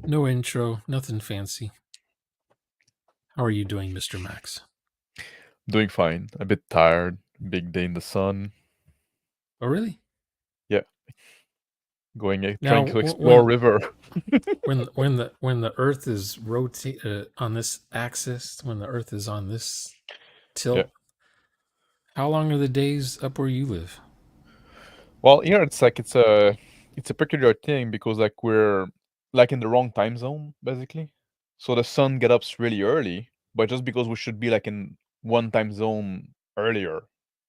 No intro, nothing fancy. How are you doing, Mr. Max? Doing fine. A bit tired. Big day in the sun. Oh, really? Yeah, Now, trying to explore river. when the Earth is rotate on this axis, when the Earth is on this Yeah. tilt, how long are the days up where you live? Well, here it's a peculiar thing because like we're like in the wrong time zone basically. So the sun get ups really early, but just because we should be like in one time zone earlier,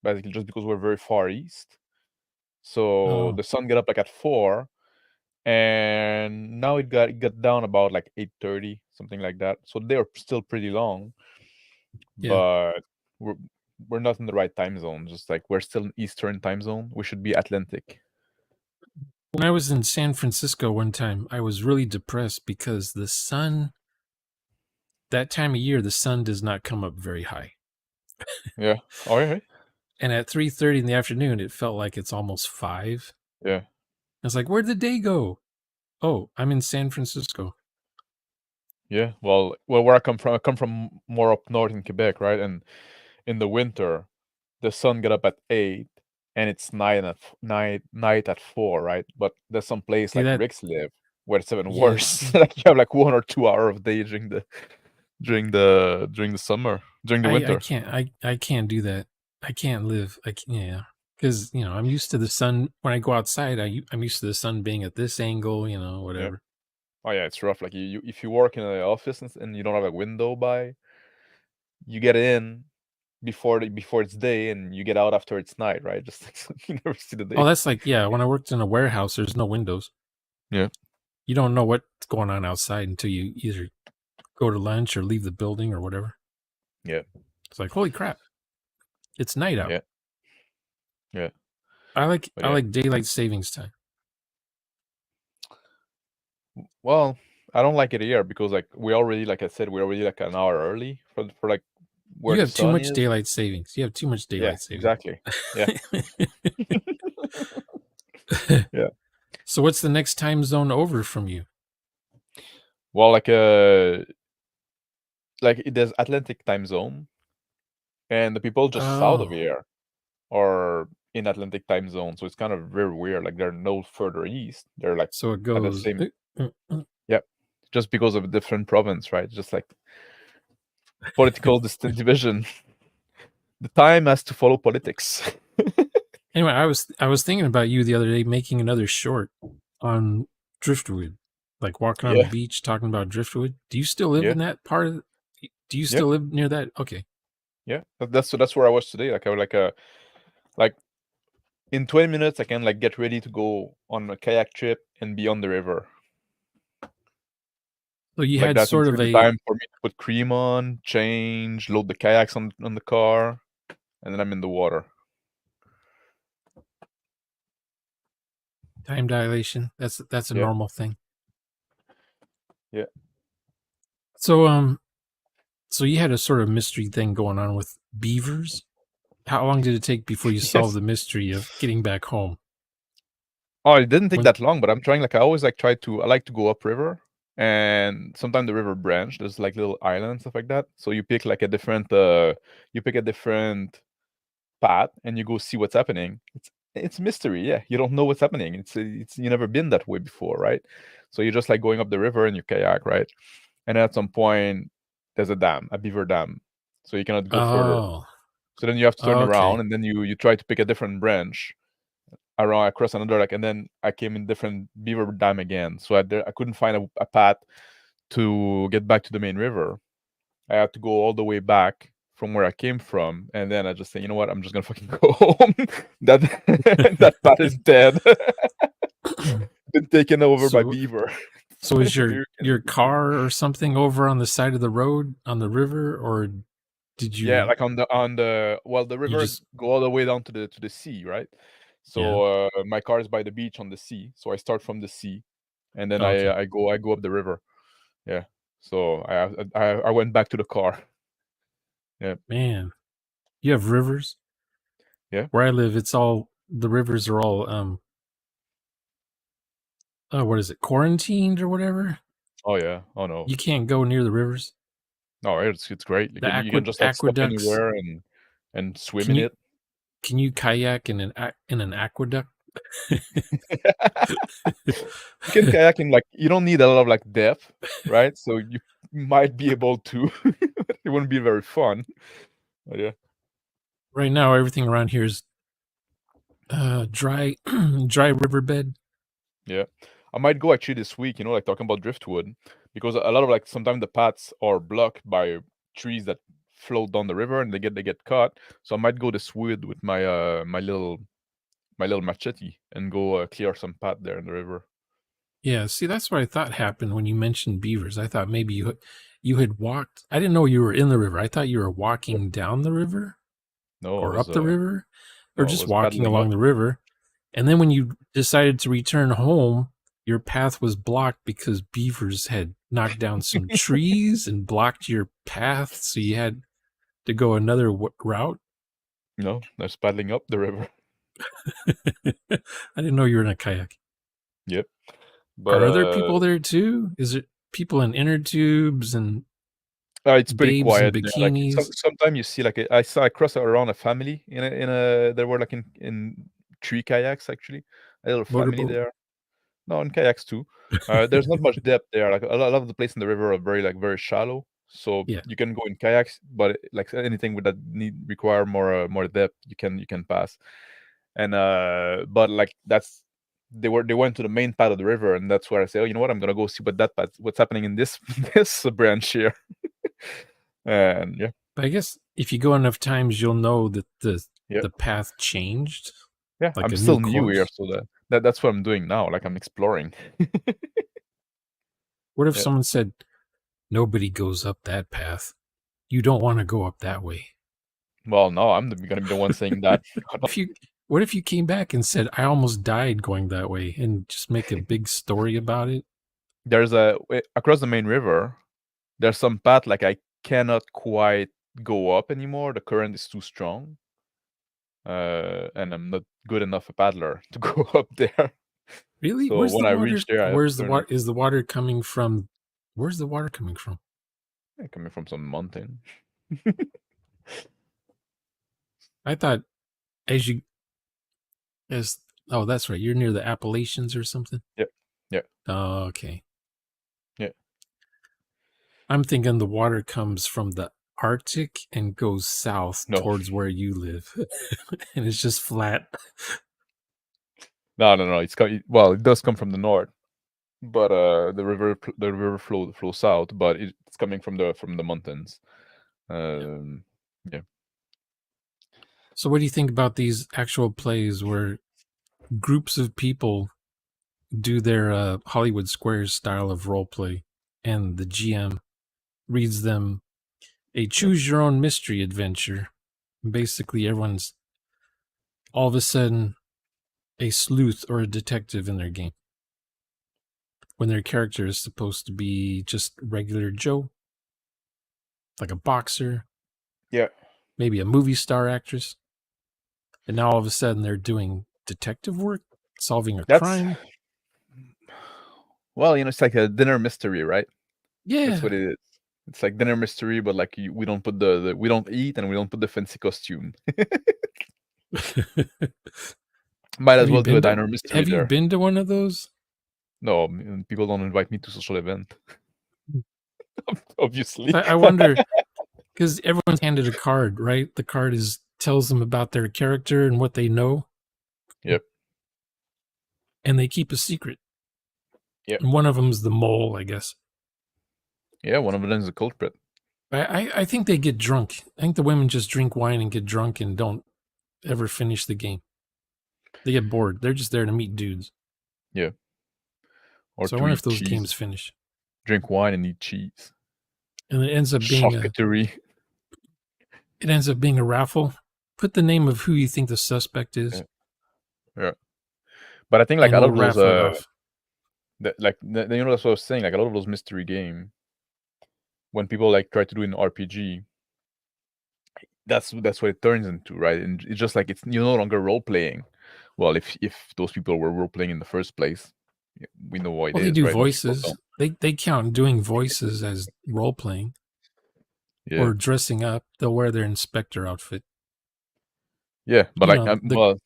basically just because we're very far east. So Oh, the sun get up like at 4, and now it got down about like 8:30, something like that. So they are still pretty long. yeah. But we're we're not in the right time zone. Just like we're still in Eastern time zone. We should be Atlantic. When I was in San Francisco one time, I was really depressed because the sun, that time of year, the sun does not come up very high. Yeah. Oh yeah. And at 3:30 in the afternoon, it felt like it's almost 5. Yeah. I was like, where'd the day go? Oh, I'm in San Francisco. Yeah. Well, where I come from more up north in Quebec, right? And in the winter, the sun get up at 8, and it's night at 4, right? But there's some place See like that? Rick's live where it's even Yeah. worse. Like you have like 1 or 2 hour of day during the summer during the I winter. can't I can't do that. I can't live. I can, yeah, because I'm used to the sun when I go outside. I'm used to the sun being at this angle. Yeah. Whatever. Oh yeah, it's rough. Like you if you work in an office and you don't have a window by, you get in before it's day and you get out after it's night, right? Just like so you never see the Oh, day. that's like, yeah. When I worked in a warehouse, there's no windows. Yeah, You don't know what's going on outside until you either go to lunch or leave the building or whatever. yeah, It's like, holy crap, it's night out. yeah, yeah. But I yeah, like daylight savings time. well, I don't like it here because like we already, like I said, we're already like an hour early for like where You the have too sun much is. daylight savings. You have too much Yeah, daylight savings. exactly. Yeah, yeah. So what's the next time zone over from you? Well, there's Atlantic time zone, and the people just south of Oh, here are in Atlantic time zone, so it's kind of very weird. Like they're no further east. They're like so it at the goes. same. Yep. Just because of a different province, right? Just like political distant division. The time has to follow politics. Anyway, I was thinking about you the other day making another short on driftwood, like walking on the Yeah, beach talking about driftwood. Do you still live yeah, in that part of? Do you yeah, still live near that? Okay. yeah. That's where I was today. Like I was like in 20 minutes I can like get ready to go on a kayak trip and be on the river. So you Like had that sort means of the a time for me to put cream on, change, load the kayaks on the car, and then I'm in the water. time dilation. That's a Yeah, normal thing. yeah. So so you had a sort of mystery thing going on with beavers. How long did it take before you solved Yes. the mystery of getting back home? Oh, it didn't take When that long, but I'm trying. Like I always like try to. I like to go upriver, and sometimes the river branch. There's like little islands stuff like that. So you pick like a different. You pick a different path, and you go see what's happening. It's mystery. Yeah, you don't know what's happening. It's you never been that way before, right? So you're just like going up the river in your kayak, right? And at some point, there's a dam, a beaver dam, so you cannot go further. oh, So then you have to turn around, okay. and then you try to pick a different branch around across another like, and then I came in different beaver dam again. So I couldn't find a path to get back to the main river. I had to go all the way back from where I came from, and then I just say, you know what, I'm just gonna fucking go home. That that path is dead. Been taken over by so beaver. so is your Beaver can your do this thing. car or something over on the side of the road on the river, or did Yeah, you like on the well, the you river just go all the way down to the sea, right? yeah, So my car is by the beach on the sea, so I start from the sea, and then okay. I go up the river. Yeah. So I went back to the car. Yeah. Man, you have rivers. Yeah. Where I live, it's all the rivers are all what is it, quarantined or whatever? Oh yeah. Oh no. You can't go near the rivers. No, it's great. The You can just like stop aqueducts. anywhere and swim Can in you it. can you kayak in an aqueduct? You can kayak in like you don't need a lot of like depth, right? So you might be able to. It wouldn't be very fun. But yeah, Right now, everything around here is dry, dry riverbed. yeah. I might go actually this week. Like talking about driftwood, because a lot of like sometimes the paths are blocked by trees that float down the river and they get caught. So I might go this wood with my little machete and go clear some path there in the river. Yeah, see, that's what I thought happened when you mentioned beavers. I thought maybe you had walked. I didn't know you were in the river. I thought you were Yep. walking down the river No, I or was up the river or no, I just was walking paddling up. along the river. And then when you decided to return home, your path was blocked because beavers had knocked down some trees and blocked your path, so you had to go another route. No, I was paddling up the river. I didn't know you were in a kayak. Yep. But Are other people there too? Is it people in inner tubes and it's pretty babes in quiet there. Like bikinis? sometimes you see like I crossed around a family in a there were like in 3 kayaks actually, a little family Motorboat? there. No, in kayaks too. There's not much depth there. Like a lot of the places in the river are very shallow, so Yeah. you can go in kayaks, but like anything with that need require more depth, you can pass. And but like they went to the main part of the river, and that's where I say, oh, you know what, I'm gonna go see what's happening in this this branch here. And yeah, But I guess if you go enough times, you'll know that yeah, the path changed, yeah. like I'm a new still new here, course. so that's what I'm doing now. Like I'm exploring. What if Yeah. someone said, nobody goes up that path? You don't want to go up that way. Well, no, gonna be the one saying that. If you what if you came back and said, I almost died going that way, and just make a big story about it? There's across the main river. There's some path like I cannot quite go up anymore. The current is too strong, and I'm not good enough a paddler to go up there. Really? So Where's the when I water? reach there, I have to Where's the turn water? it. Is the water coming from? Where's the water coming from? Coming from some mountain. I thought as you as oh, that's right. You're near the Appalachians or something. Yeah, yeah, Oh, okay. yeah. I'm thinking the water comes from the Arctic and goes south No, towards where you live, and it's just flat. no, no, no. Well, it does come from the north, but the river flows south, but it's coming from the mountains. Yeah. Um, yeah, So, what do you think about these actual plays where groups of people do their Hollywood Squares style of role play, and the GM reads them a yeah, choose your own mystery adventure? Basically, everyone's all of a sudden a sleuth or a detective in their game when their character is supposed to be just regular Joe, like a boxer, yeah. maybe a movie star actress. And now all of a sudden they're doing detective work, solving a That's crime. well, it's like a dinner mystery, right? That's Yeah. what it is. It's like dinner mystery, but like we don't put we don't eat and we don't put the fancy costume. Might have as you well do a been to diner mystery have you there. been to one of those? No, people don't invite me to social event, obviously. I wonder because everyone's handed a card, right? The card is tells them about their character and what they know, Yep, and they keep a secret. yep, And one of them's the mole, I guess. yeah. One of them is a culprit. I think they get drunk. I think the women just drink wine and get drunk and don't ever finish the game. They get bored. They're just there to meet dudes. Yeah, or So I to wonder if eat those games cheese, finish. drink wine, and eat cheese. And Charcuterie. it ends up being a raffle. Put the name of who you think the suspect is, Yeah, yeah. But I think like and a lot we'll of those raffle it off. that's what I was saying. Like a lot of those mystery game, when people like try to do an RPG, that's what it turns into, right? And it's just like you're no longer role playing. Well, if those people were role playing in the first place, we know what it Well, they is, do right? Most people voices. don't. They count doing voices as role playing Yeah, or dressing up. They'll wear their inspector outfit. yeah, but You like, know, well,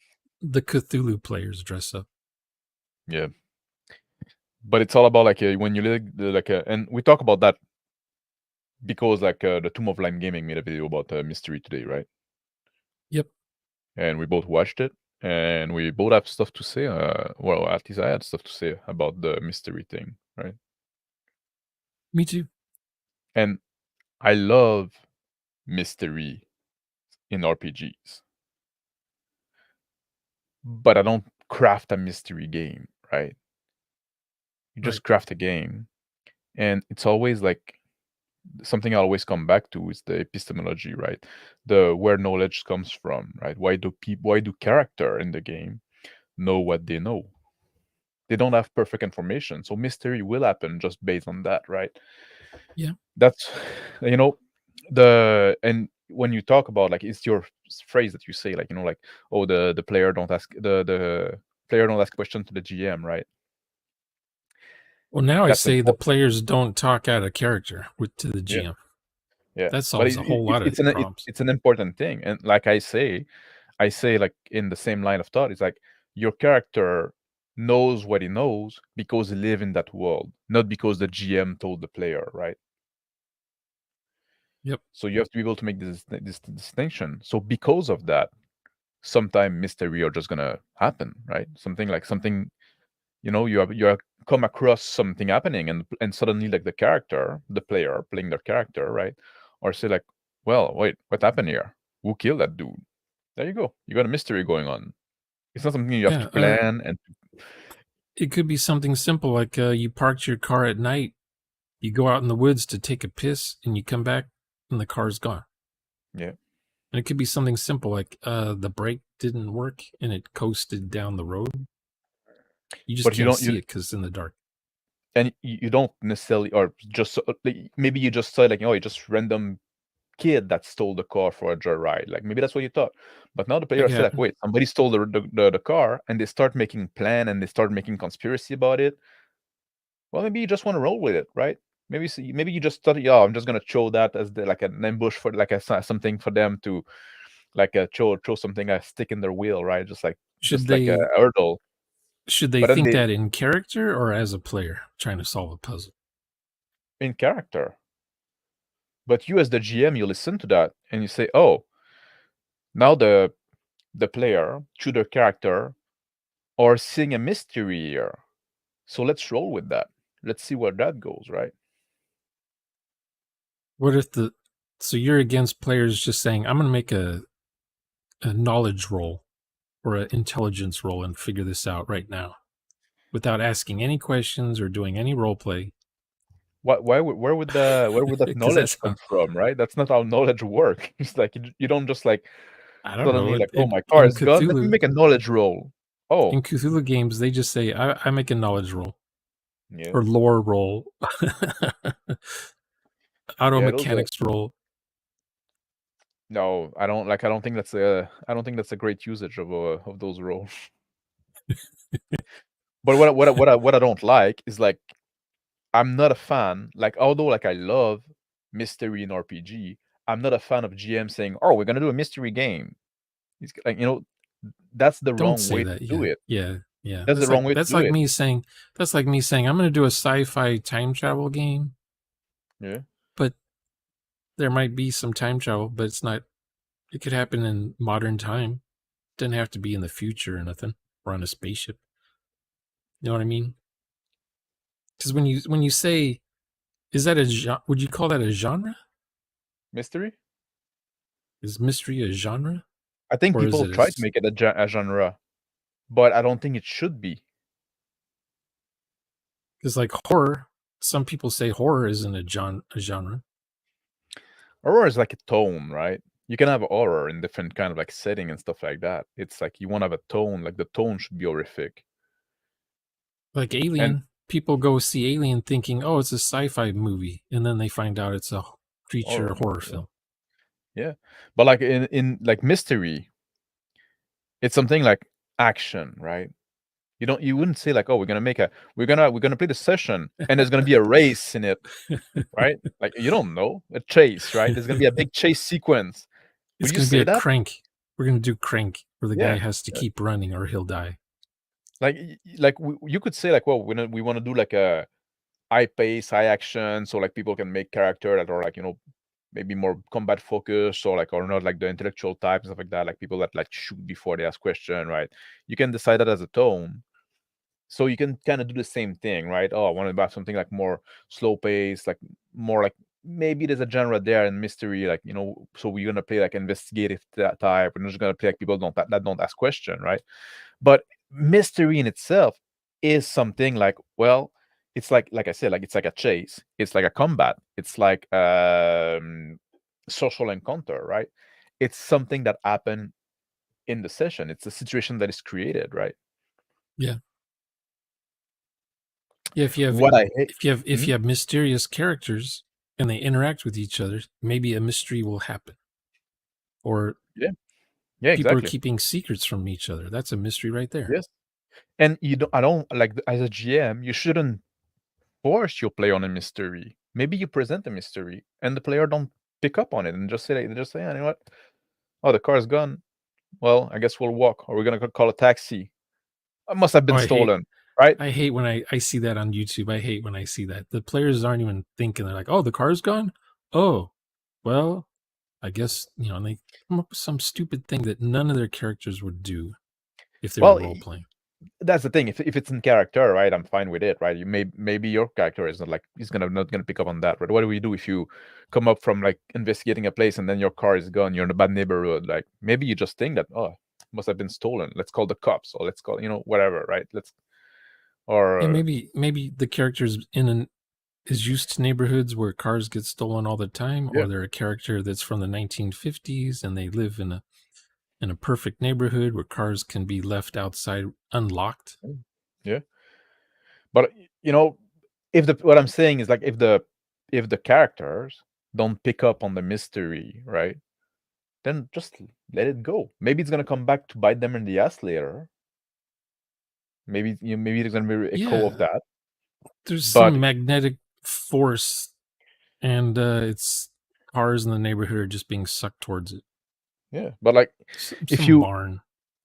the Cthulhu players dress up. yeah, but it's all about like when you like, and we talk about that because like the Tomb of Lime Gaming made a video about mystery today, right? Yep, And we both watched it, and we both have stuff to say. Well, at least I had stuff to say about the mystery thing, right? me too. And I love mystery in RPGs, but I don't craft a mystery game, right? You Right. just craft a game, and it's always like something I always come back to is the epistemology, right? The where knowledge comes from, right? Why do character in the game know what they know? They don't have perfect information, so mystery will happen just based on that, right? Yeah. That's you know the and when you talk about like it's your phrase that you say like like oh the player don't ask the player don't ask question to the GM, right? Well, now I That's say the important. players don't talk out of character to the Yeah, GM. yeah, That but solves a whole lot of problems. it's an important thing, and like I say like in the same line of thought, it's like your character knows what he knows because he live in that world, not because the GM told the player, right? Yep. So you have to be able to make this distinction. So because of that, sometime mystery are just gonna happen, right? Something you have come across something happening, and suddenly like the player playing their character, right? Or say like, well, wait, what happened here? Who killed that dude? There you go. You got a mystery going on. It's not something you have to Yeah. plan and It could be something simple like you parked your car at night, you go out in the woods to take a piss, and you come back and the car's gone. yeah. And it could be something simple like the brake didn't work and it coasted down the road. You just But you can't don't see it because it's in the dark. you don't necessarily or just like, maybe you just said like, oh, you just random kid that stole the car for a joyride. Like maybe that's what you thought. But now the That player could say like, happen. wait, somebody stole the car, and they start making plan and they start making conspiracy about it. Well, maybe you just want to roll with it, right? Maybe you just thought, yeah, I'm just gonna throw that as like an ambush for like something for them to like throw something a stick in their wheel, right? Should Just like a they hurdle. should they But then think they that in character or as a player trying to solve a puzzle? in character. But you as the GM, you listen to that and you say, oh, now the player through their character are seeing a mystery here. So let's roll with that. Let's see where that goes, right? What if so you're against players just saying, I'm gonna make a knowledge roll or an intelligence roll and figure this out right now without asking any questions or doing any role play. Where would that Because knowledge that's come how, from, right? That's not how knowledge work. It's like you don't just like I don't know. suddenly like, oh, my car In is gone. Let me Cthulhu, make a knowledge roll. Oh, in Cthulhu games, they just say, I make a knowledge roll yeah, or lore roll, auto yeah. Those mechanics roll. no, I don't like. I don't think that's a great usage of those roles. But what I don't like is like I'm not a fan. Like although like I love mystery in RPG, I'm not a fan of GM saying, "Oh, we're gonna do a mystery game." It's like that's the Don't wrong say way to that. do Yeah, it. yeah, yeah. That's the wrong way to That's do like it. me saying I'm going to do a sci-fi time travel game, Yeah. but there might be some time travel, but it's not. It could happen in modern time. It doesn't have to be in the future or nothing. Or on a spaceship. You know what I mean? Because when you say, is that would you call that a genre? Mystery? Is mystery a genre, I think or is people it try to make it a genre, but I don't think it should be. because like horror? Some people say horror isn't a genre. Horror is like a tone, right? You can have horror in different kind of like setting and stuff like that. It's like you want to have a tone, like the tone should be horrific. Like And Alien, people go see Alien thinking, oh, it's a sci-fi movie, and then they find out it's a creature horror horror movie, yeah. film. Yeah. But like in like mystery, it's something like action, right? You wouldn't say like, oh, we're gonna play the session and there's gonna be a race in it, right? Like you don't know a chase, right? There's gonna be a big chase sequence. Would It's you going to be say a that? crank. We're going to do crank where the guy Yeah. has to keep running or he'll die. Like you could say like, well, we want to do like a high pace, high action, so like people can make character that are like maybe more combat focused or not like the intellectual type and stuff like that, like people that like shoot before they ask question, right? You can decide that as a tone. So you can kind of do the same thing, right? Oh, I want to have something like more slow pace, like more like maybe there's a genre there in mystery, like so we're gonna play like investigative type. We're not just gonna play like people that don't ask question, right? But mystery in itself is something like, well, it's like I said, like it's like a chase, it's like a combat, it's like social encounter, right? It's something that happened in the session. It's a situation that is created, right? Yeah. Yeah, if you have What I hate. if you have mysterious characters and they interact with each other, maybe a mystery will happen. Or Yeah, yeah, people are exactly. keeping secrets from each other. That's a mystery right there. Yes. And I don't like, as a GM, you shouldn't force your player on a mystery. Maybe you present a mystery and the player don't pick up on it and just say, "Yeah, you know what? Oh, the car's gone. Well, I guess we'll walk, or we're gonna call a taxi. It must have Oh, been stolen, right?" I hate when I see that on YouTube. I hate when I see that. The players aren't even thinking. They're like, "Oh, the car's gone? Oh, well, I guess, and they come up with some stupid thing that none of their characters would do if they were Well, role playing." that's the thing. If it's in character, right, I'm fine with it, right? Maybe your character is not gonna pick up on that, right? What do we do if you come up from like investigating a place and then your car is gone? You're in a bad neighborhood. Like maybe you just think that, oh, must have been stolen. Let's call the cops, or let's call whatever, right? Yeah, Or maybe the characters is used to neighborhoods where cars get stolen all the time, yeah, or they're a character that's from the 1950s and they live in a perfect neighborhood where cars can be left outside unlocked. yeah. But if the what I'm saying is like if the characters don't pick up on the mystery, right? Then just let it go. Maybe it's gonna come back to bite them in the ass later. Maybe there's gonna be an echo of Yeah, that. there's But some magnetic force, and it's cars in the neighborhood are just being sucked towards it. yeah, but like if Some you barn.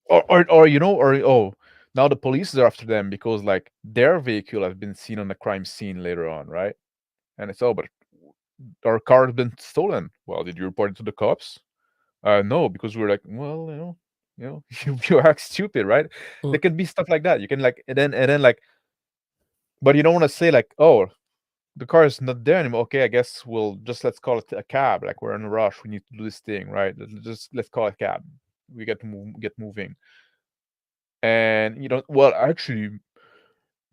or oh, now the police are after them because like their vehicle has been seen on the crime scene later on, right? And it's, oh, but our car has been stolen. Well, did you report it to the cops? No, because we're like, well, you act stupid, right? There Well, could be stuff like that. You can like, and then like, but you don't want to say like, oh, the car is not there anymore. Okay, I guess let's call it a cab. Like we're in a rush. We need to do this thing, right? Let's call it a cab. We get moving. And well, actually,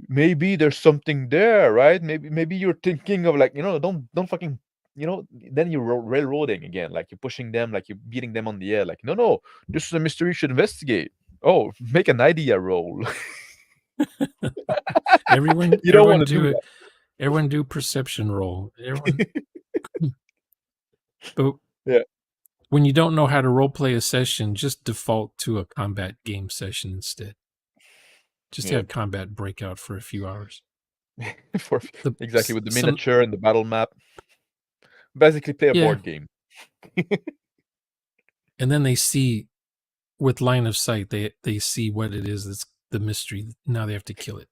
maybe there's something there, right? Maybe you're thinking of like, don't fucking, then you're railroading again, like you're pushing them, like you're beating them on the air, like, no, this is a mystery you should investigate. Oh, make an idea roll. everyone, You don't want to do everyone do perception roll. Everyone, that. but Yeah, when you don't know how to role play a session, just default to a combat game session instead. Just yeah. have combat break out for a few hours. For The exactly, with the some miniature and the battle map. Basically, play a Yeah, board game. and then they see with line of sight, they see what it is that's the mystery. Now they have to kill it.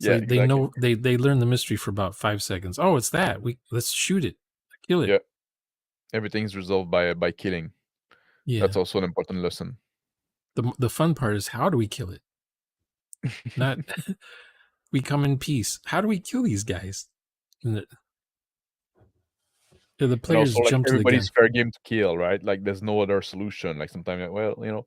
So Yeah, they exactly. know they learn the mystery for about 5 seconds. Oh, it's that. Let's shoot it, kill it. Yeah, everything's resolved by killing. That's Yeah. also an important lesson. The fun part is, how do we kill it? Not we come in peace. How do we kill these guys? And the And players also, like, jump to the everybody's gun. fair game to kill, right? Like, there's no other solution. Like, sometimes, like, well,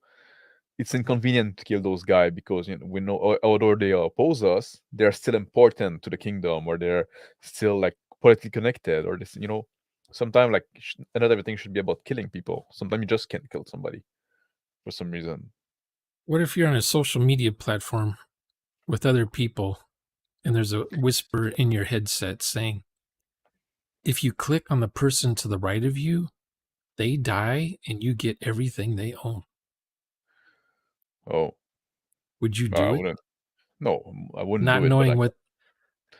it's inconvenient to kill those guys because we know, although they oppose us, they're still important to the kingdom, or they're still like politically connected, or this. Sometimes like not everything should be about killing people. Sometimes you just can't kill somebody for some reason. What if you're on a social media platform with other people and there's a whisper in your headset saying, if you click on the person to the right of you, they die and you get everything they own? Oh, Would you no, I do it? wouldn't. No, I wouldn't Not do it. But knowing like, what,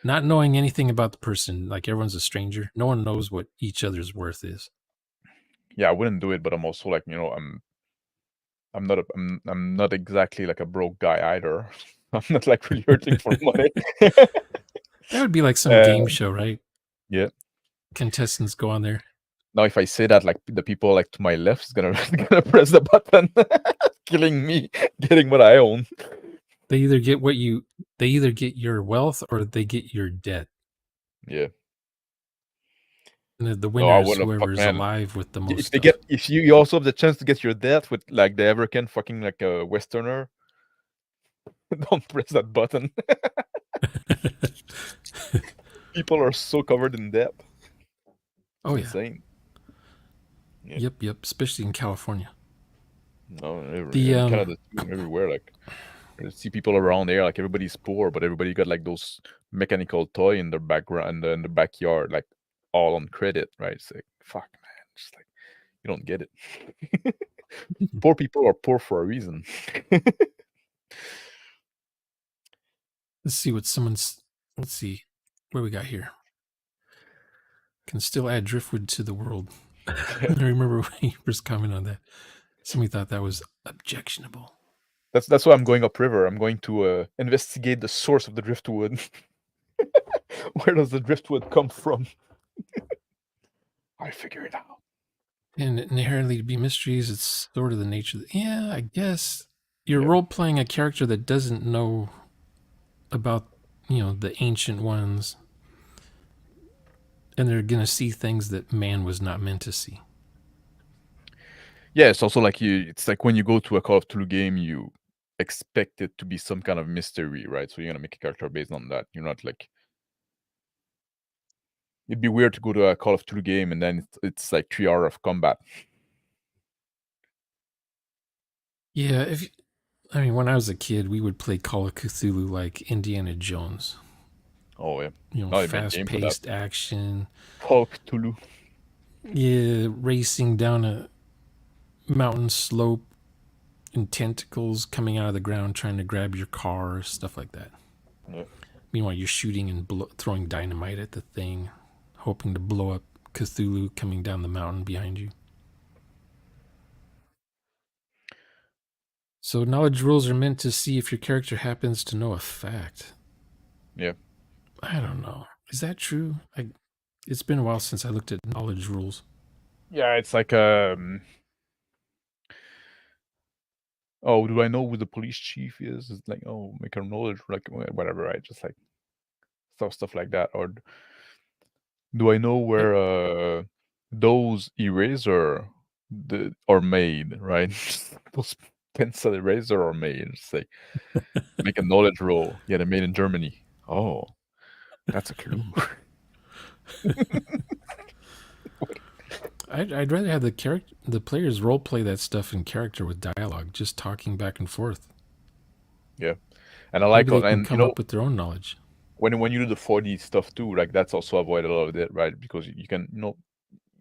not knowing anything about the person. Like everyone's a stranger. No one knows what each other's worth is. yeah, I wouldn't do it. But I'm also like, I'm not exactly like a broke guy either. I'm not like really hurting for money. That would be like some uh, game show, right? yeah. Contestants go on there. Now, if I say that, like the people like to my left is gonna gonna press the button, killing me, getting what I own. They either get what you, they either get your wealth or they get your debt. Yeah. And the No, I winner is would have whoever fuck, is man. alive with the most If they get, stuff. if you also have the chance to get your death with like the Evercan fucking like a Westerner, don't press that button. People are so covered in debt. It's Oh yeah. insane. Yeah. Yep. Especially in California. No, The in Canada too, everywhere. Like, I see people around there, like everybody's poor, but everybody got like those mechanical toy in their background in the backyard, like all on credit, right? It's like, fuck, man, just like you don't get it. Poor people are poor for a reason. let's see what someone's. Let's see what we got here. Can still add driftwood to the world. I remember when you first commented on that. Somebody thought that was objectionable. That's why I'm going upriver. I'm going to investigate the source of the driftwood. Where does the driftwood come from? I figure it out. And inherently to be mysteries, it's sort of the nature. Yeah, I guess you're Yeah. role playing a character that doesn't know about the ancient ones, and they're gonna see things that man was not meant to see. Yeah, it's also like it's like when you go to a Call of Cthulhu game, you expect it to be some kind of mystery, right? So you're gonna make a character based on that. You're not like, it'd be weird to go to a Call of Cthulhu game and then it's like 3 hours of combat. Yeah, I mean, when I was a kid, we would play Call of Cthulhu like Indiana Jones. Oh yeah, now they made Fast game for that. paced action. Call of Cthulhu. Yeah, racing down a mountain slope and tentacles coming out of the ground trying to grab your car, stuff like that. Yeah. Meanwhile, you're shooting and throwing dynamite at the thing, hoping to blow up Cthulhu coming down the mountain behind you. So knowledge rules are meant to see if your character happens to know a fact. Yeah. I don't know. Is that true? It's been a while since I looked at knowledge rules. Yeah, it's like oh, do I know who the police chief is? It's like, oh, make a knowledge, like whatever, right? Just like stuff like that. Or do I know I, where those eraser are made, right? Those pencil eraser are made. It's like make a knowledge roll. Yeah, they're made in Germany. Oh, that's a clue. I'd rather have the players role play that stuff in character with dialogue, just talking back and forth. Yeah, and I like, Maybe they can and come up with their own knowledge. when you do the 4D stuff too, like that's also avoid a lot of it, right? Because you can,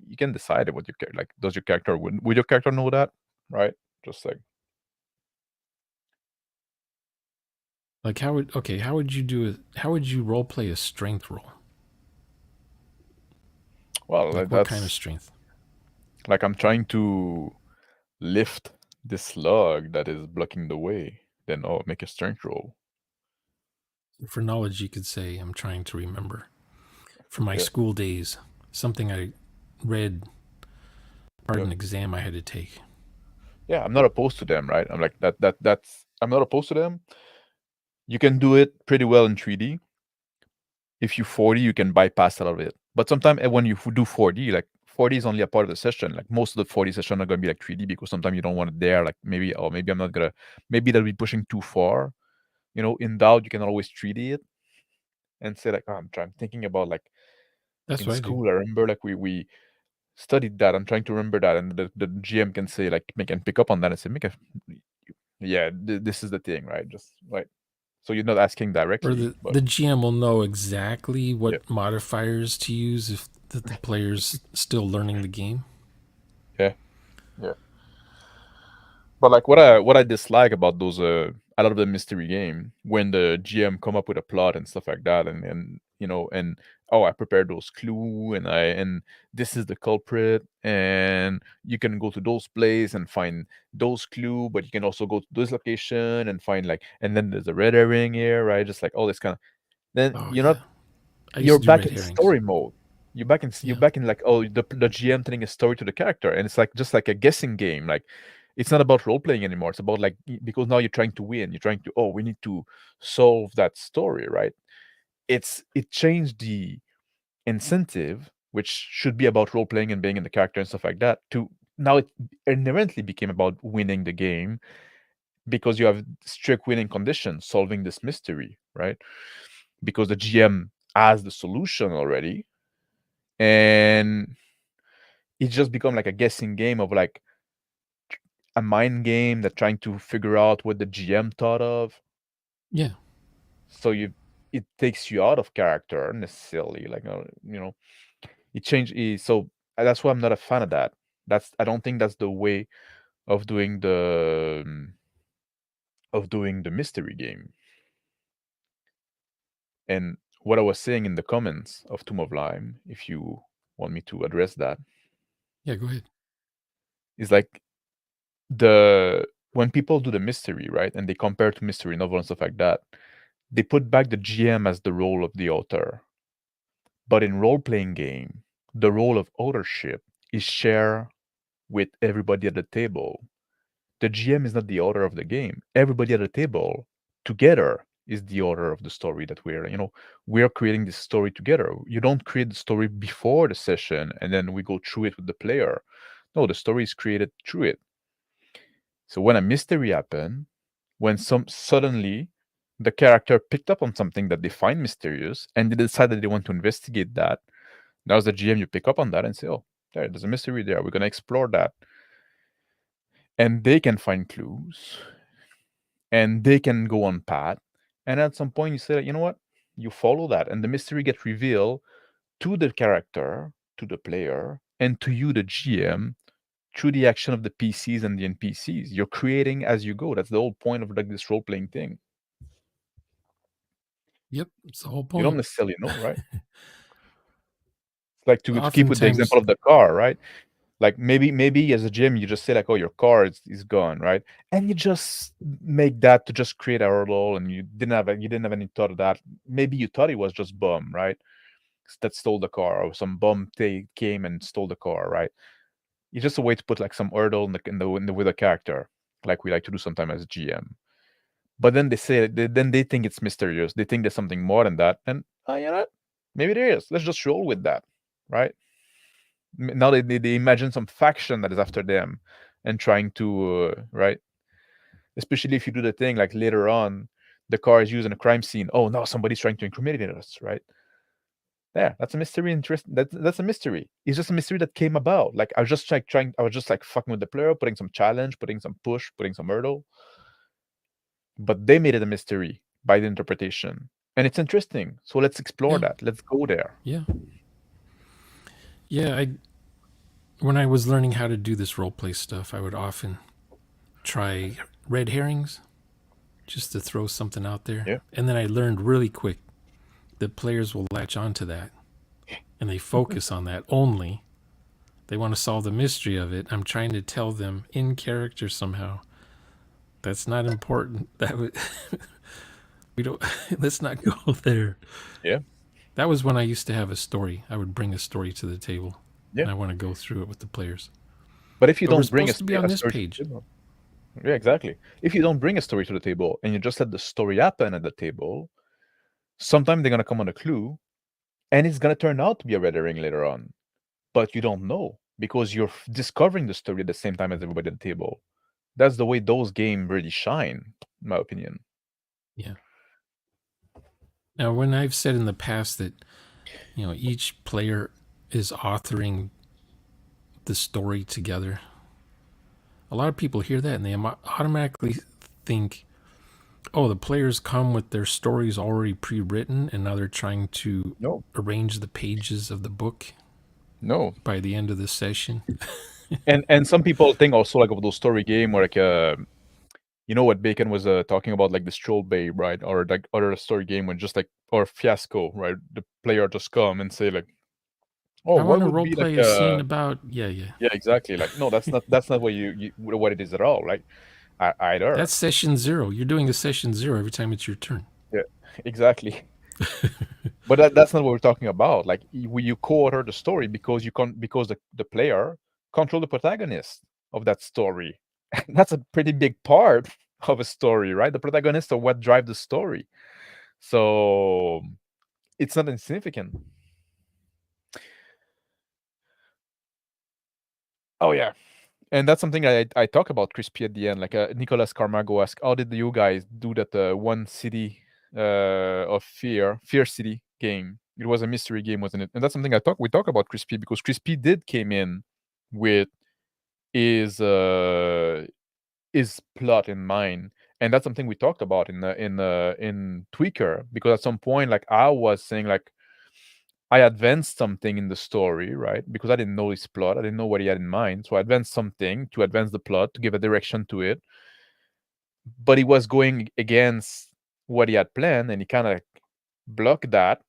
you can decide what your character, like, does your character, would your character know that, right? Just like, Like how would you do it? How would you role play a strength roll? well, Like what kind of that's strength? like I'm trying to lift this log that is blocking the way. Then make a strength roll. For knowledge, you could say I'm trying to remember from my Yeah, school days, something I read part of yeah, an exam I had to take. yeah. I'm not opposed to them, right? I'm like that's I'm not opposed to them. You can do it pretty well in 3D. If you 4D, you can bypass a lot of it. But sometimes when you do 4D, like 4D is only a part of the session. Like most of the 4D session are gonna be like 3D because sometimes you don't want it there. Like maybe, or maybe I'm not gonna, maybe that'll be pushing too far. In doubt, you can always 3D it and say like, oh, I'm thinking about like That's in what I do. school. I remember like we studied that. I'm trying to remember that, and the GM can say like, can pick up on that and say, make a, yeah, this is the thing, right? Just right. So you're not asking Or directly, the but the GM will know exactly yeah, what modifiers to use if that the player's still learning the game. yeah, yeah. But like what I dislike about those a lot of the mystery game when the GM come up with a plot and stuff like that, and you know, and oh, I prepared those clue, and this is the culprit, and you can go to those places and find those clue, but you can also go to this location and find like, and then there's a red herring here, right? Just like all this kind of, then Oh you're not, yeah, I used you're to do back red in herrings. story mode. You're Yeah. back in like, oh, the GM telling a story to the character, and it's like just like a guessing game. Like it's not about role playing anymore. It's about like because now you're trying to win. You're trying to, oh, we need to solve that story, right? It changed the incentive, which should be about role playing and being in the character and stuff like that, to now it inherently became about winning the game because you have strict winning conditions, solving this mystery, right? Because the GM has the solution already, and it's just become like a guessing game of like a mind game that trying to figure out what the GM thought of. Yeah. So it takes you out of character necessarily, like it changed. So that's why I'm not a fan of that. I don't think that's the way of doing the mystery game. And what I was saying in the comments of Tomb of Lime, if you want me to address that, Yeah. Go ahead. is like the when people do the mystery, right, and they compare to mystery novel and stuff like that, they put back the GM as the role of the author. But in role-playing game, the role of authorship is shared with everybody at the table. The GM is not the author of the game. Everybody at the table together is the author of the story that we're creating this story together. You don't create the story before the session and then we go through it with the player. No, the story is created through it. So when a mystery happens, when some suddenly the character picked up on something that they find mysterious and they decide that they want to investigate that, now as the GM you pick up on that and say, oh, there's a mystery there. We're gonna explore that. And they can find clues and they can go on path. And at some point you say, you know what? You follow that and the mystery gets revealed to the character, to the player, and to you, the GM, through the action of the PCs and the NPCs. You're creating as you go. That's the whole point of like this role playing thing. Yep. It's the whole You don't point. necessarily know, right? It's like to keep with the Oftentimes, example of the car, right? Like maybe as a GM you just say like, oh, your car is gone, right? And you just make that to just create a hurdle, and you didn't have any thought of that. Maybe you thought it was just bum, right? That stole the car, or some bum came and stole the car, right? It's just a way to put like some hurdle in the with a character, like we like to do sometimes as GM. But then then they think it's mysterious. They think there's something more than that, and you know what? Maybe there is. Let's just roll with that, right? Now they imagine some faction that is after them and trying to right, especially if you do the thing like later on the car is used in a crime scene. Oh, now somebody's trying to incriminate us, right? There, that's a mystery. Interest, that's a mystery. It's just a mystery that came about. Like I was just like fucking with the player, putting some challenge, putting some push, putting some hurdle, but they made it a mystery by the interpretation, and it's interesting. So let's explore yeah, that. Let's go there. yeah, yeah. I When I was learning how to do this role play stuff, I would often try red herrings just to throw something out there, Yeah. and then I learned really quick that players will latch onto that and they focus on that only. They want to solve the mystery of it. I'm trying to tell them in character somehow. That's not important. That would we don't. Let's not go there. Yeah. That was when I used to have a story. I would bring a story to the table, Yeah. and I want to go through it with the players. But if you But we're don't bring supposed to be on a this story to page. the table, yeah, exactly. If you don't bring a story to the table and you just let the story happen at the table, sometimes they're gonna come on a clue, and it's gonna turn out to be a red herring later on. But you don't know because you're discovering the story at the same time as everybody at the table. That's the way those games really shine, in my opinion. Yeah. Now, when I've said in the past that each player is authoring the story together, a lot of people hear that and they automatically think, oh, the players come with their stories already pre-written and now they're trying to No, arrange the pages of the book no. by the end of the session. And some people think also like of those story game or like you know what Bacon was talking about, like the Stroll Babe, right? Or like other story game when just like, or Fiasco, right? The player just come and say like, oh, I want what to would be like roleplay a scene about yeah. yeah, exactly. Like, no, that's not what you what it is at all, right? Either. That's session 0. You're doing a session 0 every time it's your turn. Yeah, exactly. But that's not what we're talking about. Like you co-author the story because because the player control the protagonist of that story. That's a pretty big part of a story, right? The protagonist are what drive the story. So it's not insignificant. Oh yeah. And that's something I talk about Crispy at the end. Like Nicolas Carmago asked, "How did you guys do that one city of Fear City game? It was a mystery game, wasn't it?" And that's something we talk about Crispy because Crispy did came in with his plot in mind, and that's something we talked about in Tweaker because at some point, like I was saying, like I advanced something in the story, right? Because I didn't know his plot. I didn't know what he had in mind. So I advanced something to advance the plot, to give a direction to it. But he was going against what he had planned and he kind of blocked that.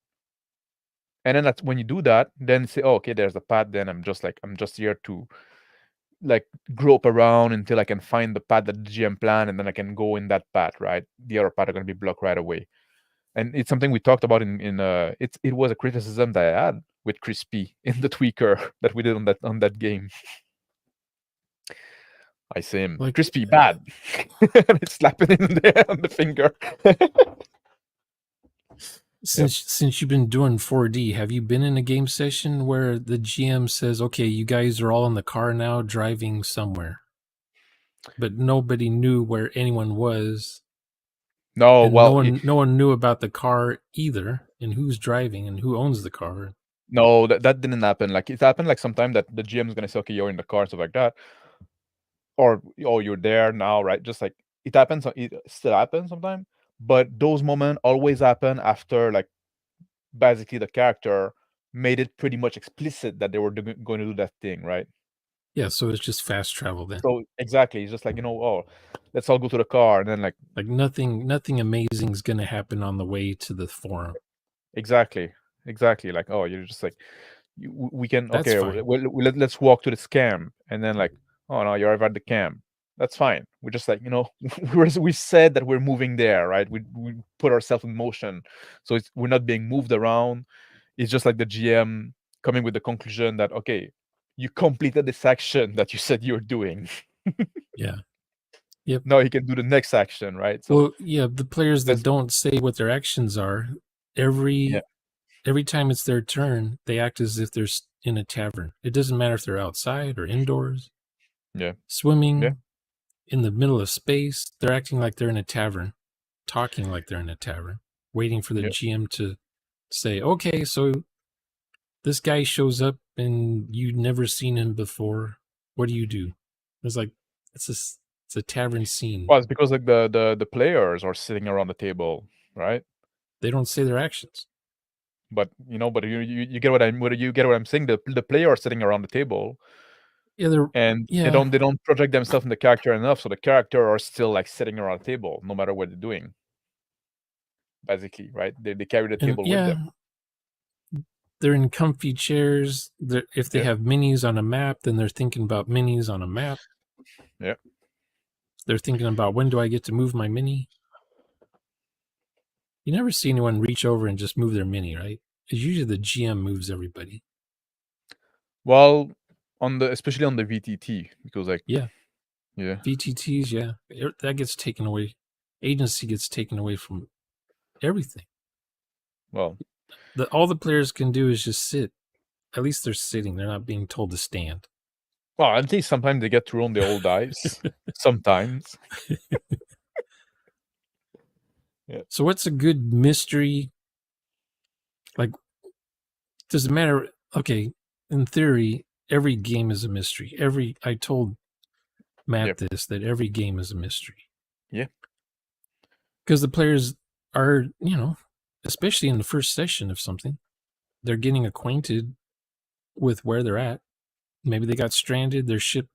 And then that's when you do that, then say, oh, okay, there's a path. Then I'm just here to like grope around until I can find the path that the GM plan, and then I can go in that path, right? The other path are going to be blocked right away. And it's something we talked about in it was a criticism that I had with Crispy in the tweaker that we did on that game. I say him, Like Crispy bad. And it's slapping him there on the finger. since you've been doing 4D, have you been in a game session where the GM says, "Okay, you guys are all in the car now driving somewhere." But nobody knew where anyone was, No, and no well, one knew about the car either, and who's driving and who owns the car. no, that didn't happen. Like it happened like sometime that the GM is gonna say, okay, you're in the car, stuff like that, or oh, you're there now, right? Just like it happens, it still happens sometimes. But those moments always happen after like basically the character made it pretty much explicit that they were going to do that thing, right? Yeah, so it's just fast travel then. So exactly, it's just like, oh, let's all go to the car, and then like nothing amazing is going to happen on the way to the forum. exactly, like, oh, you're just like, we can, That's okay, fine. let's walk to this camp, and then like, oh no, you arrive at the camp. That's fine. We're just like, we said that we're moving there, right? We put ourselves in motion, so we're not being moved around. It's just like the GM coming with the conclusion that, okay, you completed this action that you said you were doing. Yeah. Yep. Now you can do the next action, right? So Well, yeah, the players that don't say what their actions are, every time it's their turn, they act as if they're in a tavern. It doesn't matter if they're outside or indoors. yeah, Swimming in the middle of space, they're acting like they're in a tavern, talking like they're in a tavern, waiting for the GM to say, "Okay, so this guy shows up and you've never seen him before. What do you do?" It's like it's a tavern scene. Well, it's because like the players are sitting around the table, right? They don't say their actions. But but you get what you get what I'm saying. The player are sitting around the table, Yeah, and they don't project themselves in the character enough, so the character are still like sitting around the table, no matter what they're doing. Basically, right? They carry the table with them. They're in comfy chairs. If they have minis on a map, then they're thinking about minis on a map. Yeah. They're thinking about when do I get to move my mini. You never see anyone reach over and just move their mini, right? It's usually the GM moves everybody. Well, especially on the VTT, because like VTTs, that gets taken away. Agency gets taken away from everything. Well, all the players can do is just sit. At least they're sitting. They're not being told to stand. Well, at least sometimes they get to roll the old dice. Sometimes. So what's a good mystery? Like, does it matter? Okay, in theory, every game is a mystery. I told Matt this, that every game is a mystery. Yeah. Because the players are, especially in the first session of something, they're getting acquainted with where they're at. Maybe they got stranded, their ship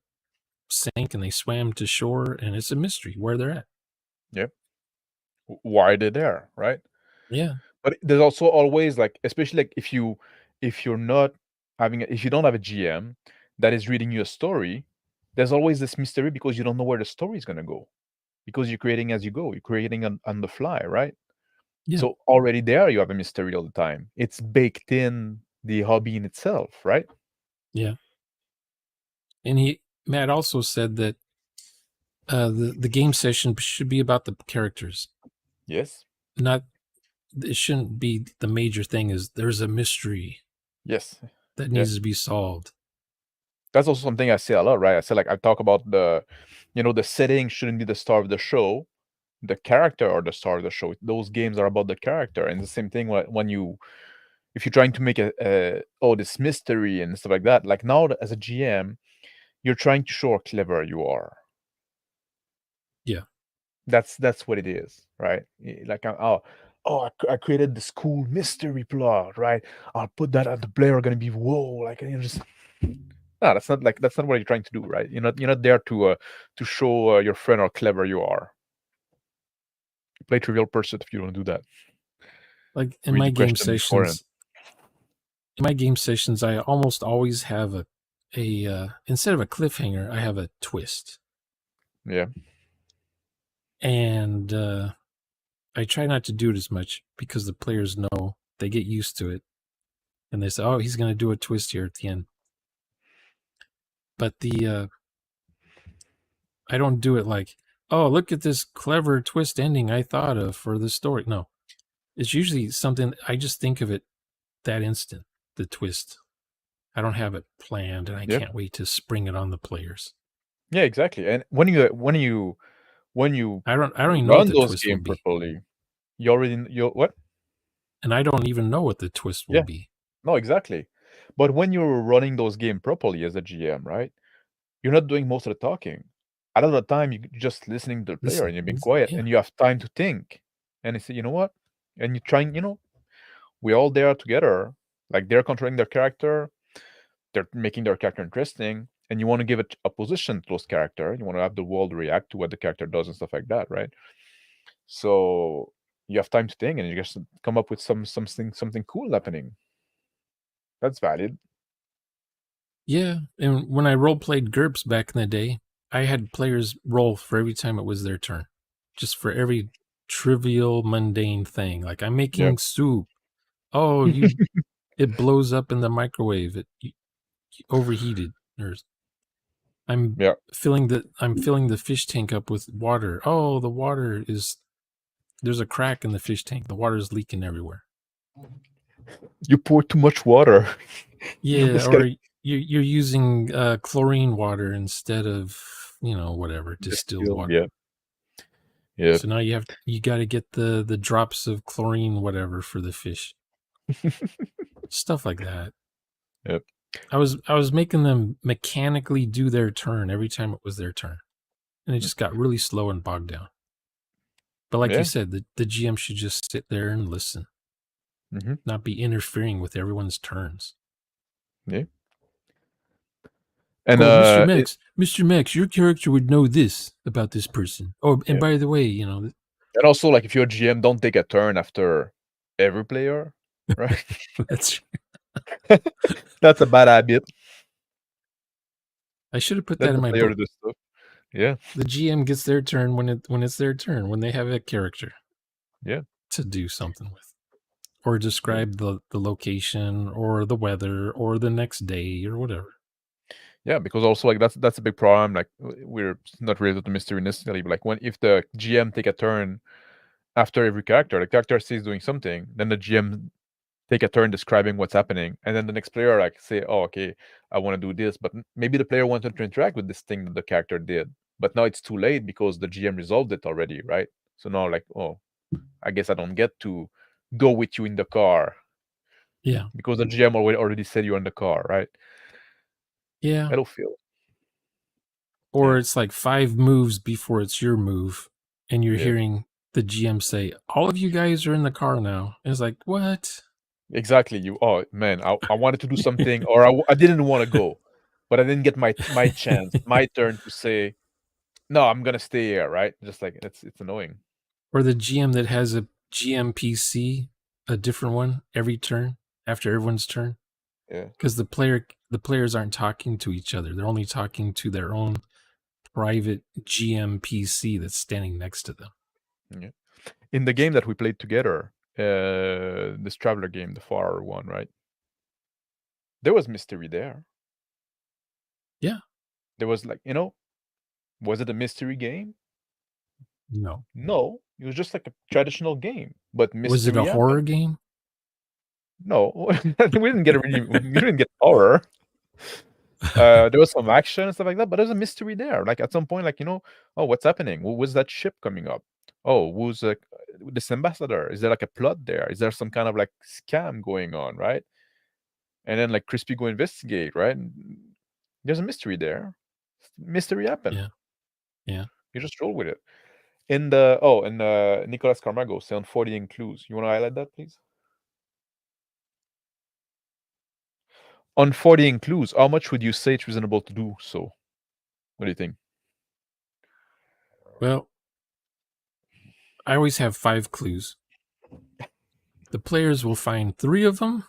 sank and they swam to shore, and it's a mystery where they're at. Yeah. Why are they there, right? Yeah. But there's also always like, especially like if you're not if you don't have a GM that is reading you a story, there's always this mystery because you don't know where the story is gonna go. Because you're creating as you go, you're creating on the fly, right? Yeah. So already there you have a mystery all the time. It's baked in the hobby in itself, right? Yeah. And Matt also said that the game session should be about the characters, Yes. not it shouldn't be the major thing. Is there's a mystery Yes. that Yeah. needs to be solved. That's also something I say a lot, right? I say like I talk about the setting shouldn't be the star of the show. The character or the star of the show. Those games are about the character, and the same thing when you if you're trying to make this mystery and stuff like that. Like now as a GM, you're trying to show how clever you are. Yeah. That's what it is, right? Like I created this cool mystery plot, right? I'll put that at the player gonna be whoa, like you just no, that's not what you're trying to do, right? You're not there to show your friend how clever you are. Play Trivial Pursuit if you don't do that. Like Read the question beforehand. in my game sessions, I almost always have a instead of a cliffhanger, I have a twist. Yeah. And I try not to do it as much because the players know, they get used to it, and they say, "Oh, he's going to do a twist here at the end." But I don't do it like, "Oh, look at this clever twist ending I thought of for the story." No, it's usually something I just think of it that instant. The twist. I don't have it planned, and I Yeah. can't wait to spring it on the players. Yeah, exactly. And when you I don't even know what run the those twist will game be, properly, you what? and I don't even know what the twist will Yeah. be. No, exactly. But when you're running those game properly as a GM, right? You're not doing most of the talking. A lot of the time, you're just listening to the player and you're being quiet, Yeah, and you have time to think. And you say, you know what? And you're trying, we're all there together. Like they're controlling their character, they're making their character interesting, and you want to give it a position to those character. You want to have the world react to what the character does and stuff like that, right? So you have time to think, and you just come up with something cool happening. That's valid. yeah. And when I role played GURPS back in the day, I had players roll for every time it was their turn, just for every trivial, mundane thing. Like I'm Yeah. making soup. Oh, it blows up in the microwave. You overheated, or Yeah. I'm filling the fish tank up with water. Oh, there's a crack in the fish tank. The water is leaking everywhere. You pour too much water. You Yeah, just gotta or you're using chlorine water instead of whatever distilled distill. water. Yeah. Yeah. So now you got to get the drops of chlorine whatever for the fish. Stuff like that. Yep. I was making them mechanically do their turn every time it was their turn, and it just got really slow and bogged down. But like you Yeah. said, the GM should just sit there and listen, Hmm. not be interfering with everyone's turns. Yeah. And Oh, Mr. Max, your character would know this about this person. Oh, and yeah. by the way, And also, like, if you're a GM, don't take a turn after every player, right? that's That's a bad habit. I should have put Let that in the my player do book. the stuff. Yeah. The GM gets their turn when it's their turn, when they have a character Yeah. to do something with, or Yeah. describe the location or the weather or the next day or whatever. Yeah, because also like that's a big problem. Like we're not related to mystery necessarily, but like when if the GM take a turn after every character, the character says doing something, then the GM take a turn describing what's happening, and then the next player like say, "Oh, okay, I want to do this," but maybe the player wanted to interact with this thing that the character did, but now it's too late because the GM resolved it already, right? So now like, oh, I guess I don't get to go with you in the car Yeah, because the GM already said you're in the car, right? yeah. That'll feel. Or Yeah, it's like 5 moves before it's your move, and you're yeah, hearing the GM say, "All of you guys are in the car now." And it's like, what? exactly. You, oh man, I wanted to do something, or I didn't want to go, but I didn't get my chance, my turn to say no, I'm gonna stay here, right? Just like it's annoying. Or the GM that has a GMPC, a different one every turn after everyone's turn, Yeah. because the players aren't talking to each other. They're only talking to their own private GMPC that's standing next to them. Yeah. In the game that we played together, this traveler game, the far one, right? There was mystery there. Yeah. There was like, was it a mystery game? No. No, it was just like a traditional game, but Was it a mystery horror happened. game? No, we didn't get horror. There was some action and stuff like that, but there's a mystery there. Like at some point, like oh, what's happening? Was that ship coming up? Oh, who's this ambassador? Is there like a plot there? Is there some kind of like scam going on, right? And then like Crispy go investigate, right? And there's a mystery there. Mystery happened. Yeah. Yeah. You just roll with it. And Nicolas Carmago say on 40 clues. You want to highlight that, please? On 40 clues, how much would you say it's reasonable to do so? What do you think? Well, I always have 5 clues. The players will find 3 of them.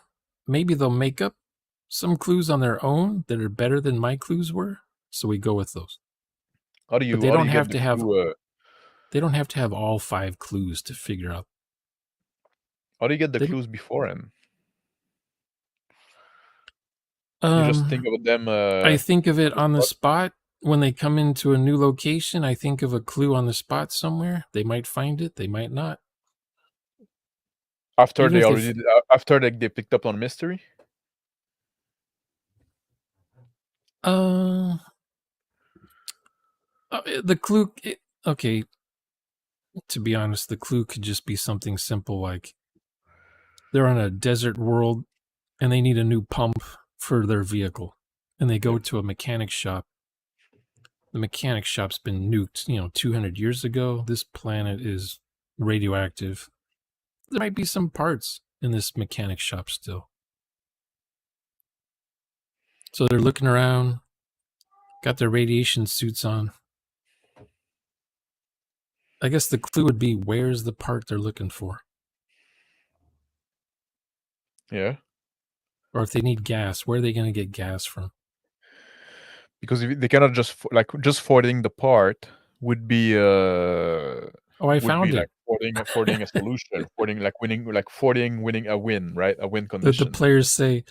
Maybe they'll make up some clues on their own that are better than my clues were. So we go with those. How do But you get the clue? they don't have to have all 5 clues to figure out. How do you get the They, clues beforehand? You just think about them. I think of it the on the spot? spot. When they come into a new location, I think of a clue on the spot somewhere. They might find it, they might not. After Even they if they, already after they picked up on mystery. the clue. Okay, to be honest, the clue could just be something simple like they're on a desert world and they need a new pump for their vehicle, and they go Yeah. to a mechanic shop. The mechanic shop's been nuked, 200 years ago. This planet is radioactive. There might be some parts in this mechanic shop still. So they're looking around, got their radiation suits on. I guess the clue would be where's the part they're looking for? Yeah. Or if they need gas, where are they going to get gas from? Because if they cannot just forwarding the part would be Oh, I found like it. forwarding a solution, winning a win, right? A win The condition players say,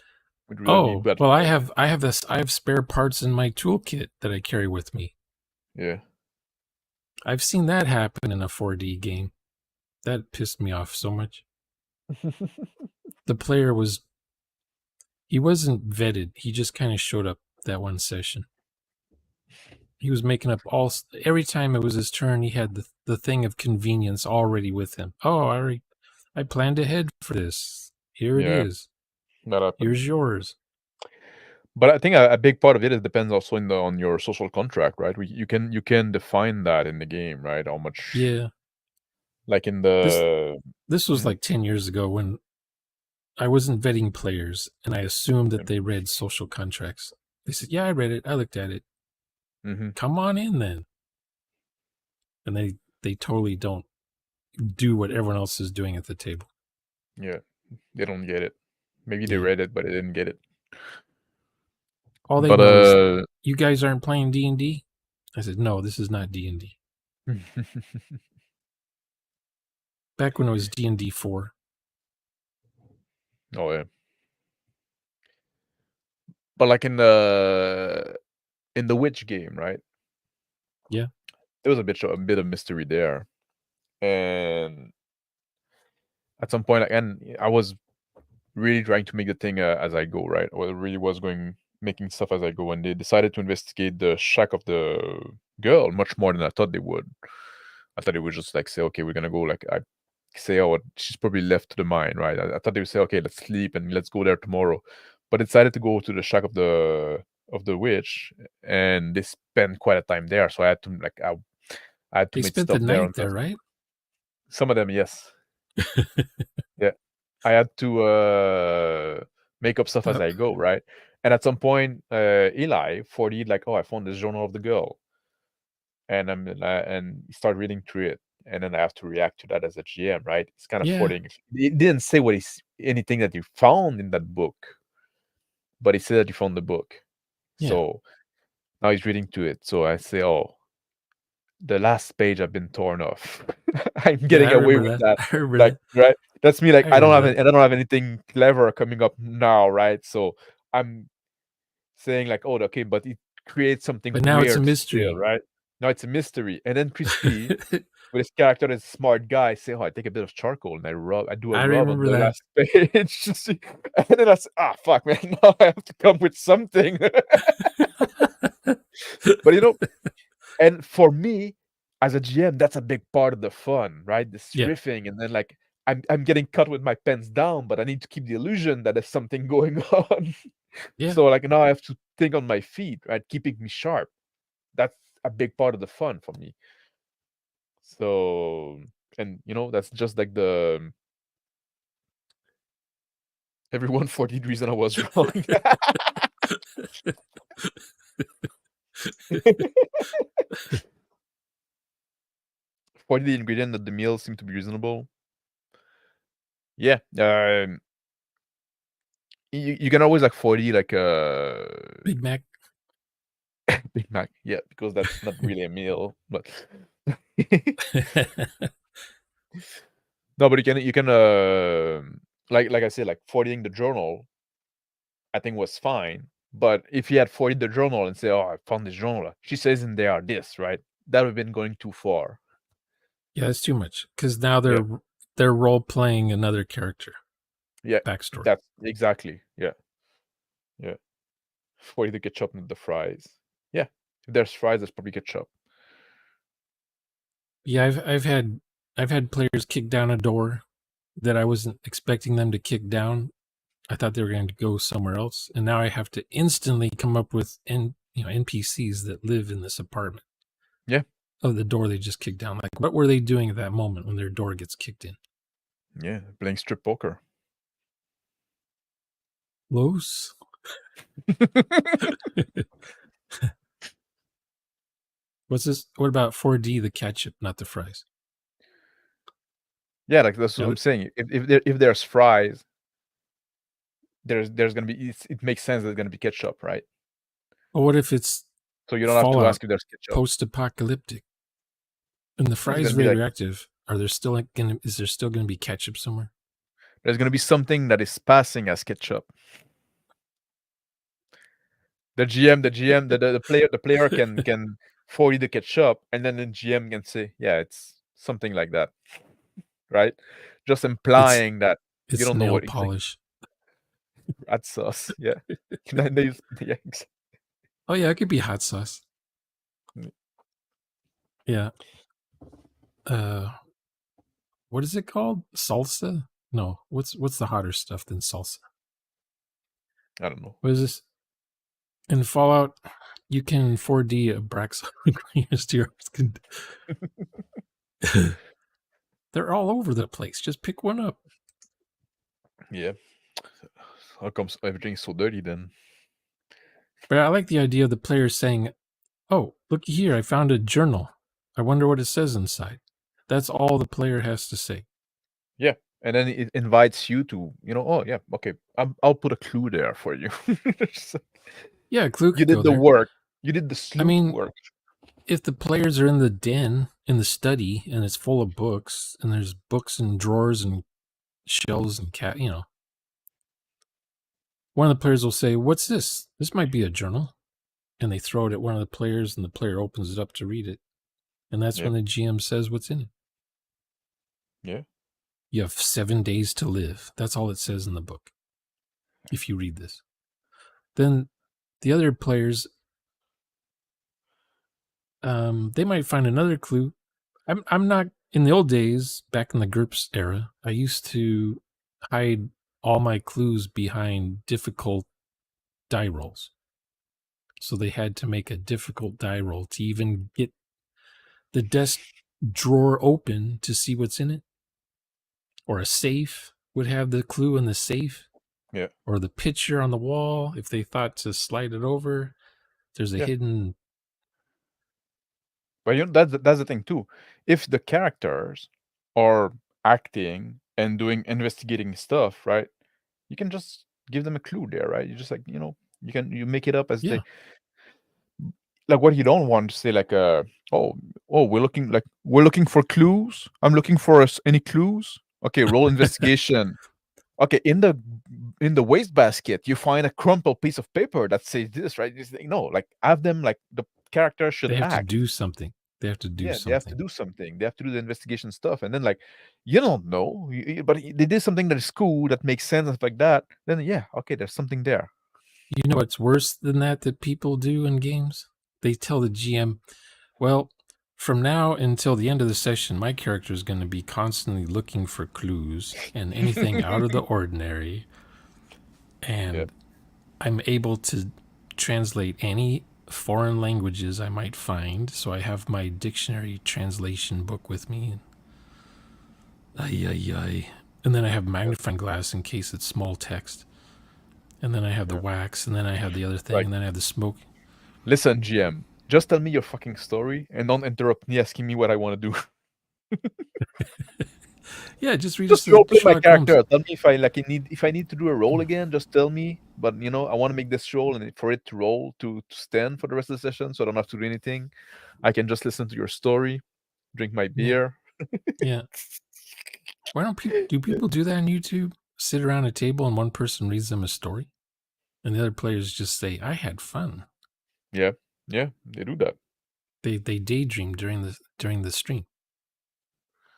would really be "Oh, bad well, for I them. have spare parts in my toolkit that I carry with me." Yeah. I've seen that happen in a 4D game. That pissed me off so much. The player he wasn't vetted. He just kind of showed up that one session. He was making up every time it was his turn. He had the thing of convenience already with him. Oh, I planned ahead for this. Here it Yeah, is. that happens. Here's yours. But I think a big part of it depends also on your social contract, right? You can define that in the game, right? How much, Yeah. like in This the this was Mhm. like 10 years ago when I wasn't vetting players and I assumed Yeah. that they read social contracts. They said, "Yeah, I read it. I looked at it. Mhm. Come on in then." And they totally don't do what everyone else is doing at the table. Yeah, they don't get it. Maybe they Yeah. read it, but they didn't get it. All they But know is you guys aren't playing D&D? I said, "No, this is not D&D." Back when it was D&D 4. oh yeah. But like in the witch game, right? Yeah. There was a bit of mystery there, and at some point, and I was really trying to make the thing as I go, right? Or really was going making stuff as I go, and they decided to investigate the shack of the girl much more than I thought they would. I thought they would just like say, okay, we're gonna go. Like I say, oh, she's probably left to the mine, right? I thought they would say, okay, let's sleep and let's go there tomorrow, but they decided to go to the shack of the witch, and they spent quite a time there. So I had to I had to They make spent the stuff there night on there, right? some of them, yes. Yeah. I had to make up stuff as Uh, I go, right? And at some point, Eli 40 like, oh, I found this journal of the girl. and you start reading through it, and then I have to react to that as a GM, right? It's kind of Yeah. forwarding. It didn't say anything that you found in that book, but it said that you found the book. Yeah. So now he's reading to it. So I say, oh, the last page have been torn off. I'm Yeah, I getting away remember with that. that. I remember Like, that. right? That's me. Like, I remember that. I don't have anything clever coming up now, right? So I'm saying like, oh, okay, but it creates something But now it's a weird still, mystery. right? Now it's a mystery. And then Crispy, with his character as a smart guy, say, oh, I take a bit of charcoal and I do a I rub on remember the that. last page. And then I say, ah, fuck, man, now I have to come with something. But and for me, as a GM, that's a big part of the fun, right? This Yeah. riffing, and then like I'm getting cut with my pens down, but I need to keep the illusion that there's something going on. Yeah. So like now I have to think on my feet, right? Keeping me sharp. That's a big part of the fun for me. So and that's just like the everyone 40 reason I was wrong. 40 the ingredient that the meals seem to be reasonable. Yeah. You can always like 40 like Big Mac. Big Mac, yeah, because that's not really a meal, but no, but you can like I said, like 40ing the journal, I think was fine. But if you had 40 the journal and say, "Oh, I found this journal," she says in there this, right? That would have been going too far. Yeah, it's too much because now Yeah, they're role playing another character yeah, backstory. that's exactly, yeah, yeah. 40 the ketchup and the fries. Yeah, if there's fries, there's probably ketchup. Yeah, I've had players kick down a door that I wasn't expecting them to kick down. I thought they were going to go somewhere else, and now I have to instantly come up with NPCs that live in this apartment Yeah, of the door they just kicked down. Like, what were they doing at that moment when their door gets kicked in? yeah, playing strip poker. Los. What's this? What about 4D? The ketchup, not the fries. Yeah, like that's what Now, I'm saying. If there's fries, there's gonna be it makes sense there's gonna be ketchup, right? well, what if it's So you don't have to Fallout, ask if there's ketchup. post-apocalyptic, and the There's fries gonna be like radioactive? Are there still going to? Is there still going to be ketchup somewhere? there's gonna be something that is passing as ketchup. The player can forward the ketchup, and then the GM can say, yeah, it's something like that, right? Just it's implying that you it's don't know nail what exactly polish. rat sauce. Yeah, then they use, yeah, Oh yeah, it could be hot sauce. Yeah. Uh, what is it called? Salsa? No. What's the hotter stuff than salsa? I don't know. What is this? In Fallout, you can 4D a Brax They're all over the place. Just pick one up. Yeah, how comes everything's so dirty then? But I like the idea of the players saying, "Oh, look here! I found a journal. I wonder what it says inside." That's all the player has to say. Yeah, and then it invites you to, oh yeah, okay, I'll put a clue there for you. Yeah, Clue You could did go the there. work. You did the I sleuth mean, work. if the players are in the den, in the study, and it's full of books, and there's books and drawers and shelves and one of the players will say, "What's this? This might be a journal." And they throw it at one of the players, and the player opens it up to read it. And that's Yeah, when the GM says what's in it. yeah, You have 7 days to live. That's all it says in the book. If you read this, then the other players, they might find another clue. I'm not in the old days, back in the GURPS era. I used to hide all my clues behind difficult die rolls. So they had to make a difficult die roll to even get the desk drawer open to see what's in it. Or a safe would have the clue in the safe, yeah, or the picture on the wall. If they thought to slide it over, there's a yeah. hidden. But that's the thing too. If the characters are acting and doing investigating stuff, right? You can just give them a clue there, right? You just like, you make it up as Yeah, they like what you don't want to say like oh we're looking for clues. I'm looking for any clues. Okay, roll investigation. Okay, in the wastebasket, you find a crumpled piece of paper that says this, right? No, like have them like the character should they have to act. do something. They have to do Yeah, they have to something. do something. They have to do the investigation stuff, and then like you don't know, but they did something that is cool that makes sense and stuff like that. Then yeah, okay, there's something there. You know what's worse than that people do in games? They tell the GM, well, from now until the end of the session, my character is going to be constantly looking for clues and anything out of the ordinary. Yeah, And I'm able to translate any foreign languages I might find. So I have my dictionary translation book with me. Ay, ay, ay. And then I have yeah, magnifying glass in case it's small text. And then I have the yeah. wax. And then I have the other thing. Right. And then I have the smoke. Listen, GM, just tell me your fucking story and don't interrupt me asking me what I want to do. Yeah, just read us Just the role play my Sherlock Holmes. character. Tell me if I need to do a role again. Just tell me. But I want to make this role, and for it to roll to stand for the rest of the session, so I don't have to do anything. I can just listen to your story, drink my Yeah, beer. yeah. Why don't people do that on YouTube? Sit around a table and one person reads them a story, and the other players just say, "I had fun." Yeah, yeah, they do that. They daydream during the stream,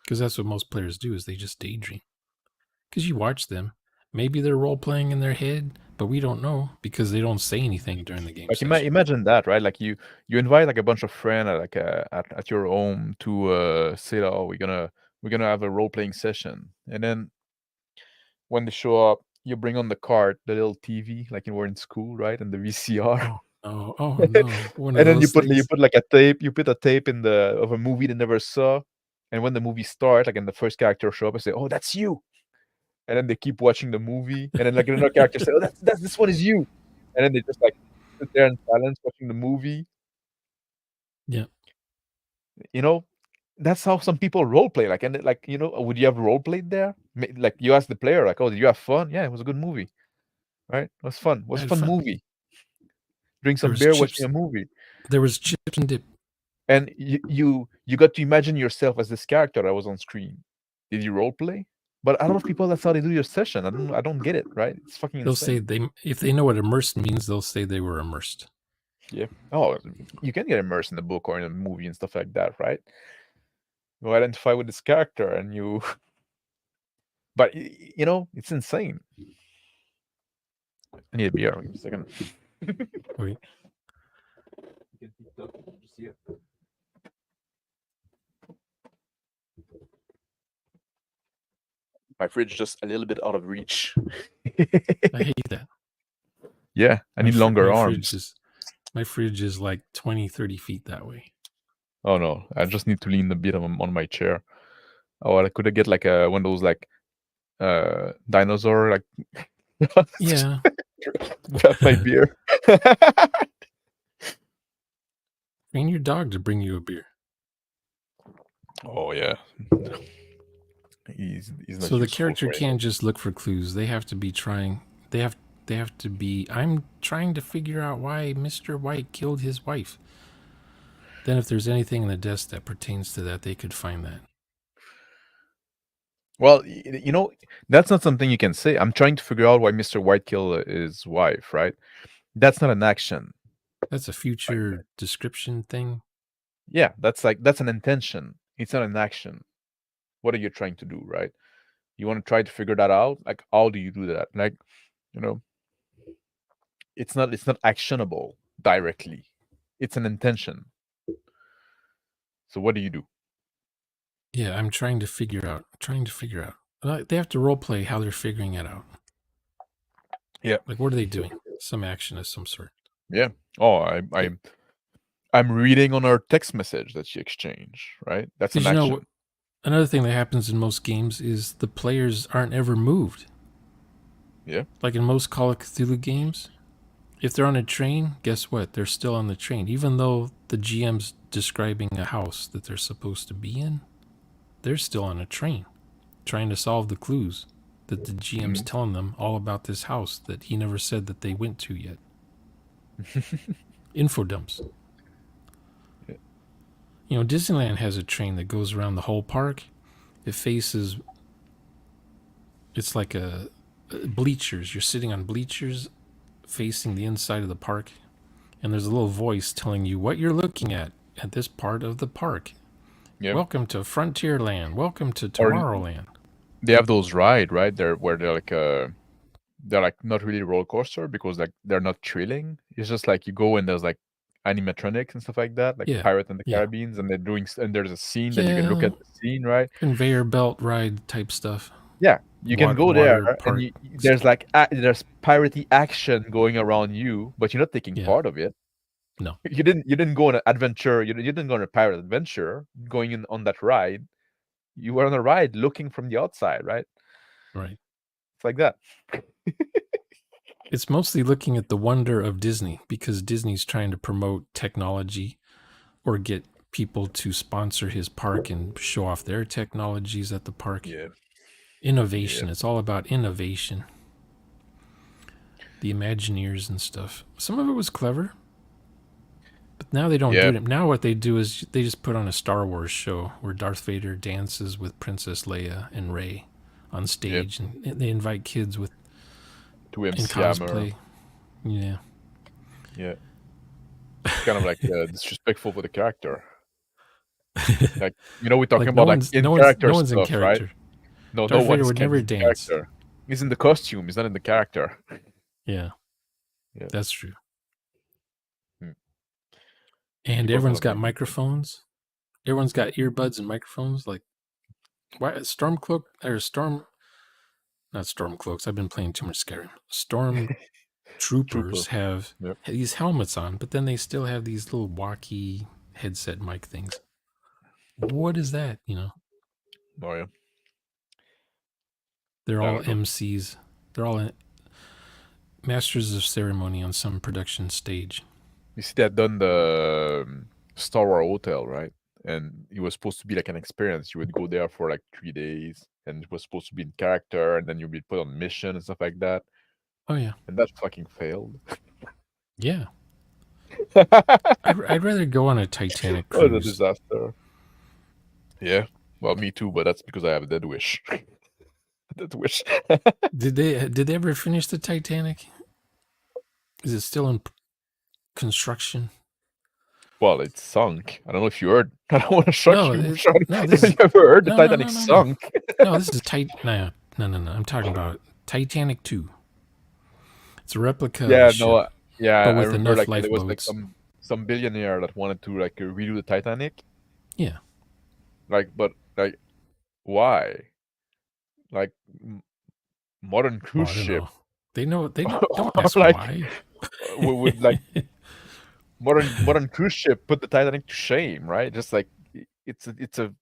because that's what most players do is they just daydream. Because you watch them, maybe they're role playing in their head, but we don't know because they don't say anything during the game Like session. imagine that, right? Like you invite like a bunch of friends at your home to say, oh, we're gonna have a role playing session, and then when they show up, you bring on the cart, the little TV, like you were in school, right? And the VCR. Oh no! Oh no! One of And then those you things. put like a tape, you put a tape in the of a movie they never saw. And when the movie starts, like and the first character show up, I say, "Oh, that's you." And then they keep watching the movie, and then like another character say, "Oh, that's this one is you." And then they just like sit there in silence watching the movie. Yeah, You know, that's how some people role play. Like and like would you have role played there? Like you ask the player, like, "Oh, did you have fun?" Yeah, it was a good movie, right? It was fun. It I was a had fun fun. movie. Drink There some was beer watching chips. a movie. There was chips and dip. And you got to imagine yourself as this character that was on screen. Did you role play? But a lot of people, that's how they do your session. I don't get it, right? It's fucking They'll say insane. if they know what immersed means, they'll say they were immersed. Yeah. Oh, you can get immersed in the book or in a movie and stuff like that, right? You identify with this character and you but it's insane. I need a beer. Give me a second. Wait, My fridge just a little bit out of reach. I hate that. Yeah, I need longer My arms. my fridge is like 20, 30 feet that way. Oh no, I just need to lean a bit on my chair. Oh, I could get like one of those like dinosaur like Yeah. grab my beer. Train your dog to bring you a beer. Oh yeah, he's not So the useful character for anything. can't just look for clues. They have to be trying. They have to be. I'm trying to figure out why Mr. White killed his wife. Then, if there's anything in the desk that pertains to that, they could find that. Well, that's not something you can say. I'm trying to figure out why Mr. White killed his wife, right? That's not an action. That's a Like, future description thing. yeah, that's an intention. It's not an action. What are you trying to do, right? You want to try to figure that out. Like, how do you do that? Like, you know, it's not actionable directly. It's an intention. So what do you do? Yeah, I'm trying to figure out. Trying to figure out. They have to role play how they're figuring it out. Yeah. Like, what are they doing? Some action of some sort. Yeah. Oh, Okay. I'm reading on our text message that she exchanged, right? That's an Because action. another thing that happens in most games is the players aren't ever moved. Yeah. Like in most Call of Cthulhu games, If they're on a train, guess what? They're still on the train. Even though the GM's describing a house that they're supposed to be in, they're still on a train trying to solve the clues that the GM's telling them all about this house that he never said that they went to yet. Info dumps. Yeah. You know, Disneyland has a train that goes around the whole park. It faces, it's like a bleachers. You're sitting on bleachers facing the inside of the park, and there's a little voice telling you what you're looking at this part of the park. Yeah. Welcome to Frontierland. Welcome to Or Tomorrowland. they have those ride, right? They're like not really roller coaster because like they're not thrilling. It's just like you go and there's like animatronics and stuff like that, like Yeah. Pirate and the Yeah. Caribbeans, and they're doing and there's a scene, then you can look Yeah. at the scene, right? Conveyor belt ride type stuff. Yeah, you can go Water there park. and there's like there's piratey action going around you, but you're not taking Yeah. part of it. No. You didn't go on an adventure. You didn't go on a pirate adventure going in on that ride. You were on a ride looking from the outside, right? Right. It's like that. It's mostly looking at the wonder of Disney because Disney's trying to promote technology or get people to sponsor his park and show off their technologies at the park. Yeah. Innovation. Yeah. It's all about innovation. The Imagineers and stuff. Some of it was clever. But now they don't do it. Now what they do is they just put on a Star Wars show where Darth Vader dances with Princess Leia and Rey on stage, and they invite kids with to in MC cosplay. Yeah. Yeah. It's kind of like disrespectful for the character. Like, you know, we're talking Like about like in character no one's stuff, in character. right? No, Darth no Vader one would can never be in dance. character. He's in the costume. He's not in the character. Yeah. Yeah. That's true. Hmm. And People everyone's cannot got be- microphones. Everyone's got earbuds and microphones. Like, why Stormcloak or Storm? Not Stormcloaks. I've been playing too much Skyrim. Storm troopers have these helmets on, but then they still have these little walkie headset mic things. What is that? You know? Oh yeah. They're I all don't know. MCs. They're all masters of ceremony on some production stage. You see, that done the Star Wars Hotel, right? And it was supposed to be like an experience. You would go there for like 3 days, and it was supposed to be in character, and then you'd be put on mission and stuff like that. Oh yeah. And that fucking failed. Yeah. I'd rather go on a Titanic cruise. What a disaster. Yeah. Well, me too, but that's because I have a dead wish. Dead wish. Did they ever finish the Titanic? Is it still in construction? Well, it sunk. I don't know if you heard. I don't want to shock you. No, this is, you ever heard the Titanic sunk? No, this is No. I'm talking about Titanic 2. It's a replica. Yeah, of no, ship, yeah. but with I remember enough like there was like lifeboats. some billionaire that wanted to like redo the Titanic. Yeah. Like, but like, why? Like, modern cruise ship. They know. They don't ask like, why. would like modern cruise ship put the Titanic to shame, right? Just like it's a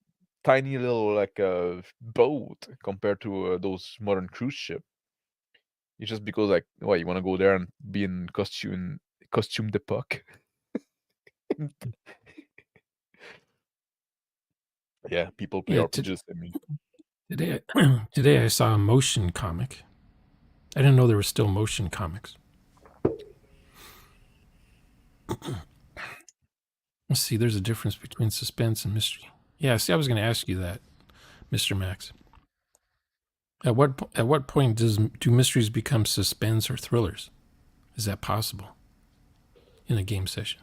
tiny little like a boat compared to those modern cruise ship. It's just because like, what, you want to go there and be in costume d'époque? Yeah, people play RPGs. I mean, today I saw a motion comic. I didn't know there were still motion comics. Let's see. There's a difference between suspense and mystery. Yeah. See, I was going to ask you that, Mr. Max. At what point do mysteries become suspense or thrillers? Is that possible in a game session?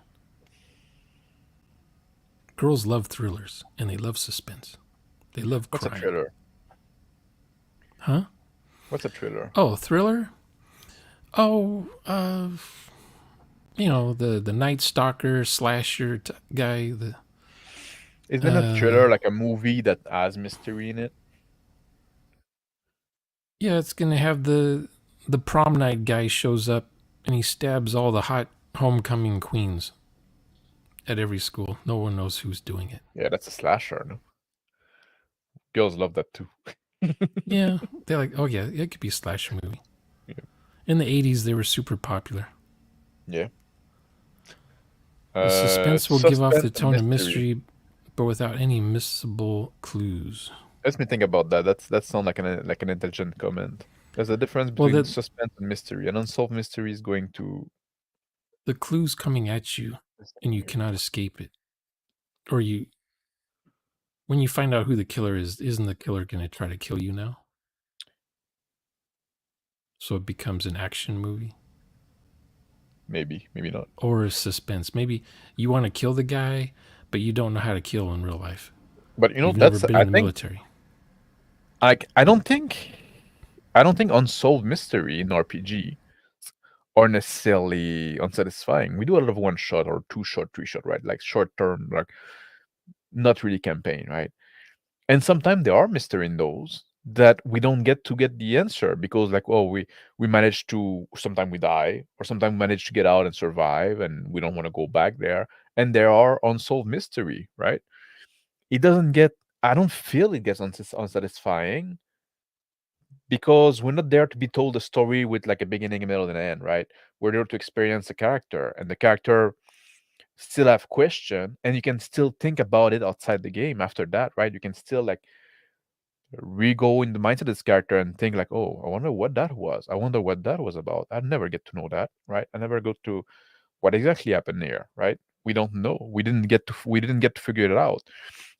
Girls love thrillers and they love suspense. They love crime. What's a thriller? Huh? What's a thriller? Oh, thriller? Oh, you know, the Night Stalker slasher guy. Isn't a thriller like a movie that has mystery in it? Yeah, it's gonna have the prom night guy shows up and he stabs all the hot homecoming queens at every school. No one knows who's doing it. Yeah, that's a slasher, no? Girls love that too. Yeah, they're like, oh yeah, it could be a slasher movie. Yeah. In the 80s, they were super popular. Yeah. The suspense will give off the Suspense and tone of mystery. mystery, but without any missable clues. Let me think about that. That sounds like an intelligent comment. There's a difference Well, between suspense and mystery. An unsolved mystery is going to the clue's coming at you, and you cannot escape it. Or when you find out who the killer is, isn't the killer going to try to kill you now? So it becomes an action movie. maybe not. Or a suspense. Maybe you want to kill the guy, but you don't know how to kill in real life. But You've never that's been I in the think military. I don't think unsolved mystery in RPG are necessarily unsatisfying. We do a lot of one shot or two shot, three shot, right? Like short term, like not really campaign, right? And sometimes there are mystery in those that we don't get the answer because like, oh, we managed to, sometimes we die or sometimes we manage to get out and survive and we don't want to go back there. And there are unsolved mystery, right? It doesn't get, I don't feel it gets unsatisfying because we're not there to be told a story with like a beginning, a middle, and an end, right? We're there to experience the character, and the character still have question, and you can still think about it outside the game after that, right? You can still like re-go in the mindset of this character and think like, oh, I wonder what that was. I wonder what that was about. I never get to know that, right? I never go to what exactly happened here, right? We don't know. We didn't get to figure it out.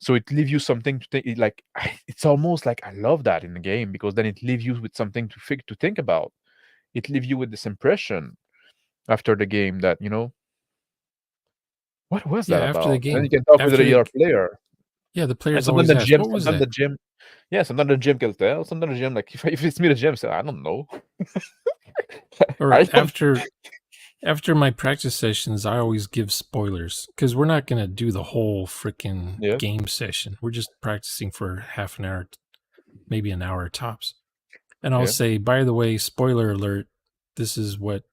So it leaves you something to think. Like it's almost like I love that in the game because then it leaves you with something to think about. It leaves you with this impression after the game that what was Yeah, that after the about? And then you game, can talk with after the the other player. yeah, the And players always ask, "What was sometimes the that?" gym, yeah, sometimes the gym can tell. Sometimes the gym, like if it's me, the gym say, I don't know. Or I don't. after my practice sessions, I always give spoilers because we're not going to do the whole freaking Yeah, game session. We're just practicing for half an hour, maybe an hour tops. And I'll yeah, say, by the way, spoiler alert, this is what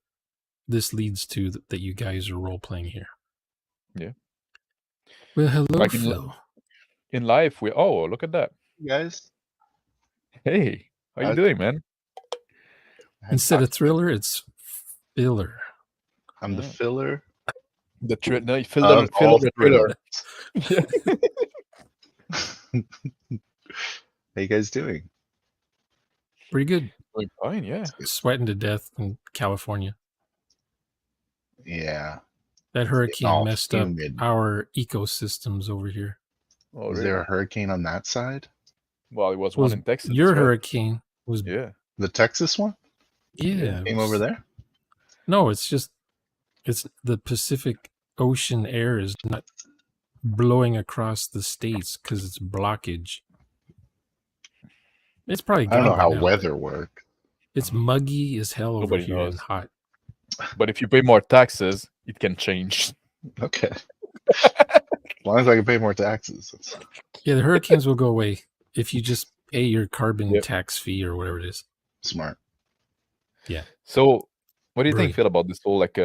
this leads to that you guys are role playing here. yeah. Well, hello, Like Phil. in life, we look at that. You guys, Hey, how you I, doing, man? I hadn't Instead of talked to you. thriller, it's filler. I'm the Yeah. filler The no, of fill all the thrillers. trailer. How you guys doing? Pretty good. Doing fine, yeah. Sweating to death in California. Yeah, That it's getting hurricane all messed up humid. our ecosystems over here. Oh, Is there a really? hurricane on that side? Well, it was one Was in Texas, your right? hurricane was Yeah, The Texas one yeah. yeah, it came over was, there? no, it's just it's the Pacific Ocean air is not blowing across the states because it's blockage. It's probably I don't gone know by how now, but weather works. it's muggy as hell over Nobody here and knows. hot. But if you pay more taxes, it can change. Okay, as long as I can pay more taxes. That's Yeah, the hurricanes will go away if you just pay your carbon Yep. tax fee or whatever it is. smart. Yeah. So, what do you think, Brilliant. Phil, about this whole like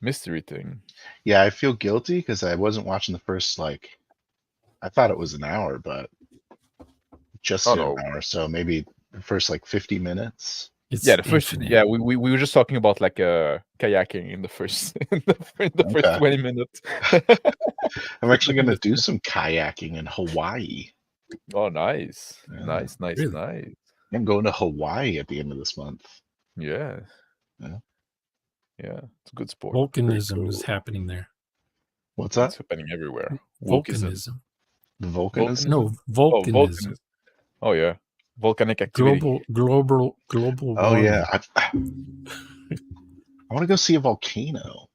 mystery thing? Yeah, I feel guilty because I wasn't watching the first I thought it was an hour, but just Oh hit an no. hour. So maybe the first 50 minutes. It's Yeah, the first. infinite. Yeah, we were just talking about like kayaking in the first in the first Okay. 20 minutes. I'm actually going to do some kayaking in Hawaii. Oh, nice, Yeah. nice, nice, Really? nice. I'm going to Hawaii at the end of this month. Yeah, Yeah. yeah, it's a good sport. Very Volcanism is cool. happening there. What's It's that? happening everywhere. Wokeism. Volcanism. The volcanism? No, Oh, volcanism. volcanism. Oh yeah, volcanic activity. Global Oh warming. yeah. I want to go see a volcano.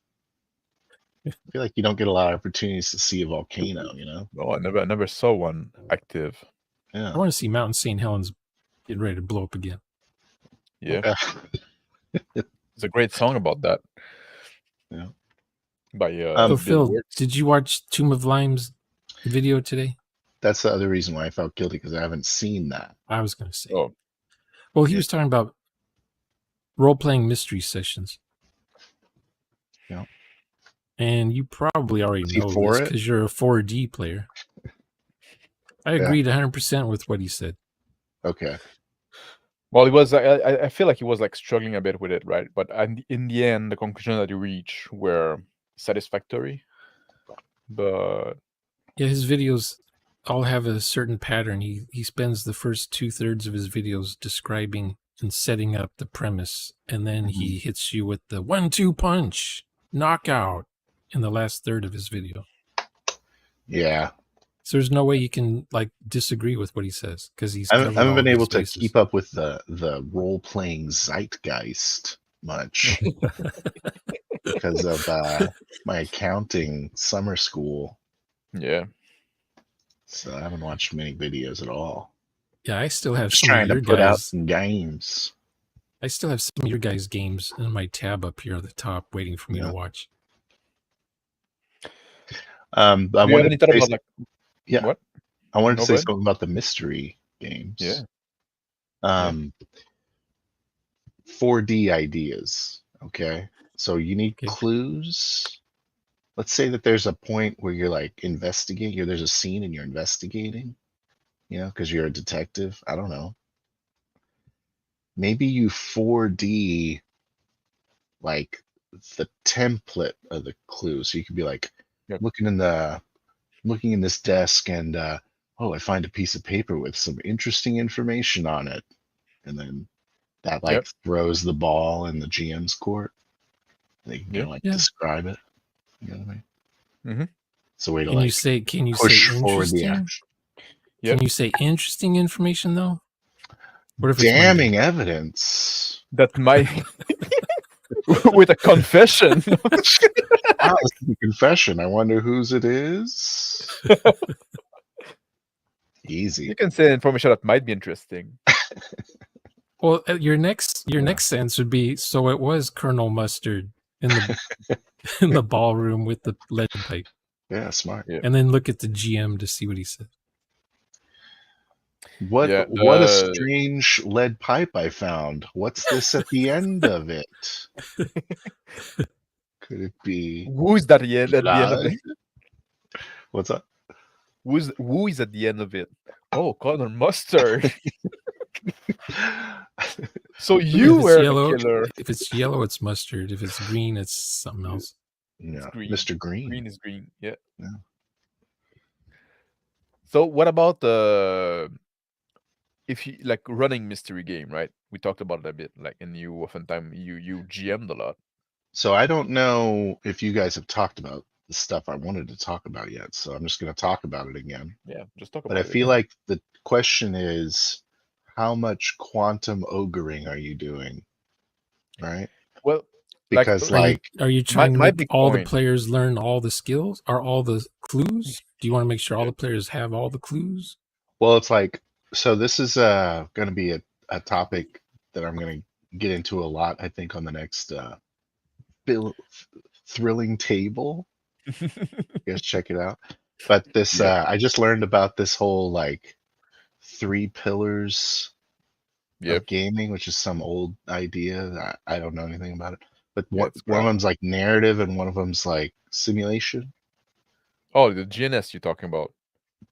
I feel like you don't get a lot of opportunities to see a volcano, you know? Oh, I never saw one active. I Yeah. want to see Mountain St. Helens get ready to blow up again. Yeah, Okay. it's a great song about that. Yeah. By So, Bill Phil, Wurtz. did you watch Tomb of Lime's video today? That's the other reason why I felt guilty because I haven't seen that. I was going to say. Oh, Well, he Yeah. was talking about role-playing mystery sessions. Yeah. And you probably already Was he know for this it? because you're a 4D player. I Yeah. agreed 100% with what he said. Okay. Well, it was. I feel like he was like struggling a bit with it, right? But in the end, the conclusion that he reached were satisfactory. But Yeah, his videos all have a certain pattern. He spends the first 2/3 of his videos describing and setting up the premise, and then he hits you with the 1-2 punch knockout in the last third of his video. Yeah. So there's no way you can like disagree with what he says because he's I covered haven't all been able these to bases. keep up with the role playing zeitgeist much because of my accounting summer school. yeah, So I haven't watched many videos at all. Yeah, I still have Just some of trying to your put out guys. some games. I still have some of your guys' games in my tab up here at the top, waiting for me Yeah. to watch. I do you have wanted any to thought say, about like yeah, what? I wanted No, to say go ahead. something about the mystery games. Yeah. 4D ideas. Okay, so you need Okay. clues. Let's say that there's a point where you're like investigating, or there's a scene and you're investigating, because you're a detective. I don't know. Maybe you 4D like the template of the clue. So you could be like Yep. looking in this desk and oh, I find a piece of paper with some interesting information on it. And then that like Yep. throws the ball in the GM's court. They can Yeah. like Yeah. describe it. You know what I mean? Mhm. It's a way to Can like you say push forward the interesting? action. Yep. Can you say interesting information though? What if it's Damning mundane? evidence. That might with a confession. Wow, this is a confession. I wonder whose it is. Easy. You can say information that might be interesting. Well, your next sentence would be, so it was Colonel Mustard in the in the ballroom with the lead pipe. Yeah, smart. Yeah. And then look at the GM to see what he said. What Yeah, a strange lead pipe I found. What's this at the end of it? Could it be Who's that at the end of blood? it? What's up? Who is at the end of it? Oh, Colonel Mustard. So you were the killer. If it's yellow, it's mustard. If it's green, it's something else. Yeah, Green. Mr. Green. Green is green. Yeah. Yeah. So what about if you like running mystery game, right? We talked about it a bit, like, and you oftentimes you GM'd a lot. So I don't know if you guys have talked about the stuff I wanted to talk about yet. So I'm just going to talk about it again. Yeah, just talk But about I it. feel like the question is, how much quantum ogering are you doing? Right? Well, Because are you trying to my make big all the point- players learn all the skills or all the clues? Do you want to make sure all the players have all the clues? well, it's like, so this is going to be a topic that I'm going to get into a lot, I think, on the next thrilling table. You guys check it out. But this, Yeah. I just learned about this whole like 3 pillars Yep. of gaming, which is some old idea. I don't know anything about it. But Yeah, one of them's like narrative and one of them's like simulation. Oh, the GNS you're talking about.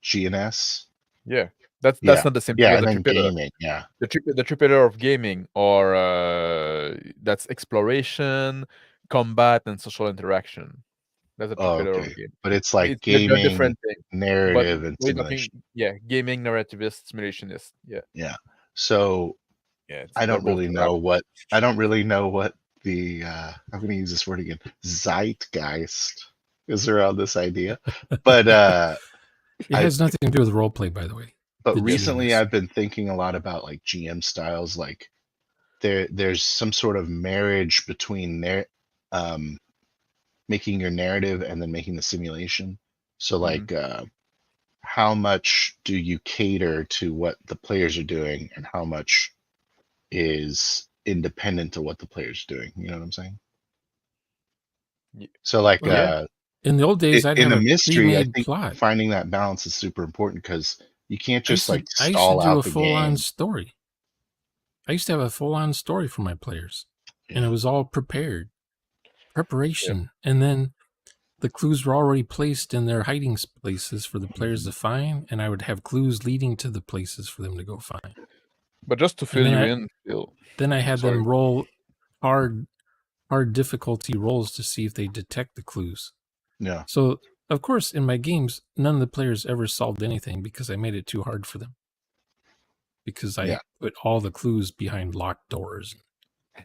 GNS. Yeah. That's Yeah. not the same Yeah, thing as and the then three pillar. gaming. Yeah. The three pillar of gaming or that's exploration, combat, and social interaction. That's a three pillar of game. But it's like They're gaming, different things. narrative, and We're simulation. talking, gaming, narrativist, simulationist. Yeah. Yeah. So Yeah. I don't really know what the I'm going to use this word again, zeitgeist is around this idea. But It has nothing to do with role play, by the way. but The recently GNS. I've been thinking a lot about like GM styles. Like there's some sort of marriage between making your narrative and then making the simulation. So like how much do you cater to what the players are doing and how much is independent of what the players are doing? You know what I'm saying? So like in the old days, I'd in have a a mystery, I pre-made think plot. finding that balance is super important because you can't just I like used to stall do out a the full-on game. story. I used to have a full-on story for my players, and it was all preparation, and then the clues were already placed in their hiding places for the players to find, and I would have clues leading to the places for them to go find. But just to fill then you I- in, Phil. Then I had Sorry. them roll hard difficulty rolls to see if they detect the clues. Yeah. So, of course, in my games, none of the players ever solved anything because I made it too hard for them. Because I Yeah. put all the clues behind locked doors.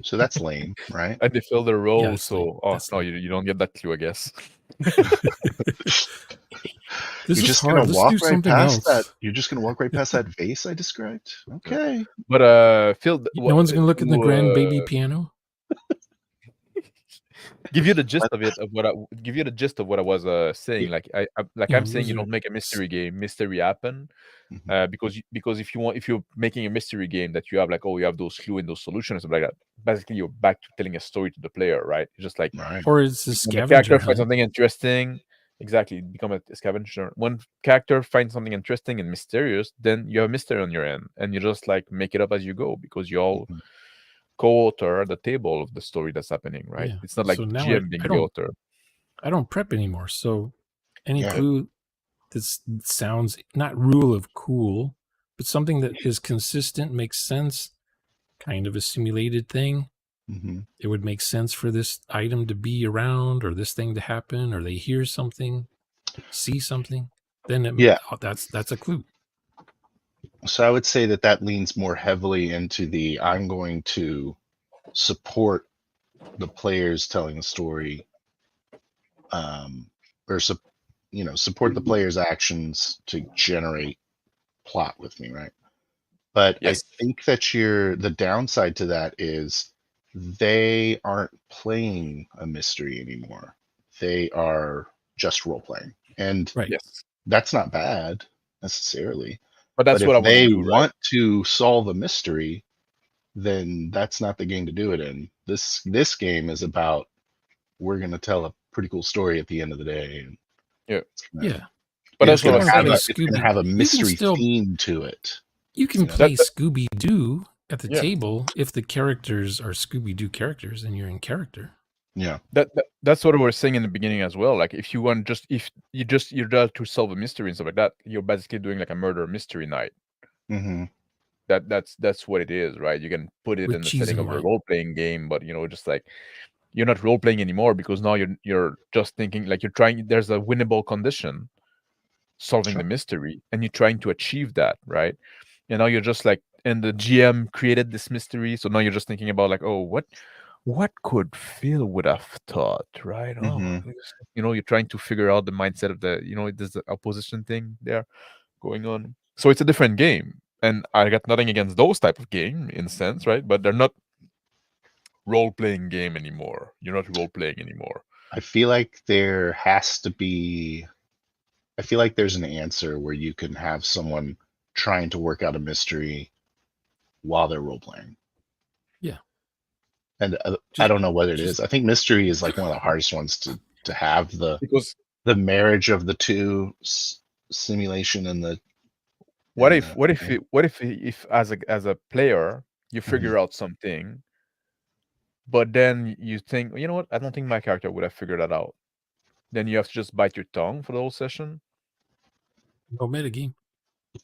So that's lame, right? And they fill their role, Yeah, that's lame. so oh That's no, lame. you don't get that clue, I guess. This You're is just hard. gonna Let's walk do right something past that. else. You're just gonna walk right past that vase I described. Okay. But Phil, No one's going to look at the grand baby piano. give you the gist of it, of what I give you the gist of what I was saying. Yeah. Like I'm Yeah, saying, you those are don't make a mystery game, mystery happen. Because if you're making a mystery game that you have like, oh, you have those clue and those solutions, stuff like that, basically you're back to telling a story to the player, right? It's just like Right. Or it's a when the scavenger character hunt. finds something interesting, exactly, become a scavenger. When character finds something interesting and mysterious, then you have mystery on your end, and you just like make it up as you go because you all co-author at the table of the story that's happening, right? Yeah. It's not like So now GM being I the don't author. I don't prep anymore. So any Yeah. clue that sounds not rule of cool, but something that is consistent, makes sense, kind of a simulated thing. Mm-hmm. It would make sense for this item to be around or this thing to happen, or they hear something, see something. Then Yeah. that's a clue. So I would say that leans more heavily into the I'm going to support the players telling the story, or support the players' actions to generate plot with me, right? But Yes. I think that the downside to that is they aren't playing a mystery anymore. They are just role playing, and Right. Yes. that's not bad necessarily. But that's But what I if want to they do, right? want to solve a mystery, then that's not the game to do it in. This game is about, we're going to tell a pretty cool story at the end of the day. And Yeah. Yeah. But it's that's what I going was to saying. have Like, it's going to have a You can mystery still- theme to it. You can You know? play That- Scooby Doo at the Yeah. table if the characters are Scooby Doo characters and you're in character. Yeah. that's what we were saying in the beginning as well. Like if you want if you're there to solve a mystery and stuff like that, you're basically doing like a murder mystery night. Mm-hmm. That's what it is, right? You can put it With in the cheese setting and of a wine. role-playing game, but just like you're not role-playing anymore because now you're just thinking like you're trying. There's a winnable condition, solving Sure. the mystery, and you're trying to achieve that, right? And now you're just like, and the GM created this mystery, so now you're just thinking about like, oh, what could Phil would have thought, right? Mhm. You're trying to figure out the mindset of there's the opposition thing there going on. So it's a different game, and I got nothing against those type of game in a sense, right? But they're not role-playing game anymore. You're not role-playing anymore. I feel like there has to be. I feel like there's an answer where you can have someone trying to work out a mystery while they're role playing. Yeah. And I don't know what it is. I think mystery is like one of the hardest ones to have Because the marriage of the two, simulation and the. what and if as a player you figure out something, but then you think, you know what, I don't think my character would have figured that out. Then you have to just bite your tongue for the whole session. No metagame.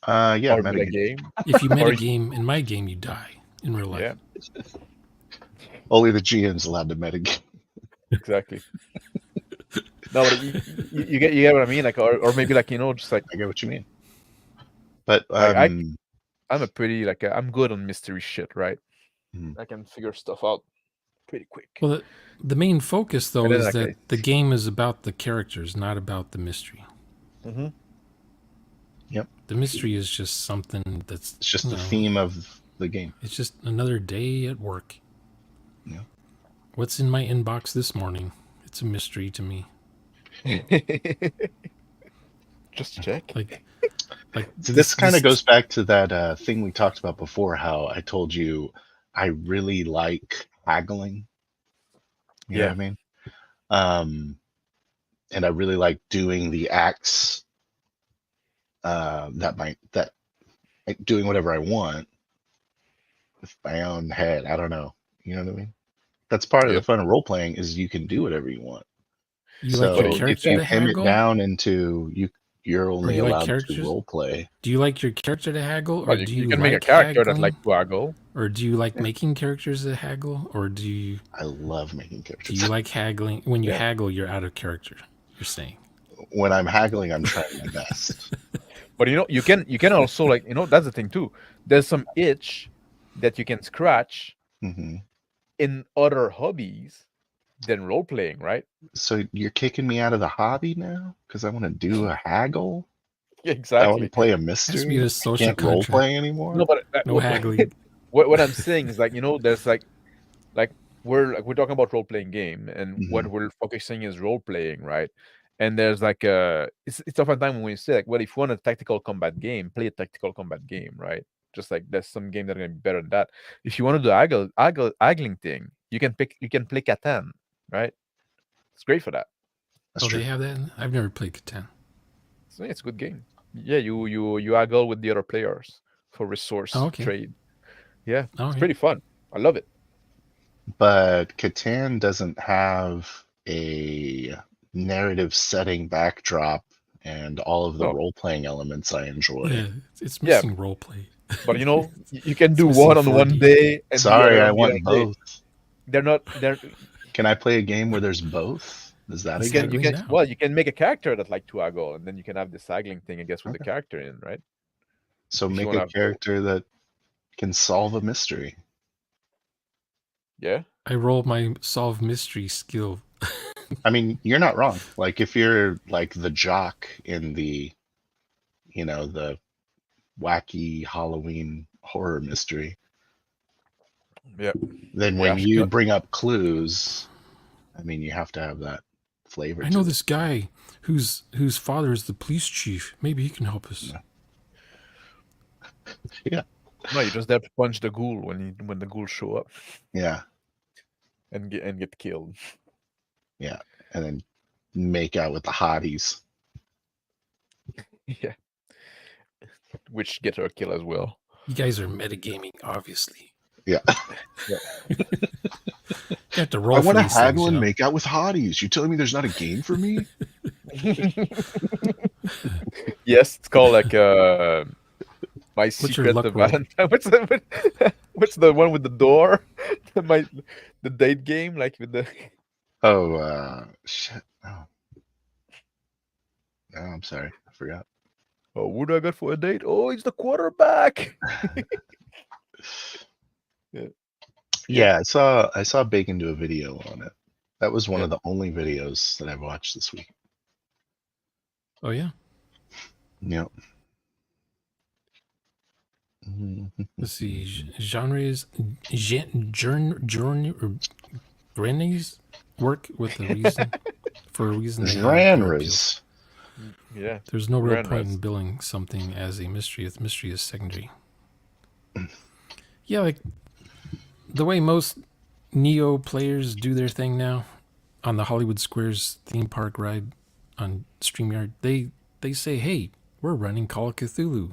Yeah, Or metagame. metagame. If you Or metagame in my game, you die in real life. Yeah, Only the GM's allowed to metagame. exactly. No, but you get what I mean, like, or maybe like just like I get what you mean. But I'm a pretty like I'm good on mystery shit, right? Mhm. I can figure stuff out pretty quick. Well, the main focus, though, And then, is like, that the game is about the characters, not about the mystery. Mm-hmm. Yep. The mystery is just something that's... It's just the theme of the game. It's just another day at work. Yeah. What's in my inbox this morning? It's a mystery to me. Just check. Like So this kind of goes back to that thing we talked about before, how I told you I really like haggling. You know what I mean? And I really like doing the acts doing whatever I want with my own head. I don't know. You know what I mean? That's part of the fun of role playing, is you can do whatever you want. You like your character if you to hem it haggle? down into you're only you like allowed to characters? role play. Do you like your character to haggle, or Well, do you you can like make a character that haggling? like to haggle. Or do you like making characters that haggle? Or do you I love making do characters. you like haggling? When you Yeah. haggle, you're out of character. You're saying. When I'm haggling, I'm trying my best. But you can also like that's the thing too. There's some itch that you can scratch Hmm. in other hobbies than role playing, right? So you're kicking me out of the hobby now because I want to do a haggle? I want to Exactly. play a It has to mystery. be a I social can't role contract. play anymore. No, but No haggling. what I'm saying is like there's like we're talking about role playing game, and what we're focusing is role playing, right? And there's like it's oftentimes when we say like, well, if you want a tactical combat game, play a tactical combat game, right? Just like there's some games that are gonna be better than that. If you want to do haggling thing, you can play Catan, right? It's great for that. That's Oh, true. they have that. I've never played Catan. So it's a good game. Yeah, you haggle with the other players for resource trade. Yeah, it's pretty fun. I love it. But Catan doesn't have a narrative setting backdrop and all of the No. role-playing elements I enjoy. Yeah, it's missing role play. But you can do missing one on 4D. one day and Sorry, the other I on the want other day. both. They're Can I play a game where there's both? Is that a It's game? like- you Haggling can now. well you can make a character that like to haggle, and then you can have this haggling thing, I guess, with the character in, right? So if you make wanna a have both. character that can solve a mystery. Yeah. I roll my solve mystery skill. I mean, you're not wrong. Like if you're like the jock in the, the wacky Halloween horror mystery, Yeah. then when you bring up clues, I mean, you have to have that flavor. I know this guy whose father is the police chief. Maybe he can help us. Yeah. No, you just have to punch the ghoul when the ghouls show up. Yeah. And get killed. Yeah. And then make out with the hotties. Yeah. Which get her kill as well. You guys are metagaming, obviously. Yeah. Yeah. You have to roll. I want to these haggle things, and make out with hotties. You telling me there's not a game for me? Yes, it's called like My What's your Secret luck to roll? Valentine. What's the one with the door? The date game, like with the Oh, shit. Oh. No, I'm sorry. I forgot. oh, what do I got for a date? Oh, it's the quarterback. Yeah, I saw Bacon do a video on it. That was one of the only videos that I've watched this week. Oh yeah. Yep. Let's see. Genre is journey or Rene's work with the reason for a reason. they have their appeal. Genres. Yeah. There's no real point Genres. in billing something as a mystery if mystery is secondary. Yeah, like the way most Neo players do their thing now on the Hollywood Squares theme park ride on StreamYard, they say, hey, we're running Call of Cthulhu.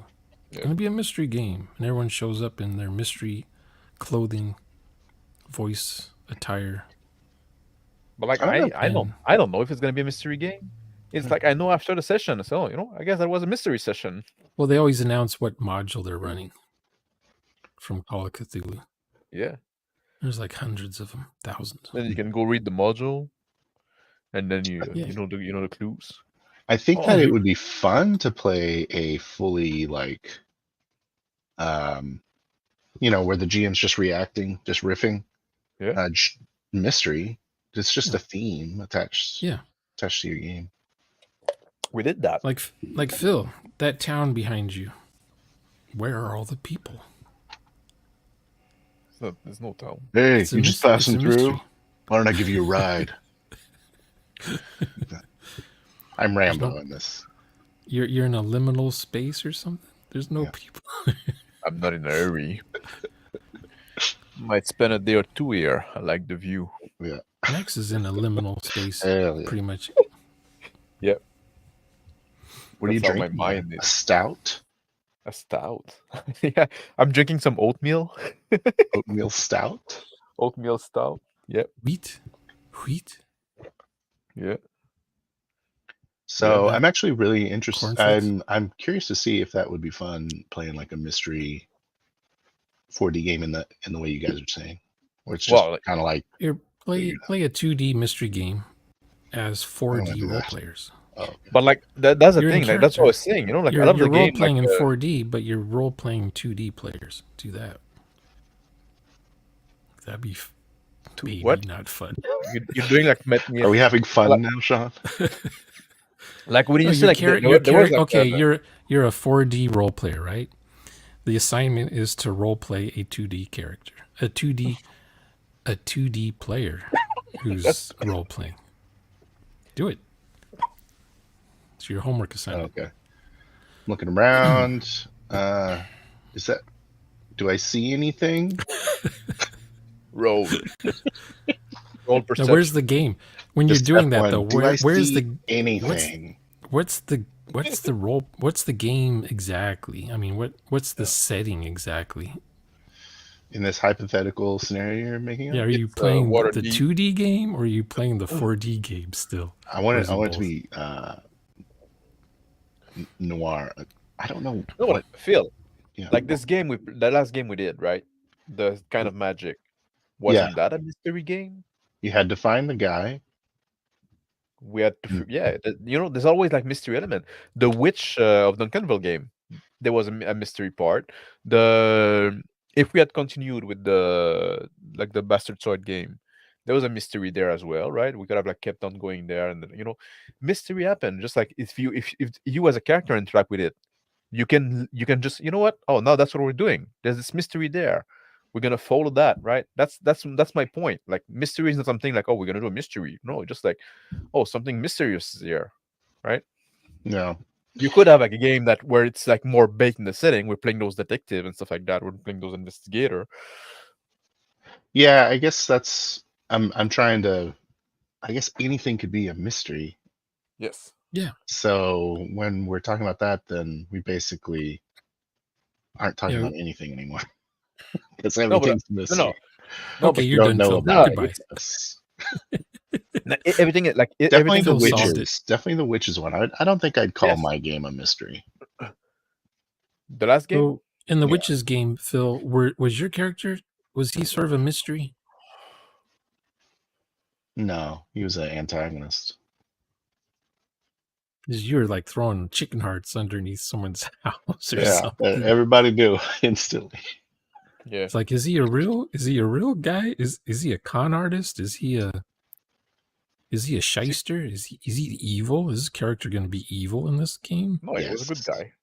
It's going to be a mystery game. And everyone shows up in their mystery clothing, voice, attire. But like I I don't know if it's gonna be a mystery game. It's like I know after the session, so I guess that was a mystery session. Well, they always announce what module they're running from Call of Cthulhu. Yeah. There's like hundreds of them, thousands. Then you can go read the module, and then you know the clues. I think that it would be fun to play a fully like, where the GM's just reacting, just riffing, mystery. It's just a theme attached. Yeah, attached to your game. We did that. Like Phil, that town behind you. Where are all the people? There's no town. Hey, you just passing through? Why don't I give you a ride? I'm Rambo in this. You're in a liminal space or something? There's no people. I'm not in a hurry. Might spend a day or two here. I like the view. Yeah. Max is in a liminal space, pretty much. Yep. What are you drinking? My mind is. A stout? A stout. Yeah, I'm drinking some oatmeal. Oatmeal stout? Oatmeal stout. Yep. Wheat? Yeah. So Yeah. I'm actually really interested. Cornflakes? I'm curious to see if that would be fun playing like a mystery 4D game in the way you guys are saying, where it's just Well, like, kind of like Here, figure it play a 2D mystery game as I don't want 4D to do role that. players. Oh, okay. but like that's the You're in thing. Like that's what I character. was saying. You know, like I love You're the role game. Like playing in 4D, but you're role playing 2D players. Do that. That'd be maybe what not fun. you're doing like Are we having fun like, now, Sean? like when No, you say like there was like okay. You're a 4D role player, right? The assignment is to role play a 2D character, a 2D player who's role playing. Do it. It's your homework assignment. Okay. I'm looking around. Is that? Do I see anything? roll Now, perception. where's the game? When you're Just doing that F1, though, do I where's see the anything? what's the role? What's the game exactly? I mean, what's the setting exactly? In this hypothetical scenario you're making Yeah, up? are you It's playing water the deep. 2D game or are you playing the 4D game still? I want Or it. is I it want it to both? be noir. I don't know No, what. like Phil, Yeah. like this game the last game we did, right? The kind of magic. Yeah. Wasn't that a mystery game? You had to find the guy. We had to, Mm. yeah. You know, there's always like mystery element. The Witch of Duncanville game, there was a mystery part. The if we had continued with the like the Bastard Sword game, there was a mystery there as well, right? We could have like kept on going there, and then, you know, mystery happened. Just like if you as a character interact with it, you can just, you know what? Oh, now that's what we're doing. There's this mystery there. We're gonna follow that, right? That's my point. Like mystery is not something like, oh, we're gonna do a mystery. No, just like, oh, something mysterious is here, right? Yeah. You could have like a game that where it's like more baked in the setting. We're playing those detective and stuff like that. We're playing those investigator. Yeah. I guess that's. I'm trying to. I guess anything could be a mystery. Yes. Yeah. So when we're talking about that, then we basically aren't talking Yeah. about anything anymore because No, but everything's a no, mystery. no, Okay, but You you're don't done, know Phil. about Goodbye. us. everything like Definitely everything the Phil solved it. witches. Definitely the witches one. I don't think I'd call Yes. my game a mystery. The last game. So in the Yeah. Witches game, Phil, was your character, was he sort of a mystery? No, he was an antagonist. Because you were like throwing chicken hearts underneath someone's house or Yeah, something. everybody knew instantly. Yeah. It's like, is he a real guy? Is he a con artist? Is he a shyster? Is he evil? Is his character going to be evil in this game? No, he was a good Yes. guy.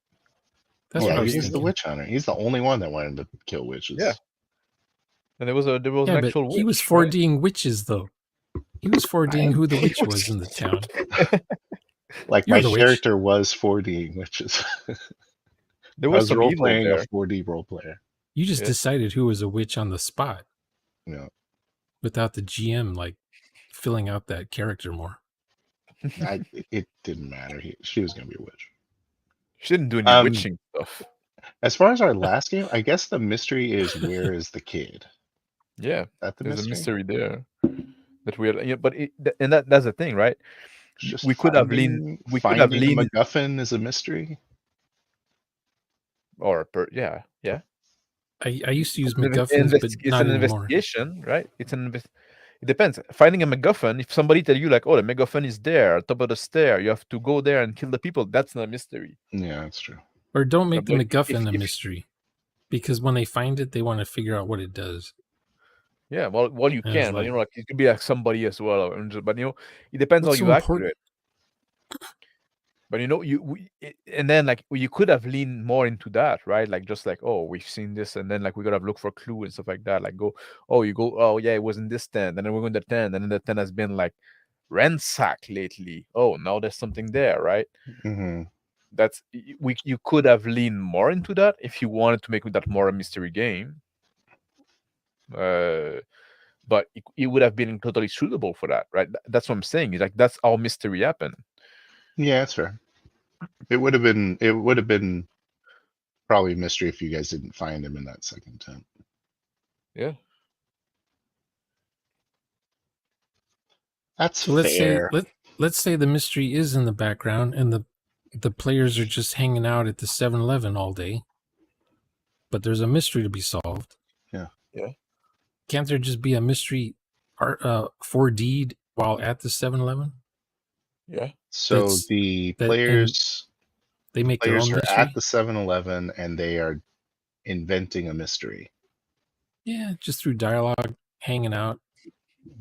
That's Yeah, what I was he's the thinking. witch hunter. He's the only one that wanted to kill witches. Yeah. And there was an Yeah, but actual he was witch, right? 4Ding witches though. He was 4Ding who the witch was in the town. Like You're my the witch. character was 4D witches. There I was was some role evil playing a there. 4D role player. You just Yeah. decided who was a witch on the spot Yeah, without the GM like filling out that character more. it didn't matter. She was gonna be a witch. She didn't do any witching stuff. As far as our last game, I guess the mystery is where is the kid? Yeah. That the There's mystery? a mystery there that we had, but that's the thing, right? It's just We could have leaned. finding a MacGuffin is a mystery. Yeah. I used to use It's MacGuffins, but it's not an anymore. investigation, right? It depends. Finding a MacGuffin, if somebody tell you like, oh, the MacGuffin is there, top of the stair, you have to go there and kill the people. That's not a mystery. Yeah, that's true. Or don't make the But MacGuffin a mystery, because when they find it, they want to figure out what it does. Yeah, well, you And can, it's but like, you know, like it could be like somebody as well, but you know, it depends how what's you so act with important? it. But you know, and then like you could have leaned more into that, right? Like just like, oh, we've seen this, and then like we gotta look for clue and stuff like that. Like oh yeah, it was in this tent, and then we're going to the tent, and then the tent has been like ransacked lately. Oh, now there's something there, right? Mm-hmm. That's you could have leaned more into that if you wanted to make that more a mystery game. But it would have been totally suitable for that, right? That's what I'm saying. Is like that's how mystery happened. Yeah, that's fair. It would have been probably a mystery if you guys didn't find him in that second tent. Yeah. That's so let's say fair. let's say the mystery is in the background and the players are just hanging out at the 7-Eleven all day, but there's a mystery to be solved. Yeah. Yeah. Can't there just be a mystery 4D while at the 7-Eleven? Yeah. So the players they make their own are mystery. at the 7-Eleven and they are inventing a mystery. Yeah, just through dialogue, hanging out.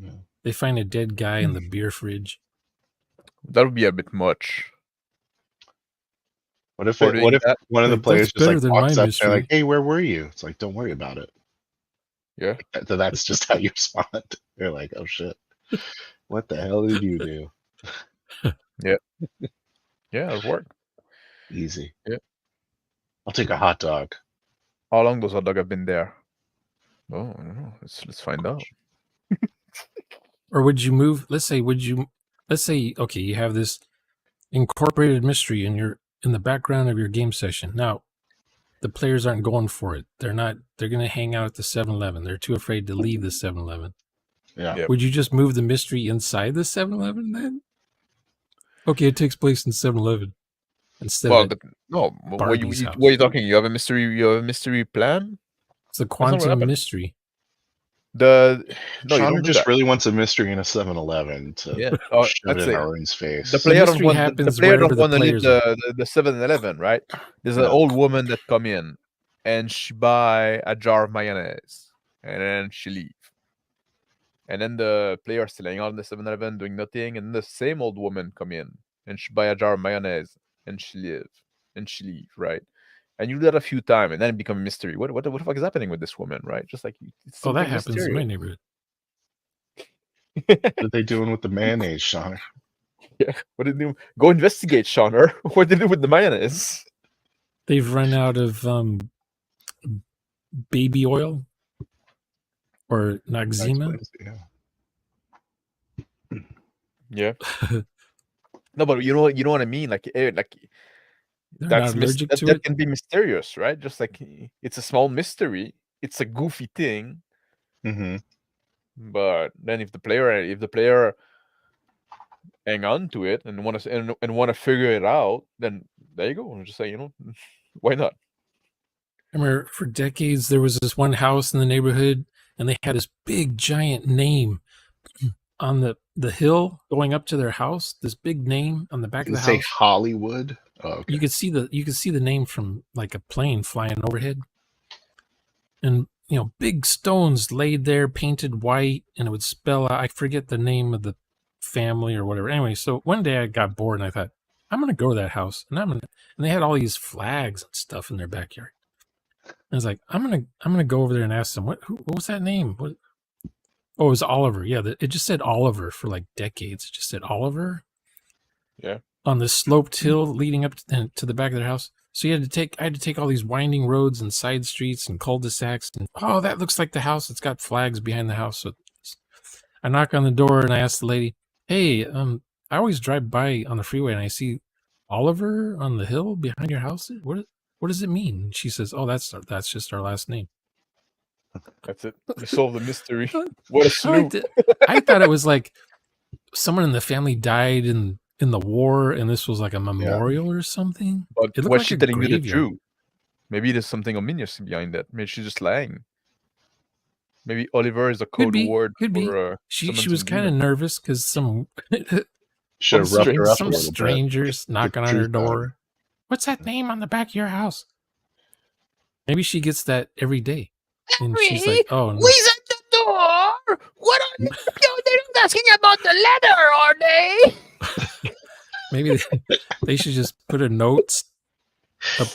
Yeah. They find a dead guy in the beer fridge. That would be a bit much. What if For it? doing What if that, one of the like, players that's just like better than my walks up and they're like, mystery. "Hey, where were you?" It's like, "Don't worry about it." Yeah. That's just how you respond. They're like, "Oh shit, what the hell did you do?" Yeah, it'll work. Easy. Yeah. I'll take a hot dog. How long those hot dog have been there? Oh, I don't know. Let's find out. Or would you move? Let's say, okay, you have this incorporated mystery in the background of your game session. Now, the players aren't going for it. They're going to hang out at the 7-Eleven. They're too afraid to leave the 7-Eleven. Yeah. Yep. Would you just move the mystery inside the 7-Eleven then? Okay, it takes place in 7-Eleven instead of no. Barbie's house. What are you talking? You have a mystery. You have a mystery plan. It's a not what quantum happened. mystery. No, you Chandra don't do just that. really wants a mystery in a 7-Eleven to Yeah. shove Let's it in say Arlene's face. the player don't mystery want the happens player wherever don't the want to leave players are. the 7-Eleven, right? There's an No. old woman that come in and she buy a jar of mayonnaise and then she leave. And then the player still hanging out in the 7-Eleven doing nothing, and the same old woman come in and she buy a jar of mayonnaise and she leave, right? And you do that a few times, and then it becomes a mystery. What the fuck is happening with this woman, right? Just like it's Oh, that something happens in my neighborhood. What are they doing with the mayonnaise, Sean? Yeah, what did they do? Go investigate, Shauner. What did they do with the mayonnaise? They've run out of baby oil or Noxzema. Yeah. No, but you know what I mean. Like, They're that's not allergic to that it. can be mysterious, right? Just like it's a small mystery. It's a goofy thing. Mm-hmm. But then if the player hang on to it and want to figure it out, then there you go. I'm just saying, why not? I remember for decades there was this one house in the neighborhood, and they had this big giant name on the hill going up to their house. This big name on the back of the Say house. Hollywood. Oh, okay. You could see the name from like a plane flying overhead, and big stones laid there, painted white, and it would spell out. I forget the name of the family or whatever. Anyway, so one day I got bored and I thought, I'm gonna go to that house, and they had all these flags and stuff in their backyard. I was like, I'm gonna go over there and ask them what was that name? What? Oh, it was Oliver. Yeah, it just said Oliver for like decades. It just said Oliver. Yeah. On this sloped hill leading up to the back of their house. So I had to take all these winding roads and side streets and cul-de-sacs. And that looks like the house. It's got flags behind the house. So I knock on the door and I ask the lady, "Hey, I always drive by on the freeway and I see Oliver on the hill behind your house. What does it mean?" And she says, "Oh, that's just our last name." That's it. You solved the mystery. What a sleuth. I thought it was like someone in the family died in the war, and this was like a memorial or something. But It looked was like she a telling you the graveyard. truth? Maybe there's something ominous behind that. Maybe she's just lying. Maybe Oliver is a code word for She was kind of nervous because some should have roughed her up a some little strangers bit. knocking on her door. What's that name on the back of your house? Maybe she gets that every day, and she's like, "Oh, no. Who's at the door? What are they? They're not asking about the letter, are they?" Maybe they should just put a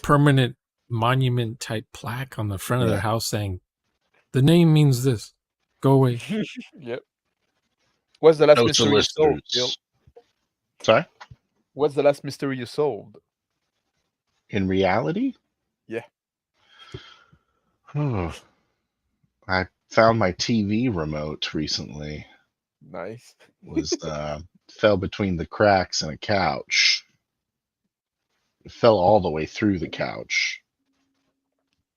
permanent monument type plaque on the front of their house saying, "The name means this. Go away." Yep. What's the last Note to mystery you solved, Gil? listeners. Sorry? What's the last mystery you solved? In reality? Yeah. I found my TV remote recently. Nice. Was fell between the cracks in a couch. It fell all the way through the couch.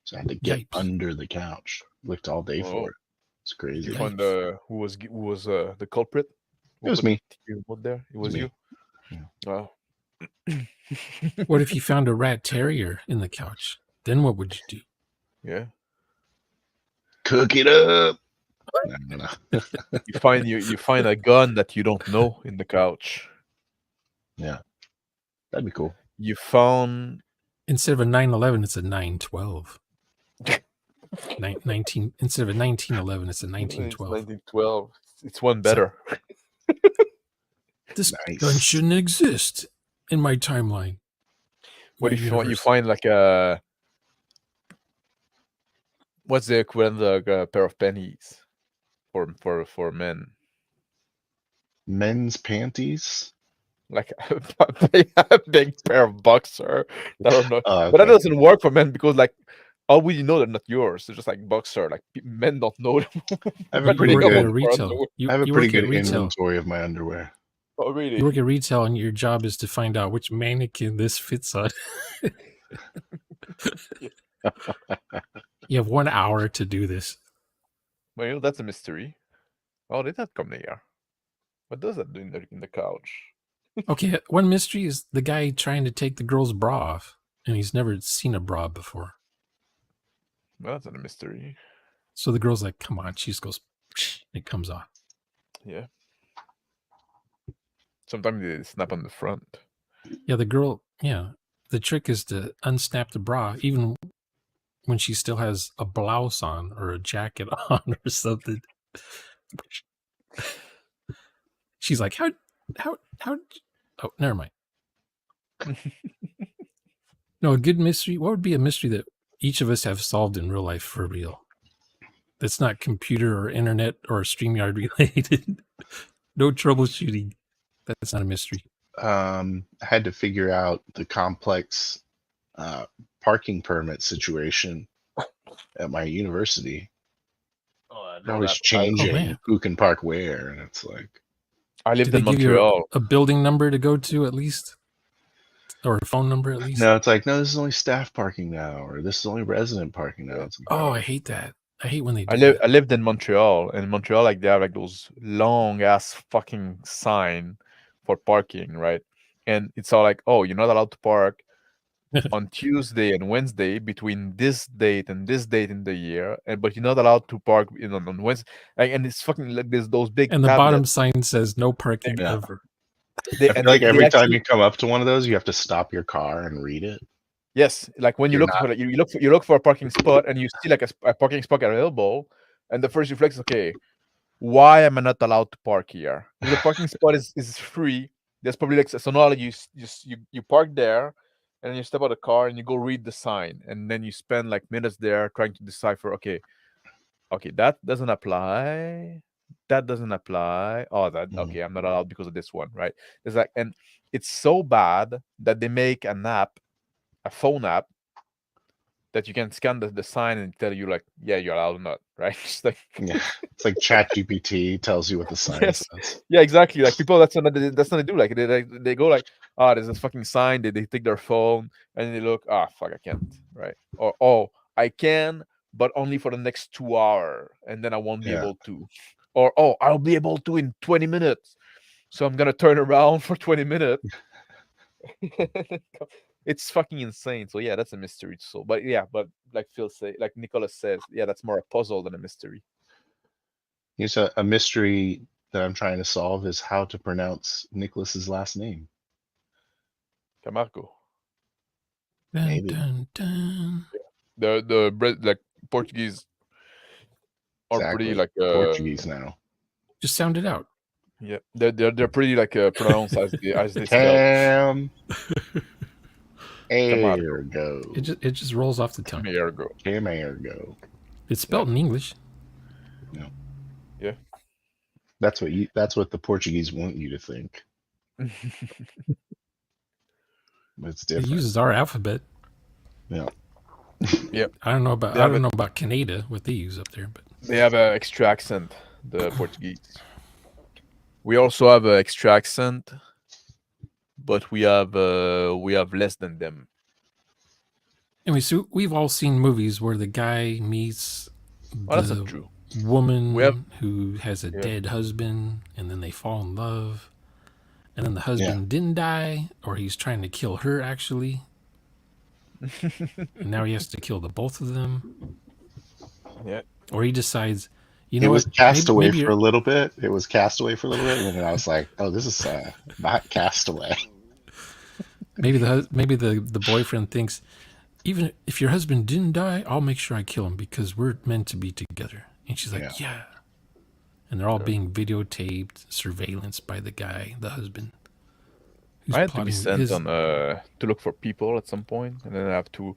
So I had to get under the couch. Looked all day for it. It's crazy. You find who was the culprit? Who was put me. the remote there? It was me. you. Yeah. Oh. What if you found a rat terrier in the couch? Then what would you do? Yeah. Cook it up. No. You find a gun that you don't know in the couch. Yeah, that'd be cool. You found Instead of a 911, it's a 912. 19 instead of a 1911, it's a 1912. 1912. It's one better. This Nice. gun shouldn't exist in my timeline. What my if you universe. find like a what's the equivalent of a pair of pennies for men? Men's panties. Like a big pair of boxer. I don't know, Oh, but that okay. doesn't work for men because like how would you know they're not yours? They're just like boxer. Like men don't know. I have You a pretty work at a good. retail. I have a You pretty work at good retail. inventory of my underwear. Oh really? You work at retail, and your job is to find out which mannequin this fits on. You have 1 hour to do this. Well, that's a mystery. Oh, did that come here? What does that do in the couch? Okay, one mystery is the guy trying to take the girl's bra off, and he's never seen a bra before. Well, that's not a mystery. So the girl's like, "Come on!" She just goes, it comes off. Yeah. Sometimes they snap on the front. Yeah, the girl. Yeah, the trick is to unsnap the bra, even when she still has a blouse on or a jacket on or something. She's like, how? Oh, never mind. No, a good mystery. What would be a mystery that each of us have solved in real life for real? That's not computer or internet or StreamYard related. No troubleshooting. That's not a mystery. I had to figure out the complex parking permit situation at my university. Oh, They're always changing man. who can park where, and it's like, I Did lived they in give you Montreal. a building number to go to at least? Or a phone number at least? no, it's like, no, this is only staff parking now, or this is only resident parking now. Yeah. It's like, Oh, I hate that. I hate when they do I that. lived in Montreal, and in Montreal, like they have like those long ass fucking sign for parking, right? And it's all like, oh, you're not allowed to park on Tuesday and Wednesday between this date and this date in the year, and but you're not allowed to park on Wednesday. And it's fucking like there's those big And the tablets. bottom sign says no parking Yeah. ever. They, I feel and like they every time actually- you come up to one of those, you have to stop your car and read it. Yes, like when you You're look for you look for a parking spot and you see like a parking spot available, and the first reflex is, okay, why am I not allowed to park here? If the parking spot is free, there's probably like so now you park there, and then you step out of the car and you go read the sign, and then you spend like minutes there trying to decipher. Okay, that doesn't apply. That doesn't apply. Oh, that okay. I'm not allowed because of this one, right? It's like, and it's so bad that they make an app, a phone app, that you can scan the sign and tell you like, yeah, you're allowed or not, right? It's like, Yeah, it's like ChatGPT tells you what the sign yes, says. yeah, exactly. Like people, that's what they do. Like they go like, there's this fucking sign. They take their phone and they look, fuck, I can't, right? Or oh, I can, but only for the next 2 hours, and then I won't be Yeah. able to. Or oh, I'll be able to in 20 minutes, so I'm gonna turn around for 20 minutes. It's fucking insane. So yeah, that's a mystery. So, but yeah, but like Nicholas says, yeah, that's more a puzzle than a mystery. Here's a mystery that I'm trying to solve is how to pronounce Nicholas's last name. Camargo. Dun, Maybe. dun, dun. The like Portuguese are pretty Exactly. like Portuguese now. Just sound it out. yeah, they're pretty like pronounced as they spell. Cam. Camargo. Ergo. It just rolls off the tongue. Camargo. Cam ergo. It's spelled in English. Yeah. That's what the Portuguese want you to think. But it's It different. uses our alphabet. Yeah. Yep. I don't know about Canada, what they use up there, but They have an extra accent, the Portuguese. We also have an extra accent, but we have less than them. anyway, so we've all seen movies where the guy meets Oh, that's not true. woman who has a Yeah. dead husband, and then they fall in love, and then the husband didn't die, or he's trying to kill her actually, and now he has to kill the both of them. Yeah. Or he decides, you It know was what? Castaway maybe for a little bit. It was Castaway for a little bit, and then I was like, "Oh, this is not Castaway." maybe the boyfriend thinks, even if your husband didn't die, I'll make sure I kill him because we're meant to be together. And she's like, yeah. And they're all being videotaped, surveillance by the guy, the husband. I had to be sent on to look for people at some point, and then I have to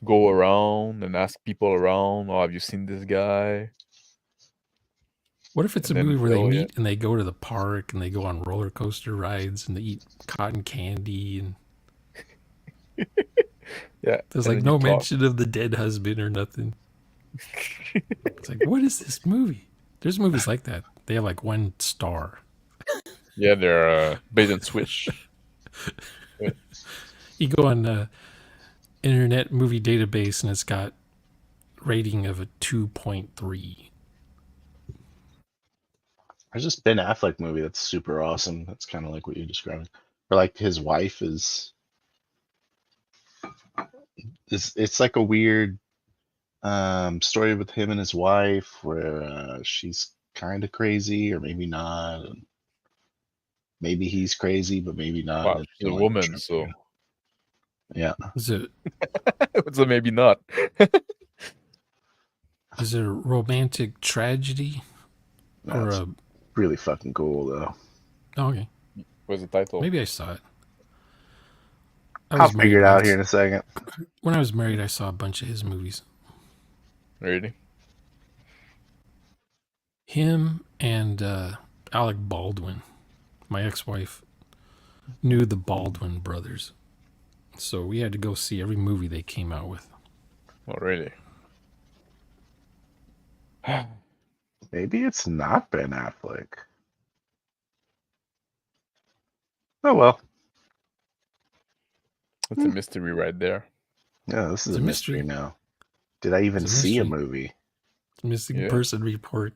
go around and ask people around, "Oh, have you seen this guy?" What if it's And a then, movie where they oh, meet and they go to the park and they go on roller coaster rides and they eat cotton candy and Yeah, there's and like then you no talk. mention of the dead husband or nothing. It's like, what is this movie? There's movies like that. They have like 1 star. Yeah, they're bait and switch. You go on Internet Movie Database and it's got rating of a 2.3. There's this Ben Affleck movie that's super awesome. That's kind of like what you're describing. Or like his wife is. It's like a weird story with him and his wife where she's kind of crazy or maybe not. And maybe he's crazy, but maybe not. Wow, And she's a like, woman, so yeah. Is it so maybe not. is it a romantic tragedy or That's a? really fucking cool though. Oh, okay, What's the title? maybe I saw it. I'll figure it out here in a second. When I was married, I saw a bunch of his movies. Really? Him and Alec Baldwin. My ex-wife knew the Baldwin brothers, so we had to go see every movie they came out with. Oh, really? Maybe it's not Ben Affleck. Oh well. It's a mystery right there. Yeah, this is It's a a mystery mystery. now. Did I even It's a see a mystery. movie? Missing person report.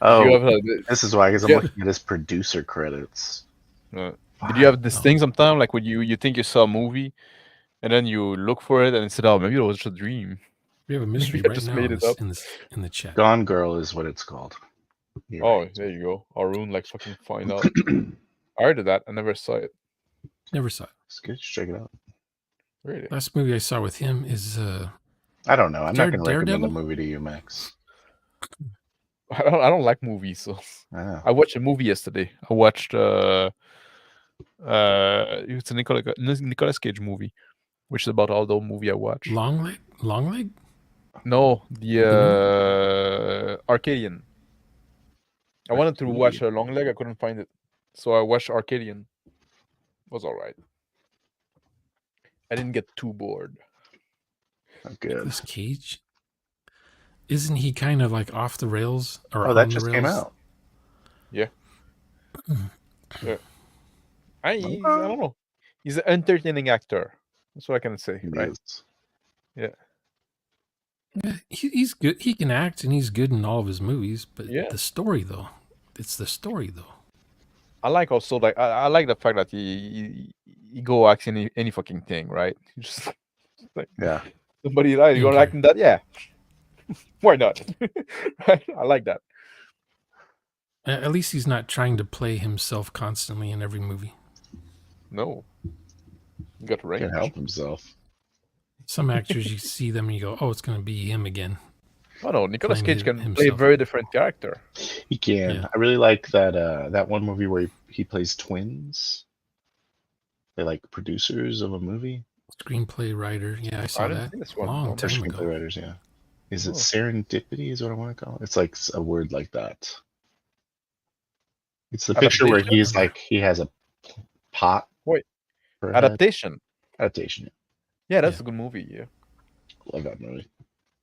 Oh, you have, this is why, because I'm yeah. looking at his producer credits. Did you have this thing sometime like when you think you saw a movie, and then you look for it and it said, "Oh, maybe it was just a dream." We have a mystery I right just now made in it up. in the chat. Gone Girl is what it's called. You're Oh, right. there you go. Arun, like fucking find out. I heard of that. I never saw it. Never saw it. It's good. Just check it out. Really? Last movie I saw with him is I don't know. I'm not going to recommend Daredevil? a movie to you, Max. I don't like movies, so I watched a movie yesterday. I watched it's a Nicolas Cage movie, which is about all the movie I watched. Long Leg. No, the Arcadian. I wanted to watch a Long Leg. I couldn't find it, so I watched Arcadian. It was all right. I didn't get too bored. Good. Nicolas Cage. Isn't he kind of like off the rails or Oh, on that the just rails? came out. Yeah. Yeah. I don't know. He's an entertaining actor. That's what I can say, right? Is. Yeah. Yeah, he's good. He can act and he's good in all of his movies. But Yeah. the story, though, it's the story, though. I like also like I like the fact that he go act any fucking thing, right? He just like somebody like you gonna act in that, yeah. Why not? Right? I like that. At least he's not trying to play himself constantly in every movie. No, he got range. Can't help himself. Some actors, you see them and you go, "Oh, it's going to be him again." Oh no, Nicolas Cage can himself. play a very different character. He can. Yeah. I really like that one movie where he plays twins. They like producers of a movie. Screenplay writer. Yeah, I saw that this a long time Screenplay ago. writers, yeah. Is it serendipity? Is what I want to call it. It's like a word like that. It's the picture where he's like he has a pot. Wait, adaptation. Adaptation. Yeah, that's a good movie. Yeah, love that movie.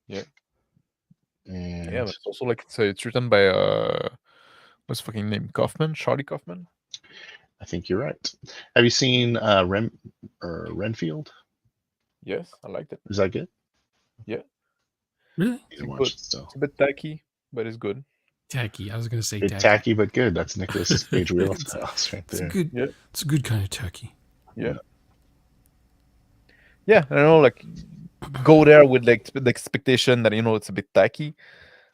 Yeah, and yeah. But it's also like it's written by what's the fucking name? Kaufman, Charlie Kaufman. I think you're right. Have you seen Renfield? Yes, I liked it. Is that good? Yeah. Really? You can watch it still. It's a bit tacky, but it's good. Tacky. I was gonna say It's tacky. tacky but good. That's Nicolas Cage wheelhouse right It's a there. good. Yeah. It's a good kind of tacky. Yeah. Yeah, I don't know, like go there with like the expectation that it's a bit tacky,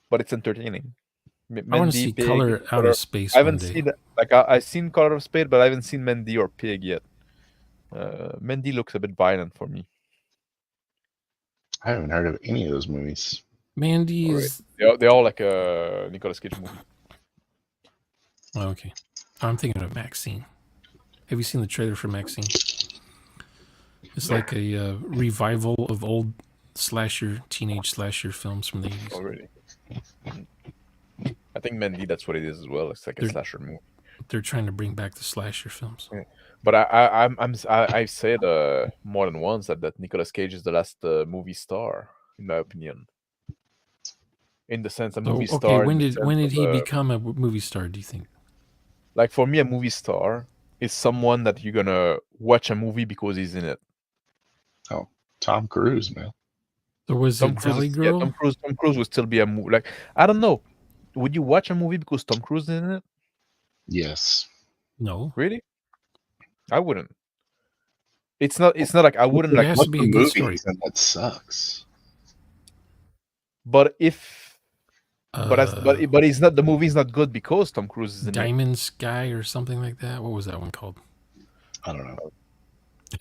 but it's entertaining. I want to Mendy, see Pig, Color Out Color- of Space I one haven't day. seen like I've seen Color of Spade, but I haven't seen Mendy or Pig yet. Mendy looks a bit violent for me. I haven't heard of any of those movies. Mandy Alright. is They're all like a Nicolas Cage movie. oh, okay. I'm thinking of Maxine. Have you seen the trailer for Maxine? It's like a revival of old teenage slasher films from the 80s. Already. I think Mendy, that's what it is as well. It's like a They're- slasher movie. They're trying to bring back the slasher films. But I've said more than once that Nicolas Cage is the last movie star, in my opinion. In the sense, a So, movie okay, star. when in the did sense he of, become a movie star? Do you think? like for me, a movie star is someone that you're gonna watch a movie because he's in it. Tom Cruise, man. Or was Tom it Cruise, Valley is, Girl? Tom Cruise would still be a movie. Like I don't know, would you watch a movie because Tom Cruise is in it? Yes. No. Really? I wouldn't. It's not like I wouldn't There like. has What to be the a good movie story. is, and that sucks. But if but Uh, he's not. The movie's not good because Tom Cruise is in it. Diamond Sky or something like that. What was that one called? I don't know.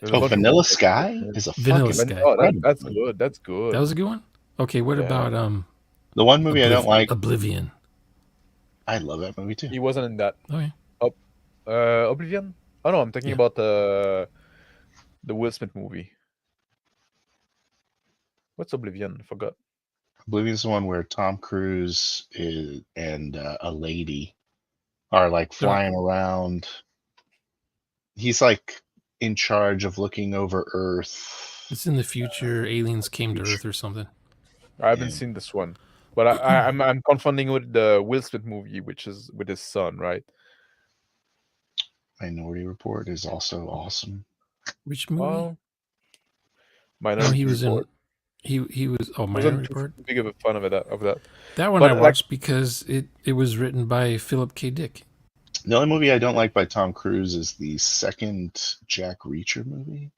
There's a Oh, bunch of Vanilla movies. Sky is a Vanilla fucking Sky. Oh, incredible that's movie. good. That's good. That was a good one. Okay, what Yeah. about The one movie I don't like. Oblivion? I love that movie too. He wasn't in that. Oh yeah. Oblivion? Oh no, I'm talking Yeah. about the Will Smith movie. What's Oblivion? I forgot. Oblivion's the one where Tom Cruise is and a lady are like flying around. He's like in charge of looking over Earth. It's in the future. Aliens came to Earth or something. I haven't Yeah. seen this one, but I'm confounding with the Will Smith movie, which is with his son, right? Minority Report is also awesome. Which movie? Well, No, Minority he was Report. he was. Oh, Wasn't Minority too Report. big of a fan of that. That one But, I like- watched because it was written by Philip K. Dick. The only movie I don't like by Tom Cruise is the second Jack Reacher movie.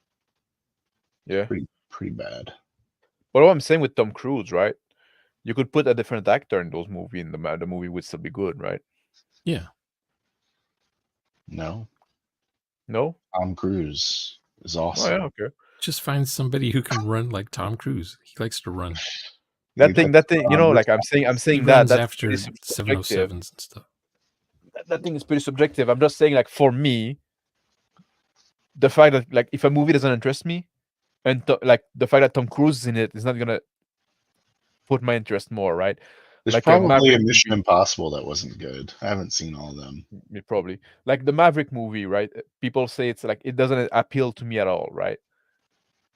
Yeah. Pretty bad. But what I'm saying with Tom Cruise, right? You could put a different actor in those movies, and the movie would still be good, right? Yeah. No, No? Tom Cruise is Oh awesome. yeah, okay. Just find somebody who can run like Tom Cruise. He likes to run. That thing, like I'm saying He that runs that's after pretty subjective. 707s and stuff. That thing is pretty subjective. I'm just saying, like for me, the fact that like if a movie doesn't interest me, and like the fact that Tom Cruise is in it is not gonna put my interest more, right? There's like a probably a Maverick Mission movie. Impossible that wasn't good. I haven't seen all of them. Probably like the Maverick movie, right? People say it's like it doesn't appeal to me at all, right?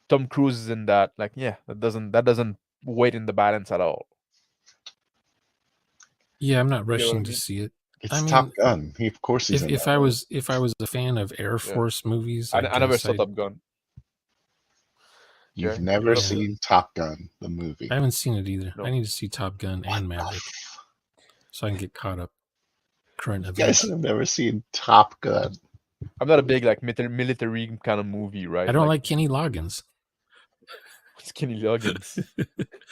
Tom Cruise is in that, like yeah, that doesn't weight in the balance at all. Yeah, I'm not know what I rushing to mean? see it. It's I mean, Top Gun. Of course he's in If that I one. was a fan of Air Force movies, I never guess saw Top Gun. You've Yeah, never yeah. seen Top Gun, the movie. I haven't seen it either. No. I need to see Top Gun and Maverick so I can get caught up. Current You guys events. have never seen Top Gun. I'm not a big like military kind of movie, right? I don't like Kenny Loggins. Skinny Loggins.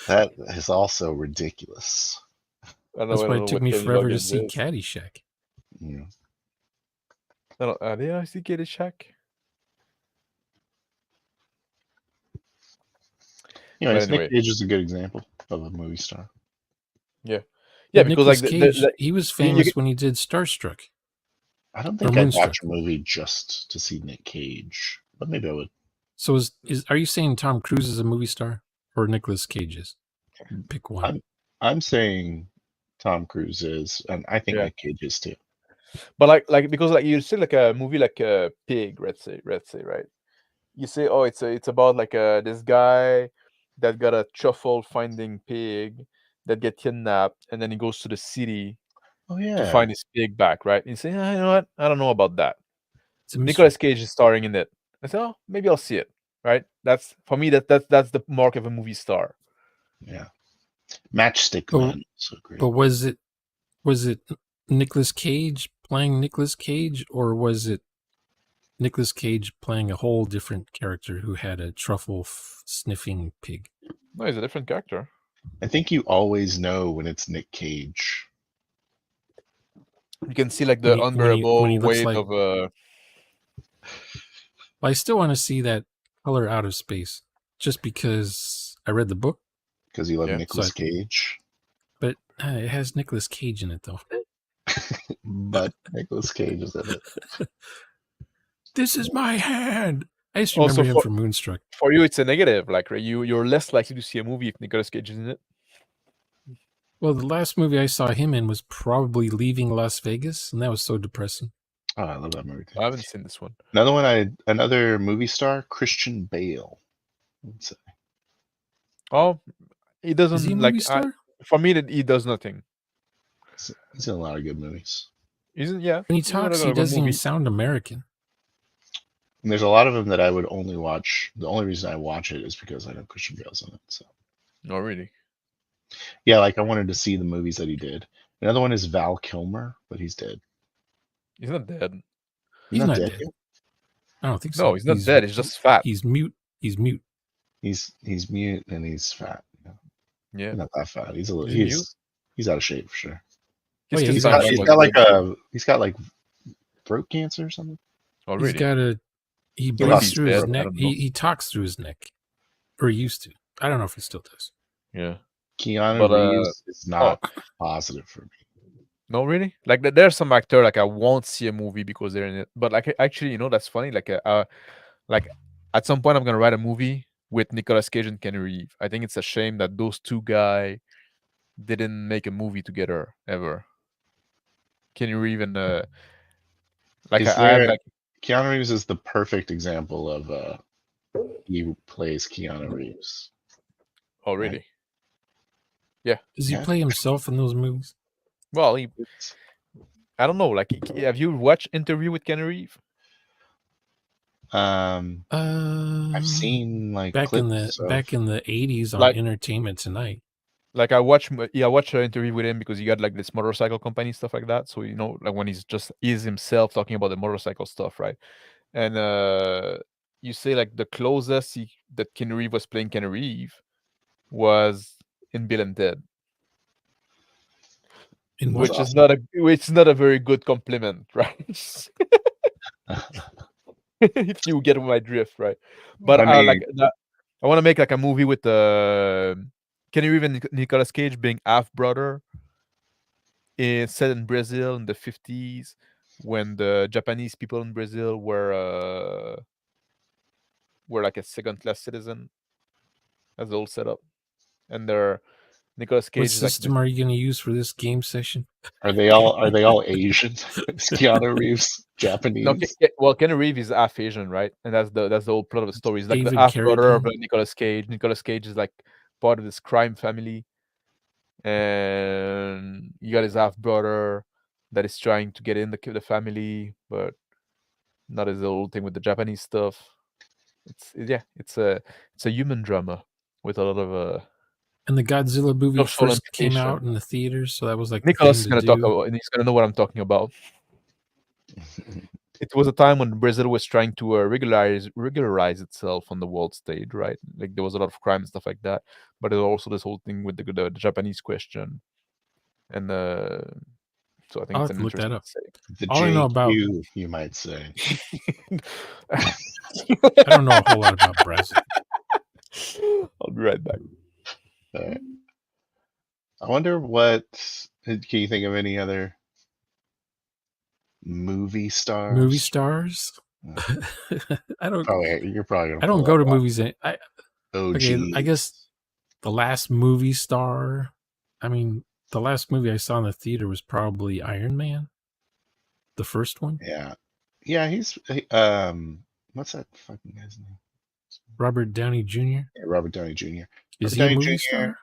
That is also ridiculous. That's why it took me forever to see Caddyshack. Yeah. Yeah, I see Caddyshack. Anyways, anyway. Nick Cage is a good example of a movie star. Yeah, But because like Nicolas Cage, he was famous when he did Starstruck. I don't Or think I'd Moonstruck. watch a movie just to see Nick Cage, but maybe I would. So are you saying Tom Cruise is a movie star or Nicolas Cage is? Pick one. I'm saying Tom Cruise is, and I think Yeah. Nick Cage is too. But like because like you say like a movie like a Pig, let's say right? You say oh it's about like this guy that got a truffle finding pig that get kidnapped and then he goes to the city Oh to yeah, find his pig back, right? And you say you know what, I don't know about that. It's a mystery. Nicolas Cage is starring in it. I say oh maybe I'll see it, right? That's for me that's the mark of a movie star. yeah. Matchstick Oh, Men, so great. But was it Nicolas Cage playing Nicolas Cage, or was it Nicolas Cage playing a whole different character who had a truffle sniffing pig? No, he's a different character. I think you always know when it's Nick Cage. You can see like When the he unbearable looks weight like- of But I still want to see that color out of space, just because I read the book. Because you love Yeah, Nicolas so Cage. But it has Nicolas Cage in it, though. But Nicolas Cage is in it. This is my hand. I used to Also remember him from Moonstruck. for you. It's a negative. Like you're less likely to see a movie if Nicolas Cage is in it. Well, the last movie I saw him in was probably Leaving Las Vegas, and that was so depressing. Oh, I love that movie. I haven't seen this one. Another movie star, Christian Bale. Let's say. Oh, he doesn't Is he a like movie star? for me that he does nothing. He's in a lot of good movies. Isn't yeah? When he he's in a talks, lot he of doesn't even movies. sound American. And there's a lot of them that I would only watch. The only reason I watch it is because I know Christian Bale's in it. So No, really. yeah, like I wanted to see the movies that he did. Another one is Val Kilmer, but he's dead. He's not dead. He's not dead. dead. I don't think so. No, he's not dead. He's just fat. He's mute. He's mute. He's mute and he's fat. Yeah. He's not that fat. He's a little. Is he mute? He's out of shape for sure. Oh, yeah, He's out of got, shape. he's got like throat cancer or something. Oh, He's really? got he Maybe breathes he's through his dead, I neck. don't know. He talks through his neck, or he used to. I don't know if he still does. Yeah. Keanu But, Reeves is not positive for me. No, really? Like there's some actor like I won't see a movie because they're in it. But like actually, you know, that's funny. Like at some point I'm gonna write a movie with Nicolas Cage and Kenny Reeves. I think it's a shame that those two guys didn't make a movie together ever. Kenny Reeves and Keanu Reeves is the perfect example of he plays Keanu Reeves. Oh, really? Right. Yeah. Does he Yeah. play himself in those movies? Well, I don't know. Like, have you watched Interview with Kenny Reeves? I've seen like back in clips the of- back in the 80s on Like- Entertainment Tonight. Like I watched an interview with him because he got like this motorcycle company stuff like that. So you know, like when he's himself talking about the motorcycle stuff, right? And you say like the closest that Kenny Reeves was playing Kenny Reeves was in Bill and Ted, In which what? is not a very good compliment, right? If you get my drift, right? But I mean- I want to make like a movie with Kenny Reeves and Nicolas Cage being half brother, set in Brazil in the 50s when the Japanese people in Brazil were like a second class citizen. That's the old setup, and their Nicolas Cage What is like system are you going to use for this game session? Are they all Asian? Is Keanu Reeves Japanese? no, well, Kenny Reeves is half Asian, right? And that's the whole plot of the story. He's like David the half brother of Carradine? Nicolas Cage. Nicolas Cage is like part of this crime family, and you got his half brother that is trying to get in the family, but not as the old thing with the Japanese stuff. It's a human drama with a lot of And the Godzilla movie social first came implication. out in the theaters, so that was like Nicholas is the going thing to to talk do. about, and he's going to know what I'm talking about. It was a time when Brazil was trying to regularize itself on the world stage, right? Like there was a lot of crime and stuff like that, but there's also this whole thing with the Japanese question, and so I think I'll it's have an to look that interesting up. setting. The All I know about- JQ, you might say. I don't know a whole lot about Brazil. I'll be right back. Alright. I wonder what. Can you think of any other movie stars? Movie stars? I don't. You're probably gonna. I don't pull go to up movies. OG. Okay, I guess the last movie star. I mean, the last movie I saw in the theater was probably Iron Man, the first one. Yeah. He's what's that fucking guy's name? Robert Downey Jr. Yeah, Robert Downey Jr. Is Robert he a Downey movie Jr. star?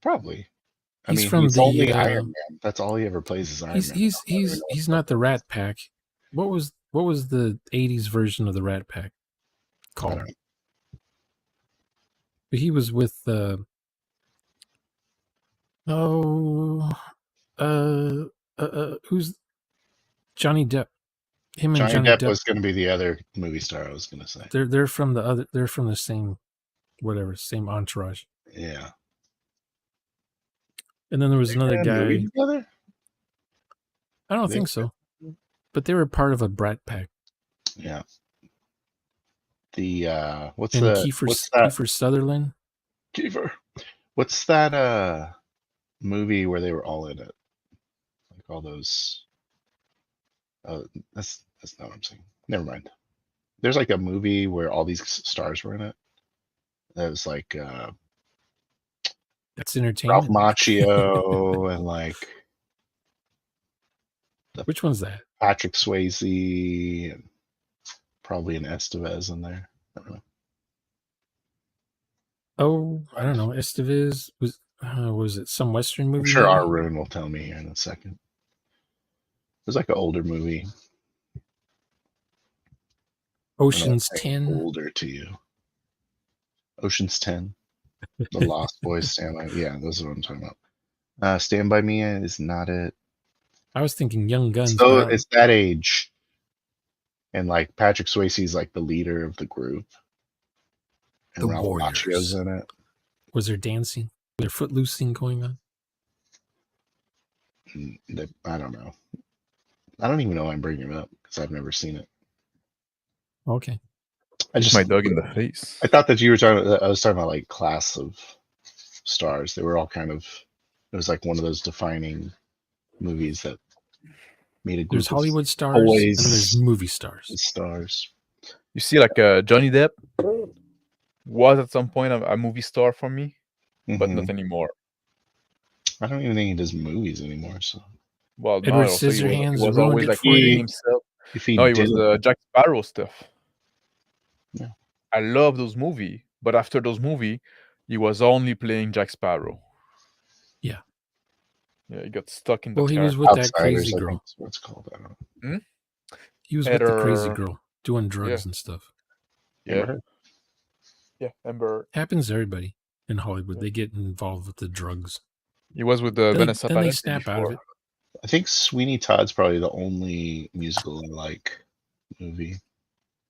Probably. I He's mean, from he's the, only Iron Man. That's all he ever plays is Iron Man. He's not the Rat Pack. What was the 80s version of the Rat Pack I called? don't know. But he was with who's Johnny Depp? Him and Johnny Johnny Depp Depp. was going to be the other movie star I was going to say. They're from the other. They're from the same, whatever, same entourage. Yeah. And then there was another They're in a movie guy. together? I don't think so, but they were part of a brat pack. Yeah. The what's And that? Kiefer Sutherland. Kiefer. What's that movie where they were all in it? Like all those. That's not what I'm saying. Never mind. There's like a movie where all these stars were in it. That was like That's Ralph entertainment. Macchio and like Which one's that? Patrick Swayze and probably an Estevez in there. I don't know. Oh, I don't know. Estevez was it some Western movie? I'm sure maybe? our Rune will tell me here in a second. It was like an older movie. Ocean's I know, 10. older to you. Ocean's 10. The Lost Boys, Stand By. Yeah, those are what I'm talking about. Stand By Me is not it. I was thinking Young Guns. So but it's that age. And like Patrick Swayze's like the leader of the group. And The Ralph Macchio's Warriors. in it. Was there dancing? Was there footloosing going on? I don't know. I don't even know why I'm bringing it up because I've never seen it. Okay. I Hit my dog in the face. I thought that you were talking about, I was talking about like class of stars. They were all kind of, it was like one of those defining movies that made a group There's Hollywood of stars and boys there's movie stars. stars. You see, like Johnny Depp was at some point a movie star for me, but Mhm. not anymore. I don't even think he does movies anymore. So Well, Edward no, also he Scissorhands was ruined always it like for you? playing himself. if he No, he did, was Jack Sparrow stuff. Yeah. I love those movies, but after those movies, he was only playing Jack Sparrow. Yeah. Yeah, he got stuck in the Well, he was character. with that Outsiders, crazy I girl. think is what it's called. I don't know. He was with the crazy Heather- girl doing drugs yeah. and stuff. Yeah, Amber Heard. yeah. Amber. Happens to everybody in Hollywood. Yeah. They get involved with the drugs. He was with Then Vanessa they Paradis snap out of before. it. I think Sweeney Todd's probably the only musical I like movie.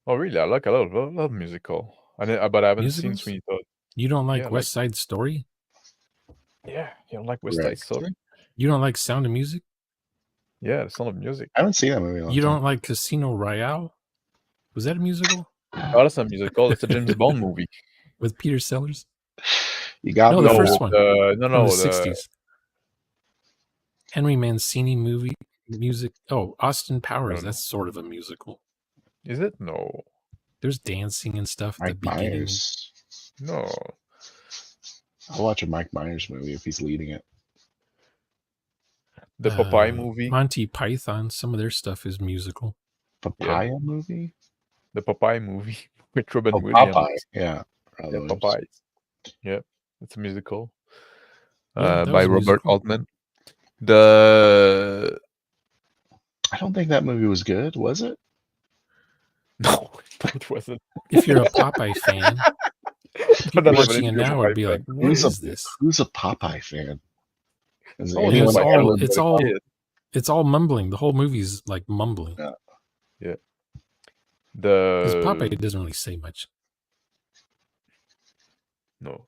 Oh, really? I love musical. But I haven't seen Musicals? Sweeney Todd. You don't like Yeah, like- West Side Story? Yeah, you don't like West Side Correct. Story? You don't like Sound of Music? Yeah, the Sound of Music. I haven't seen that movie in a long You time. don't like Casino Royale? Was that a musical Oh, that's not a musical. It's a James Bond movie. with Peter Sellers? You got No, me. the on first that. one. No, From no, the 60s. Henry Mancini movie music. Oh, Austin Powers. don't know. That's sort of a musical. Is it? No, There's dancing and stuff at the Mike beginning. Myers. no. I'll watch a Mike Myers movie if he's leading it. The Popeye movie. Monty Python. Some of their stuff is musical. Papaya movie? The Popeye movie with Robin Oh, Williams. Popeye. Yeah. Yeah, Popeye. Yeah, it's a musical. Yeah, that by was a Robert musical. Altman. The I don't think that movie was good, was it? no, it wasn't. If you're a Popeye fan, people Not watching it even a now would be Popeye like, fan. "What Who's is this?" Who's a Popeye fan? Is Oh, anyone it's like all- everyone it's but a all- kid? It's all mumbling. The whole movie's like mumbling because Popeye doesn't really say much. No.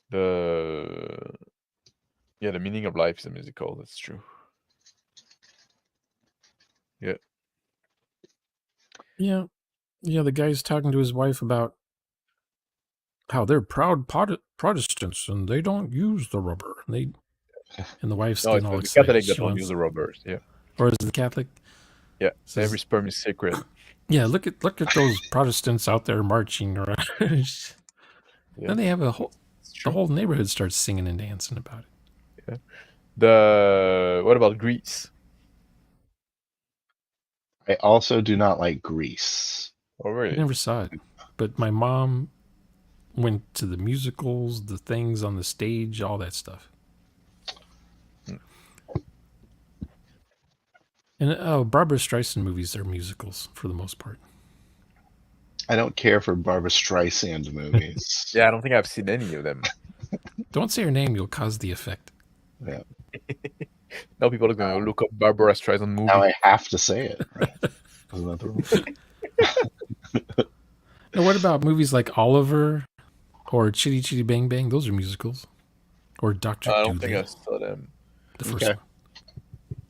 The Meaning of Life is a musical. That's true. Yeah, the guy's talking to his wife about how they're proud Protestants and they don't use the rubber. And the wife's No, getting it's all the excited. Catholic She that don't wants- use the rubbers. Yeah, or is it the Catholic? yeah. Says- Every sperm is sacred. Yeah, look at those Protestants out there marching around. Yeah. Then they have It's the true. whole neighborhood starts singing and dancing about it. What about Greece? I also do not like Grease. Oh, I really? never saw it, but my mom went to the musicals, the things on the stage, all that stuff. And Barbara Streisand movies are musicals for the most part. I don't care for Barbara Streisand movies. Yeah, I don't think I've seen any of them. Don't say her name; you'll cause the effect. Yeah. Now people are gonna look up Barbara Streisand movie. Now I have to say it. Right? Isn't that the rule? Now, what about movies like Oliver or Chitty Chitty Bang Bang? Those are musicals. Or Doctor I don't think I Dolittle, saw them. the first Okay. one.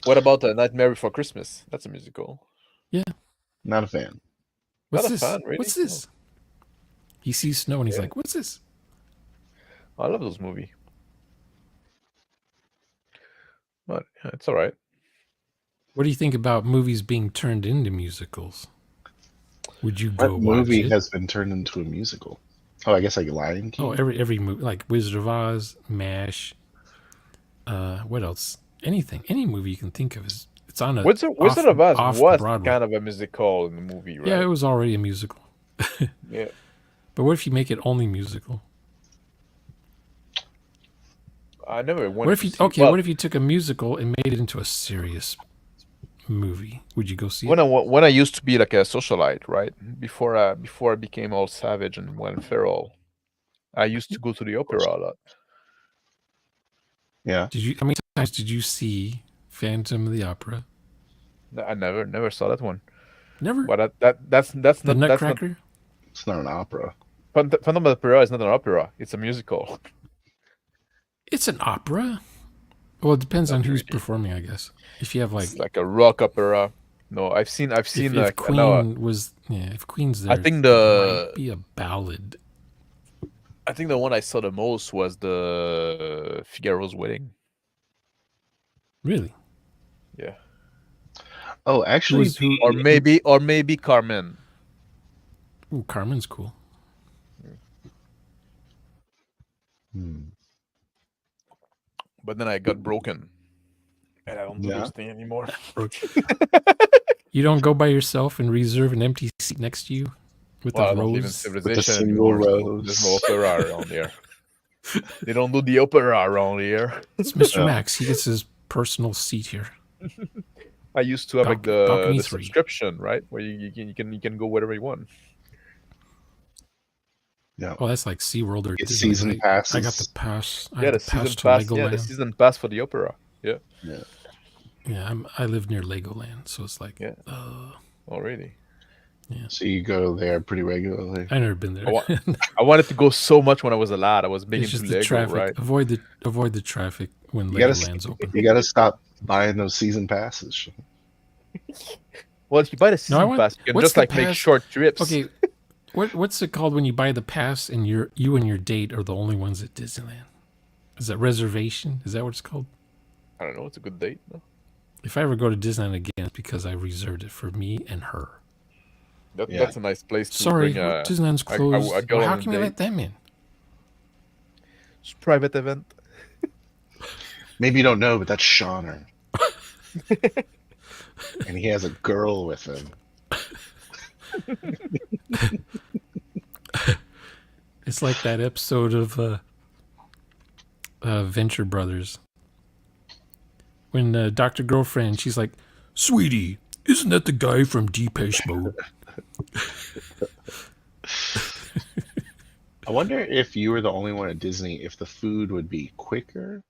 What about Nightmare Before Christmas? That's a musical. Not a fan. What's Not a this? fan, really? What's this? He sees snow and he's Yeah. like, "What's this?" I love those movies. But yeah, it's all right. What do you think about movies being turned into musicals? Would you go What watch movie it? has been turned into a musical? Oh, I guess like Lion King. Oh, every movie, like Wizard of Oz, MASH. What else? Anything, any movie you can think of is it's on a Wizard of Oz off was Broadway. kind of a musical in the movie, right? Yeah, it was already a musical. Yeah. But what if you make it only musical? I never went. What if to you see- okay? well, What if you took a musical and made it into a serious movie? Would you go see when it? I used to be like a socialite, right? Before I became all savage and went feral, I used to go to the opera a lot. Yeah. Did you? How many times did you see Phantom of the Opera? I never saw that one. Never. But that's The not that's not Nutcracker. It's not an opera. Phantom of the Opera is not an opera. It's a musical. It's an opera. Well, it depends Not on who's really. performing, I guess. If you have like, It's like a rock opera. No, I've seen if like Queen no, was, yeah, if Queen's there, I think it the might be a ballad. I think the one I saw the most was the Figaro's Wedding. Really? Yeah. Oh, actually, Who? Or maybe Carmen. Ooh, Carmen's cool. hmm. But then I got broken. And I don't do Yeah. those things anymore. You don't go by yourself and reserve an empty seat next to you with Well, I a don't live in rose. civilization single anymore. So rose. there's no opera around here. They don't do the opera around here. It's Mr. Oh. Max. He gets his personal seat here. I used to have like Balcony the 3. subscription, right? Where you can go wherever you want. Yeah. Oh, that's like SeaWorld or Get Disney, season right? passes. I got the pass. I Yeah, have the the pass season to pass. Legoland. Yeah, the season pass for the opera. Yeah. Yeah. Yeah, I live near Legoland, so it's like, Yeah. Already. So you go there pretty regularly. I've never been there. I wanted to go so much when I was a lad. I was big It's into just the Lego, traffic. right? Avoid the traffic when You gotta, Legoland's open. you gotta stop buying those season passes. Well, if you buy the season want- pass, you can what's just the like make pass? short trips. Okay, what's it called when you buy the pass and you and your date are the only ones at Disneyland? Is that reservation? Is that what it's called? I don't know. It's a good date. No? If I ever go to Disneyland again, it's because I reserved it for me and her. Yeah. That's a nice place to Sorry, bring a Disneyland's closed. a girl Well, how on a can you date. let them in? Private event. Maybe you don't know, but that's Shauner. And he has a girl with him. It's like that episode of Venture Brothers when Dr. Girlfriend, she's like, "Sweetie, isn't that the guy from Depeche Mode?" I wonder if you were the only one at Disney, if the food would be quicker.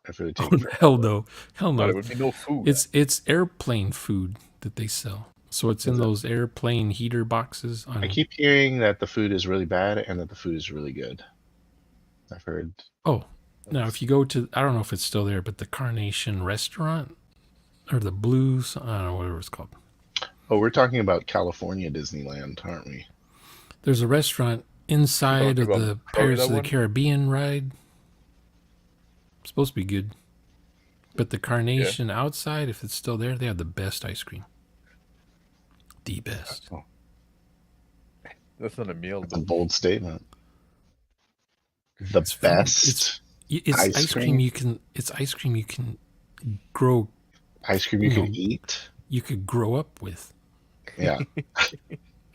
If it would take Oh, hell no, hell But no. there would be no food. It's airplane food that they sell, so it's in those airplane heater boxes. I keep hearing that the food is really bad and that the food is really good. I've heard. Oh, now if you go to, I don't know if it's still there, but the Carnation Restaurant or the Blues, I don't know, whatever it's called. Oh, we're talking about California Disneyland, aren't we? There's a restaurant inside talking of about the Florida Pirates of the one? Caribbean ride. It's supposed to be good. But the Carnation outside, if it's still there, they have the best ice cream. The best. That's not a meal. That's a Though. bold statement. The It's fun. best It's Ice ice cream cream? you can. It's ice cream you can grow. ice cream you you can know. eat. You could grow up with. Yeah.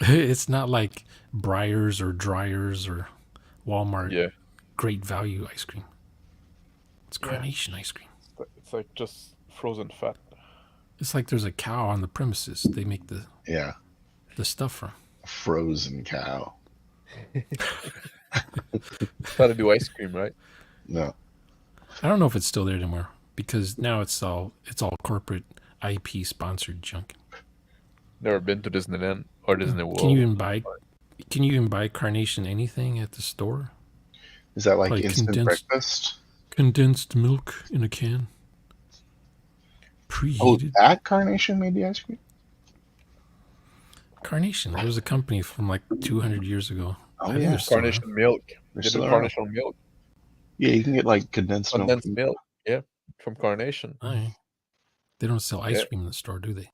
It's not like Breyers or Dryers or Walmart. Yeah, Great value ice cream. It's Yeah. Carnation ice cream. it's like just frozen fat. It's like there's a cow on the premises they make the Yeah. stuff from. frozen cow. Try to do ice cream, right? No. I don't know if it's still there anymore because now it's all corporate IP sponsored junk. Never been to Disneyland or Disney World. Can you even buy Carnation anything at the store? Is that like Like instant breakfast? Condensed milk in a can. Oh, Preheated. that Carnation made the ice cream? Carnation. There was a company from like 200 years ago. Oh, I think yeah. they're still Carnation around. milk. They're They do still around. Carnation milk. Yeah, you can get like condensed milk. Yeah, from Carnation. All right. They don't sell ice Yeah. cream in the store, do they?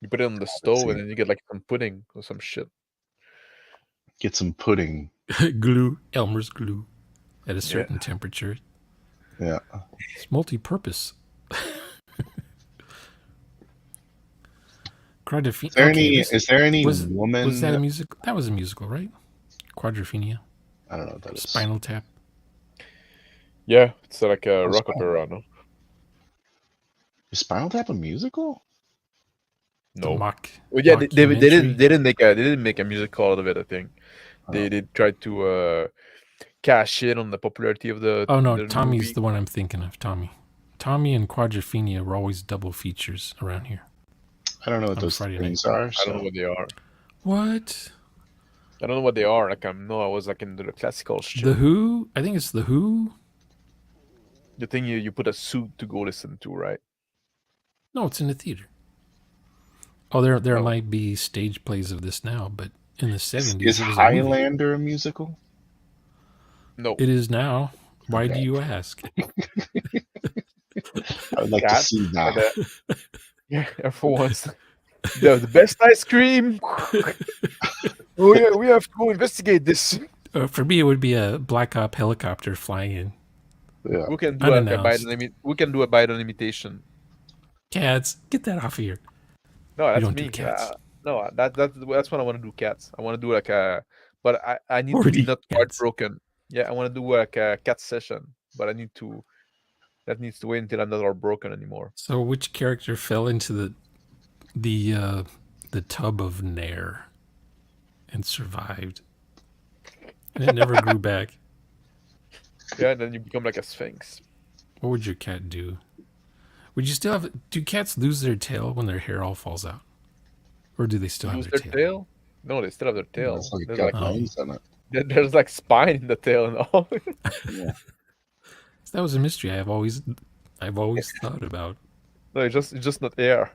You put it on the stove and then you get like some pudding or some shit. Get some pudding. Glue, Elmer's glue, at a certain temperature. Yeah. It's multi-purpose. Is there any woman? Was that a musical? That was a musical, right? Quadrophenia. I don't know what that is. Spinal Tap. Yeah, it's like a rock opera, no? Is Spinal Tap a musical? The No. mock. Well, yeah, they mockumentary. didn't make a musical out of it. I think they tried to cash in on the popularity of the. Oh no, the Tommy's movie. the one I'm thinking of. Tommy and Quadrophenia were always double features around here. I don't know what On those Friday things night. are. I So. don't know what they are. What? I don't know what they are. Like I was like into the classical shit. The Who? I think it's The Who. The thing you put a suit to go listen to, right? No, it's in the theater. Oh, there Oh. might be stage plays of this now, but in the 70s Is it was a movie. Highlander a musical? No. It is now. Why do Okay. you ask? I would like to see that. Yeah, for once. The best ice cream. Oh yeah, we have to go investigate this. For me, it would be a Black Op helicopter flying in. Yeah. We can do like a Unannounced. Biden imitation. Cats, get that off of here. No, that's don't do me. cats. No, that's what I want to do. Cats. I want to do like a, but I need to Already be not cats. heartbroken. Yeah, I want to do like a cat session, but that needs to wait until I'm not heartbroken anymore. So, which character fell into the tub of Nair and survived, and it never grew back? Yeah, and then you become like a sphinx. What would your cat do? Would you still have? Do cats lose their tail when their hair all falls out, or do they still Lose have their their tail? tail? No, they still have their tail. It's like There's got like, bones in it. there's like spine in the tail and all. Yeah. That was a mystery I've always thought about. No, it's just not air.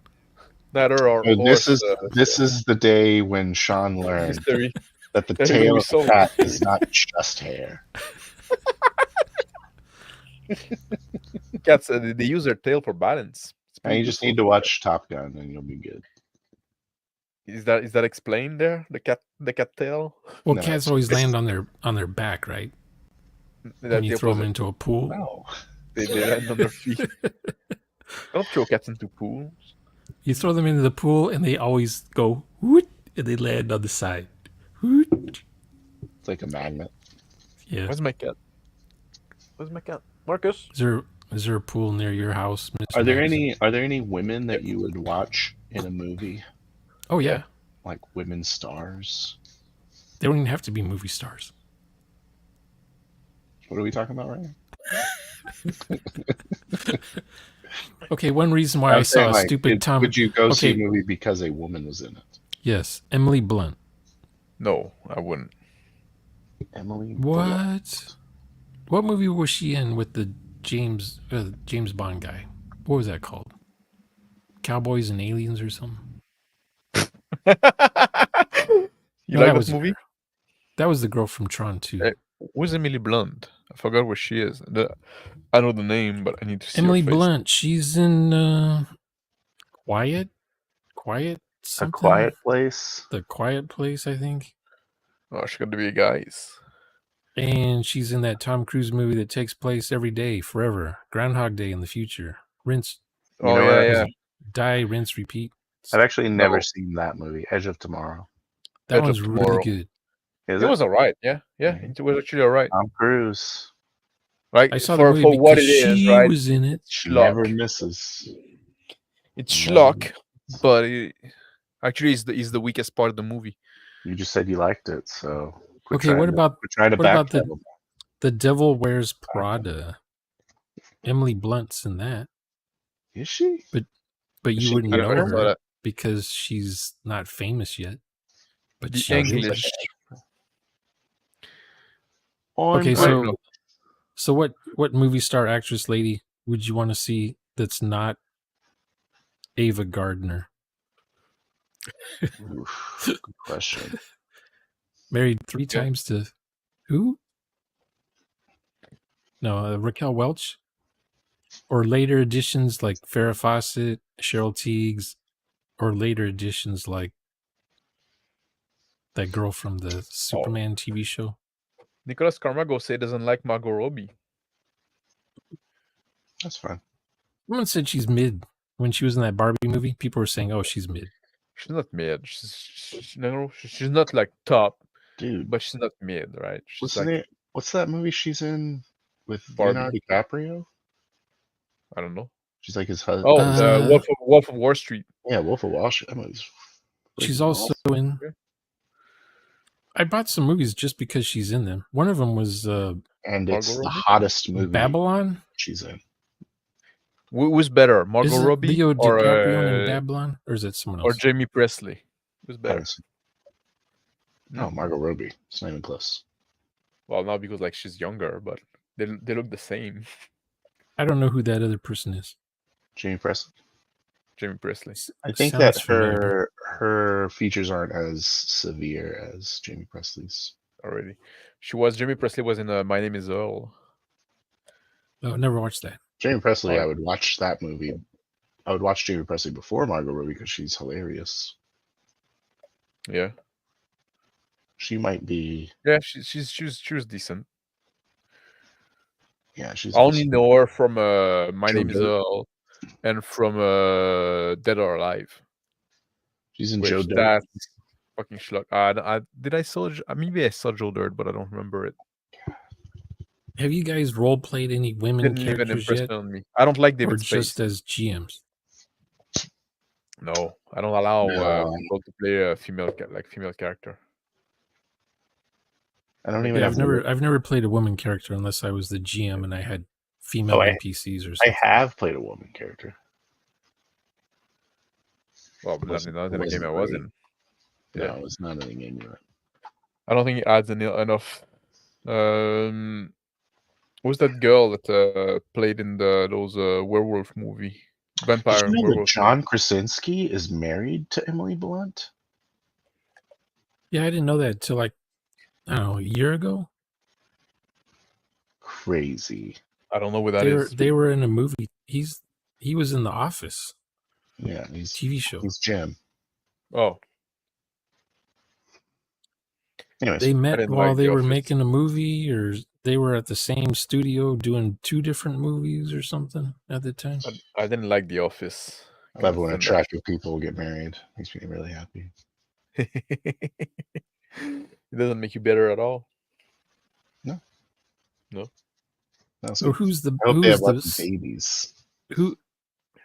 Neither are So horse, this is the day when Sean learned history. that the Everything tail we of saw. a cat is not just hair. Cats, they use their tail for balance. It's And you pretty just useful. need to watch Top Gun and you'll be good. Is that explained there? The cat tail. Well, No, cats it's- always land on their back, right? When you throw them into a pool. No. They land on their feet. Don't throw cats into pools. You throw them into the pool, and they always go whoot, and they land on the side. Whoot. It's like a magnet. Yeah. Where's my cat? Where's my cat? Marcus. Is there a pool near your house, Mr. Are there Madison? any women that you would watch in a movie? Oh yeah. Like women stars? They don't even have to be movie stars. What are we talking about right now? Okay, one reason why I I'm saw saying, a like, stupid Tom. Would you go see a Okay. movie because a woman was in it? Yes, Emily Blunt. No, I wouldn't. Emily? What? What movie was she in with the James Bond guy? What was that called? Cowboys and Aliens or something? You No, like that this was movie? That was the girl from Tron 2. Who's Emily Blunt? I forgot where she is. I know the name, but I need to see Emily her face. Blunt. She's in Quiet A something. Quiet Place? The Quiet Place, I think. Oh, she's gonna be guys. And she's in that Tom Cruise movie that takes place every day, forever. Groundhog Day in the future. Rinse, You know what? die, rinse, repeat. I've actually never No. seen that movie, Edge of Tomorrow. That Edge of one's Tomorrow. really good. Is It was alright. Yeah, Mhm. it was actually alright. Tom Cruise Like I saw for the movie what because it is, she right? was in it. It's never schlock. misses. It's Never schlock, but actually, is the weakest part of the movie. You just said you liked it, so quit Okay, what about trying to what about backpedal. the Devil Wears Prada? Emily Blunt's in that, Is she? but Is you she wouldn't I know never saw her that. because she's not famous yet. But The she No, she's English. Okay, I don't know. so what movie star actress lady would you want to see that's not Ava Gardner? Oof, good question. Married 3 Yeah. times to who? No, Raquel Welch? Or later editions like Farrah Fawcett, Cheryl Tiegs, or later editions like that girl from the Superman TV show? Nicolas Carmago say doesn't like Margot Robbie. That's fine. Someone said she's mid when she was in that Barbie movie. People were saying, "Oh, she's mid." She's not mid. She's not like top, Dude, but she's not mid, right? She's like what's that movie she's in with Barbie. Leonardo DiCaprio? I don't know. She's like his husband. Oh, the Wolf of Wall Street. Yeah, Wolf of Wall Street. That movie's She's freaking also awesome. in. I bought some movies just because she's in them. One of them was And it's Margot the Robbie? hottest movie Babylon. she's in. Who's better, Margot Is it Robbie Leo or DiCaprio in Babylon, or is it someone or else? Jamie Presley? Who's better? Honestly. No, Margot Robbie. It's not even close. Well, not because like she's younger, but they look the same. I don't know who that other person is. Jamie Presley. Jamie Presley. I think Sounds that familiar. her features aren't as severe as Jamie Presley's. Already. Jamie Presley was in My Name is Earl. Oh, never watched that. Jamie Presley, Oh. I would watch that movie. I would watch Jamie Presley before Margot Robbie because she's hilarious. Yeah. She might be. Yeah, she was decent. Yeah, she's. I only know her from My Name is Joe Earl and from Dead or Alive. She's in Which Joe Dirt. that's fucking schluck. Maybe I saw Joe Dirt, but I don't remember it. Have you guys role played any women Didn't leave an characters impression yet, on me. I don't like or David just Spade. as GMs? No, I don't allow No. people to play a female character. I don't Like, even Yeah, have. I've never played a woman character unless I was the GM and I had female NPCs or I something. have played a woman character. Well, not in the game I was in. No, Yeah. it was not in the game yet. I don't think it adds enough. Who's that girl that played in those werewolf movie? Vampire Did you know that werewolf. John Krasinski is married to Emily Blunt? Yeah, I didn't know that till like, I don't know, a year ago. Crazy. I don't know what that is. They were in a movie. He was in The Office. Yeah, he's TV show. He's Jim. Oh. Anyways, They met didn't while like they The were Office. making a movie, or they were at the same studio doing 2 different movies or something at the time. I didn't like The Office. I love when attractive people get married. Makes me really happy. It doesn't make you better at all. No. So who's the I hope they have lots of who's babies.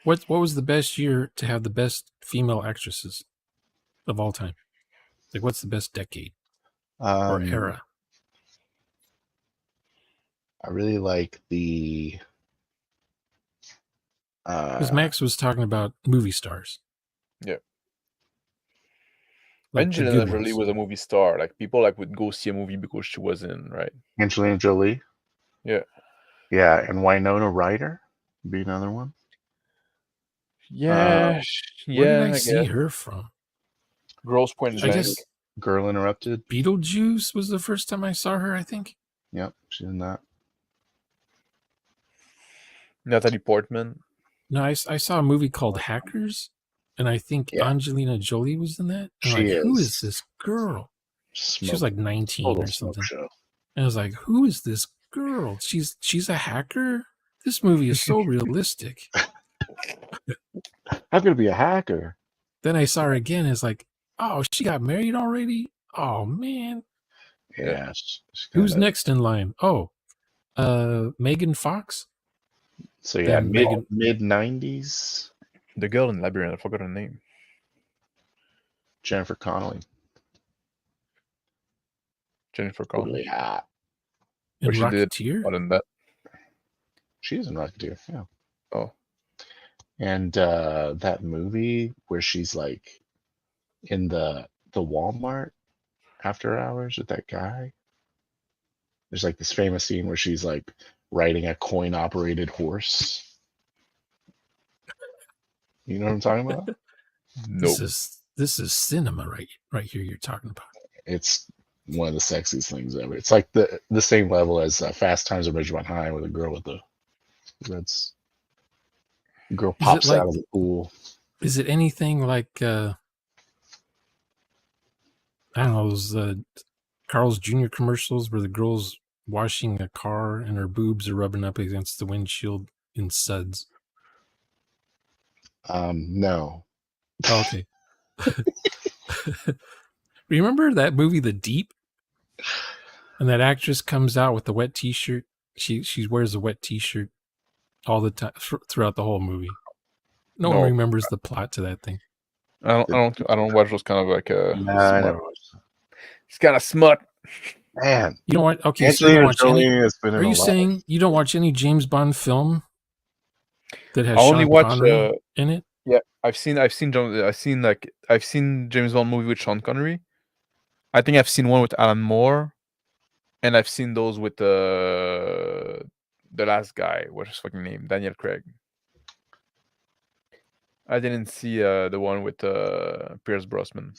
what was the best year to have the best female actresses of all time? Like, what's the best decade or era? I really like the. Because Max was talking about movie stars. Yeah. Like the Angelina good Jolie ones. was a movie star. Like people would go see a movie because she was in, right? Angelina Jolie. Yeah. Yeah, and Winona Ryder would be another one. Yeah. Where did I guess. see her from? Grosse Pointe I Blank. guess Girl Interrupted. Beetlejuice was the first time I saw her, I think. Yep, she's in that. Natalie Portman. No, I saw a movie called Hackers, and I think Angelina Jolie was in that. And who is this girl? She was like 19 or something. And I was like, who is this girl? She's a hacker? This movie is so realistic. I'm gonna be a hacker. Then I saw her again. It's like, oh, she got married already? Oh man. Yeah. Who's next in line? Oh, Megan Fox. So yeah, mid 90s. The girl in Labyrinth, I forgot her name. Jennifer Connelly. Jennifer Connelly. Yeah, In What she did Rocketeer? other than that. she's in Rocketeer. Yeah, Oh, and that movie where she's like in the Walmart after hours with that guy. There's like this famous scene where she's like riding a coin operated horse. You know what I'm talking about? nope. This is cinema right here you're talking about. It's one of the sexiest things ever. It's like the same level as Fast Times at Ridgemont High with a girl with the girl Is it pops like- out of the pool. Is it anything like I don't know, those Carl's Jr. commercials where the girl's washing a car and her boobs are rubbing up against the windshield in suds? No. Oh, okay. Remember that movie The Deep? And that actress comes out with the wet t-shirt. She wears a wet t-shirt all the time throughout the whole movie. No one remembers the plot to that thing. I don't watch those kind of like Nah, I smut. never watched that. It's kind of smut. Man, You don't watch? Okay, so you don't Angelina watch any. Jolie has been in Are a you lot. saying you don't watch any James Bond film that has I only Sean watch. Connery in it? Yeah, I've seen James Bond movie with Sean Connery. I think I've seen one with Alan Moore, and I've seen those with the last guy. What's his fucking name? Daniel Craig. I didn't see the one with Pierce Brosnan.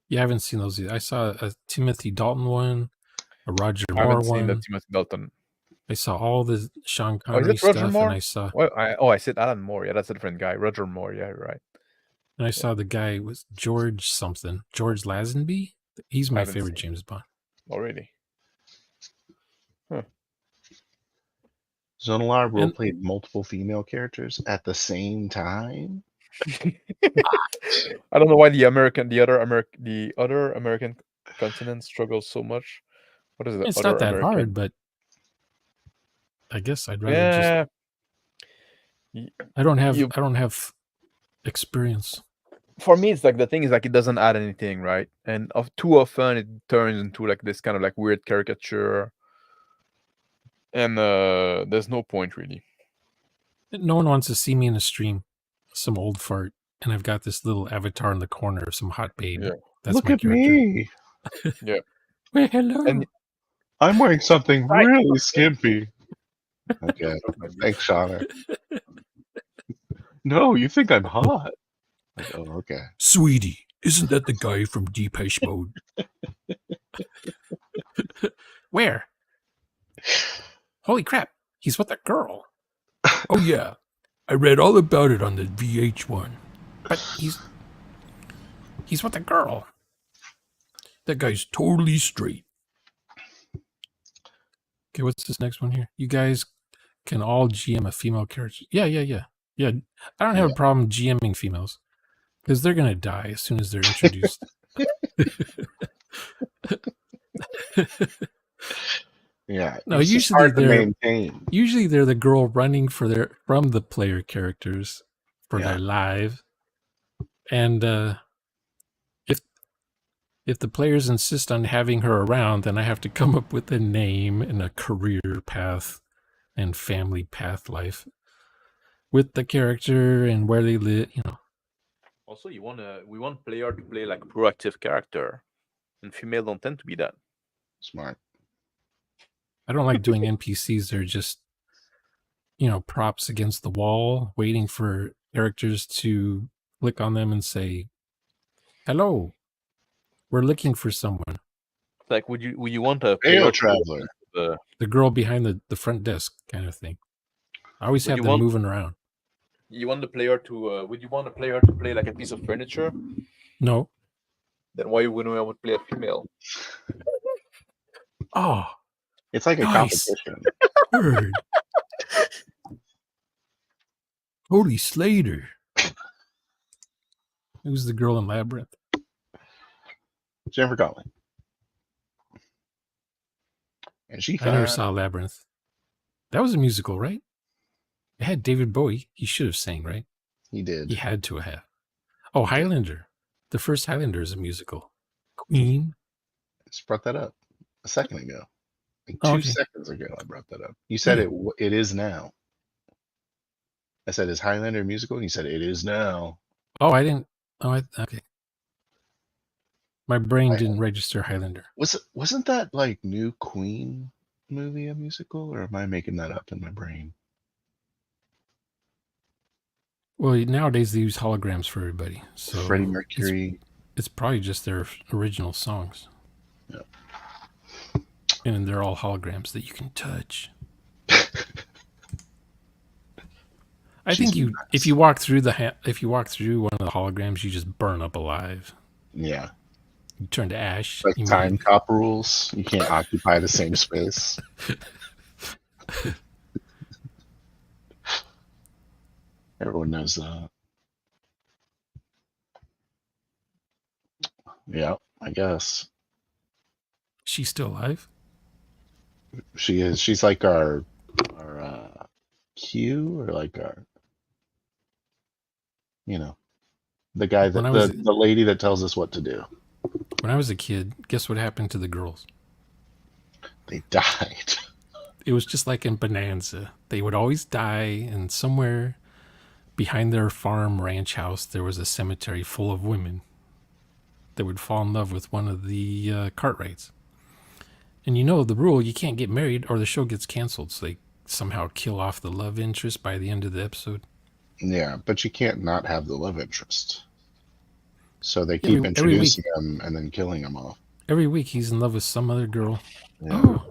You haven't seen those either. I saw a Timothy Dalton one, a Roger I Moore haven't seen the one. Timothy Dalton. I saw all the Sean Oh, is Connery it Roger stuff, Moore? and I saw I said Alan Moore. Yeah, that's a different guy. Roger Moore. Yeah, you're right. the guy was George something, George Lazenby. He's my Haven't favorite seen. James Bond. Oh, really? Zonalar And- roleplayed multiple female characters at the same time. I don't know why the other American continent struggles so much. What is it? It's other not that American? hard, but I guess I'd rather just. Yeah. I don't have you- experience. For me, it's like the thing is like it doesn't add anything, right? And too often it turns into like this kind of like weird caricature, and there's no point really. No one wants to see me in a stream, some old fart, and I've got this little avatar in the corner of some hot babe. Yeah. That's Look my at character. me. Yeah. Well, hello. And- I'm wearing something Right. really skimpy. Okay. Thanks, Shauna. No, you think I'm hot. Like, oh, okay. Sweetie, isn't that the guy from Depeche Mode? Where? Holy crap, he's with a girl. Oh yeah, I read all about it on the VH1. But he's with a girl. That guy's totally straight. Okay, what's this next one here? You guys can all GM a female character. Yeah. I don't have a problem GMing females because they're gonna die as soon as they're introduced. Yeah. No, it's just usually hard to they're- maintain. Usually they're the girl running from the player characters for Yeah. their live. And if the players insist on having her around, then I have to come up with a name and a career path and family path life with the character and where they live, Also, we want player to play like a proactive character, and female don't tend to be that. Smart. I don't like doing NPCs. They're just, props against the wall, waiting for characters to click on them and say, "Hello, we're looking for someone." Like, would you want a Hail, player traveler. The girl behind the front desk kind of thing. I always Would have you them want- moving around. You want the player to? Would you want a player to play like a piece of furniture? No. Then why wouldn't we play a female? Oh, It's like a Nice. competition. word. Holy Slater. Who's the girl in Labyrinth? Jennifer Connelly. And she I never fine. saw Labyrinth. That was a musical, right? It had David Bowie. He should have sang, right? He did. He had to have. Oh, Highlander. The first Highlander is a musical. Queen. Just brought that up a second ago. Like Oh, 2 okay. seconds ago, I brought that up. You said Yeah. it is now. I said, is Highlander a musical? And you said, it is now. Oh, I didn't. Oh, okay. My brain I- didn't register Highlander. Wasn't that like new Queen movie a musical? Or am I making that up in my brain? Well, nowadays they use holograms for everybody, so Freddie Mercury. it's probably just their original songs. Yeah. And they're all holograms that you can touch. I She's think if you walk through if you walk through one of the holograms, you just burn up alive. Yeah. You turn to ash. Like time immediately. cop rules. You can't occupy the same space. Everyone knows that. Yeah, I guess. She's still alive? She is. She's like our Q, or like our, the guy that the lady that tells us what to do. When I was a kid, guess what happened to the girls? They died. It was just like in Bonanza. They would always die, and somewhere behind their farm ranch house, there was a cemetery full of women that would fall in love with one of the Cartwrights. And you know the rule, you can't get married or the show gets canceled. So they somehow kill off the love interest by the end of the episode. Yeah, but you can't not have the love interest. So they keep introducing them and then killing them off. Every week he's in love with some other girl. Yeah. Oh,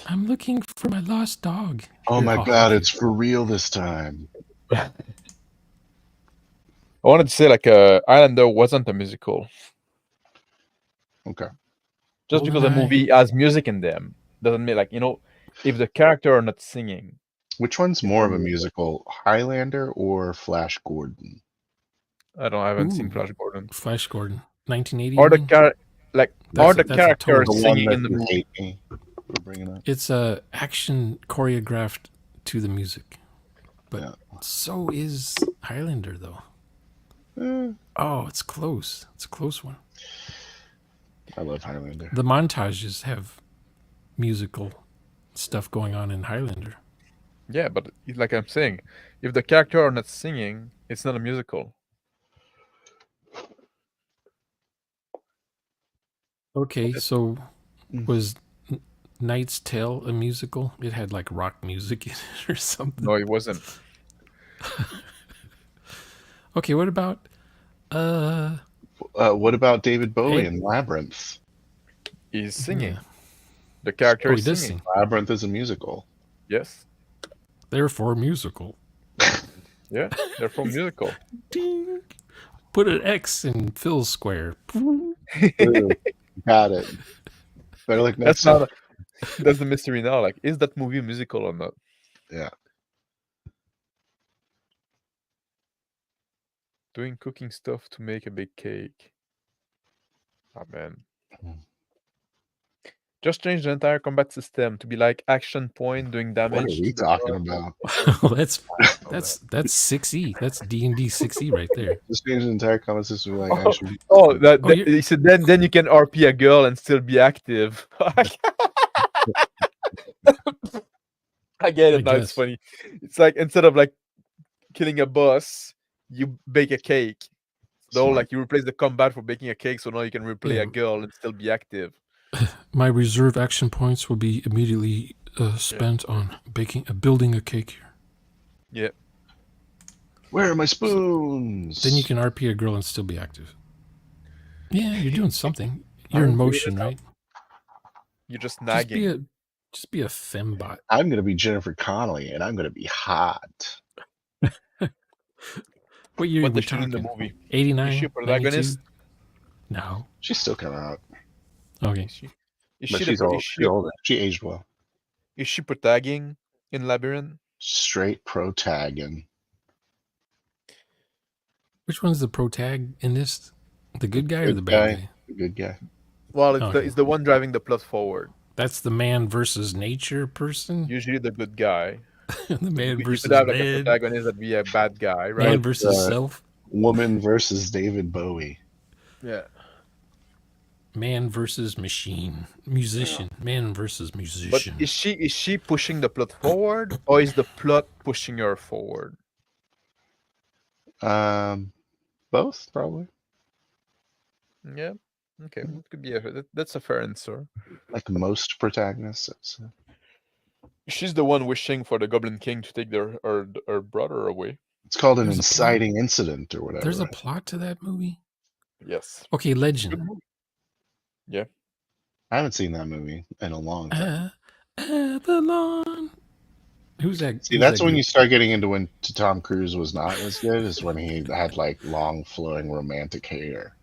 I'm looking for my lost dog. Oh my God, it's for real this time. I wanted to say Highlander wasn't a musical. Okay. Just because a movie has music in them doesn't mean if the character are not singing. Which one's more of a musical, Highlander or Flash Gordon? I haven't seen Flash Gordon. Flash Gordon, 1980. Or the characters singing in the movie. Hate me for bringing up. It's a action choreographed to the music, but so is Highlander though. Oh, it's close. It's a close one. I love Highlander. The montages have musical stuff going on in Highlander. Yeah, but like I'm saying, if the character are not singing, it's not a musical. Okay, so was Knight's Tale a musical? It had like rock music in it or something. No, it wasn't. Okay, what about David Bowie in Labyrinth? He's singing. Yeah. The character is singing. Labyrinth is a musical. Yes. Therefore musical. Yeah, therefore musical. Ding. Put an X in Phil's square. Ooh, got it. Better like that's not. That's the mystery now. Like, is that movie a musical or not? Yeah. Doing cooking stuff to make a big cake. Oh man. Just change the entire combat system to be like action point doing damage. What are we talking about? Well, that's 6E. That's D&D 6E right there. Just change the entire combat system to be like action. He said then you can RP a girl and still be active. I get it now. It's funny. It's like instead of like killing a boss, you bake a cake. So like you replace the combat for baking a cake, so now you can replay a girl and still be active. My reserve action points will be immediately spent on building a cake here. Yeah. Where are my spoons? Then you can RP a girl and still be active. Yeah, you're doing something. You're in motion, right? You're just nagging. Just be a fembot. I'm gonna be Jennifer Connelly, and I'm gonna be hot. What year are we talking? In the movie? 89. Is she a protagonist? No. She's still coming out. Okay. She's older. She aged well. Is she protagging in Labyrinth? Straight protagging. Which one's the protagonist? The good guy or the bad guy? The good guy. Well, it's the one driving the plot forward. That's the man versus nature person? Usually the good guy. The man versus man. Like a protagonist that'd be a bad guy, right? Man versus self. Woman versus David Bowie. Yeah. man versus machine, musician, man versus But musician. is she pushing the plot forward, or is the plot pushing her forward? Both probably. Yeah. Okay, it could be that's a fair answer. Like most protagonists. So. She's the one wishing for the Goblin King to take her brother away. It's called an There's a plot. inciting incident or whatever. There's a plot to that movie. Yes. Okay, Good Legend. movie. Yeah. I haven't seen that movie in a long time. Avalon. Who's that? See, who's that's that when group? you start getting into when Tom Cruise was not as good, is when he had like long flowing romantic hair.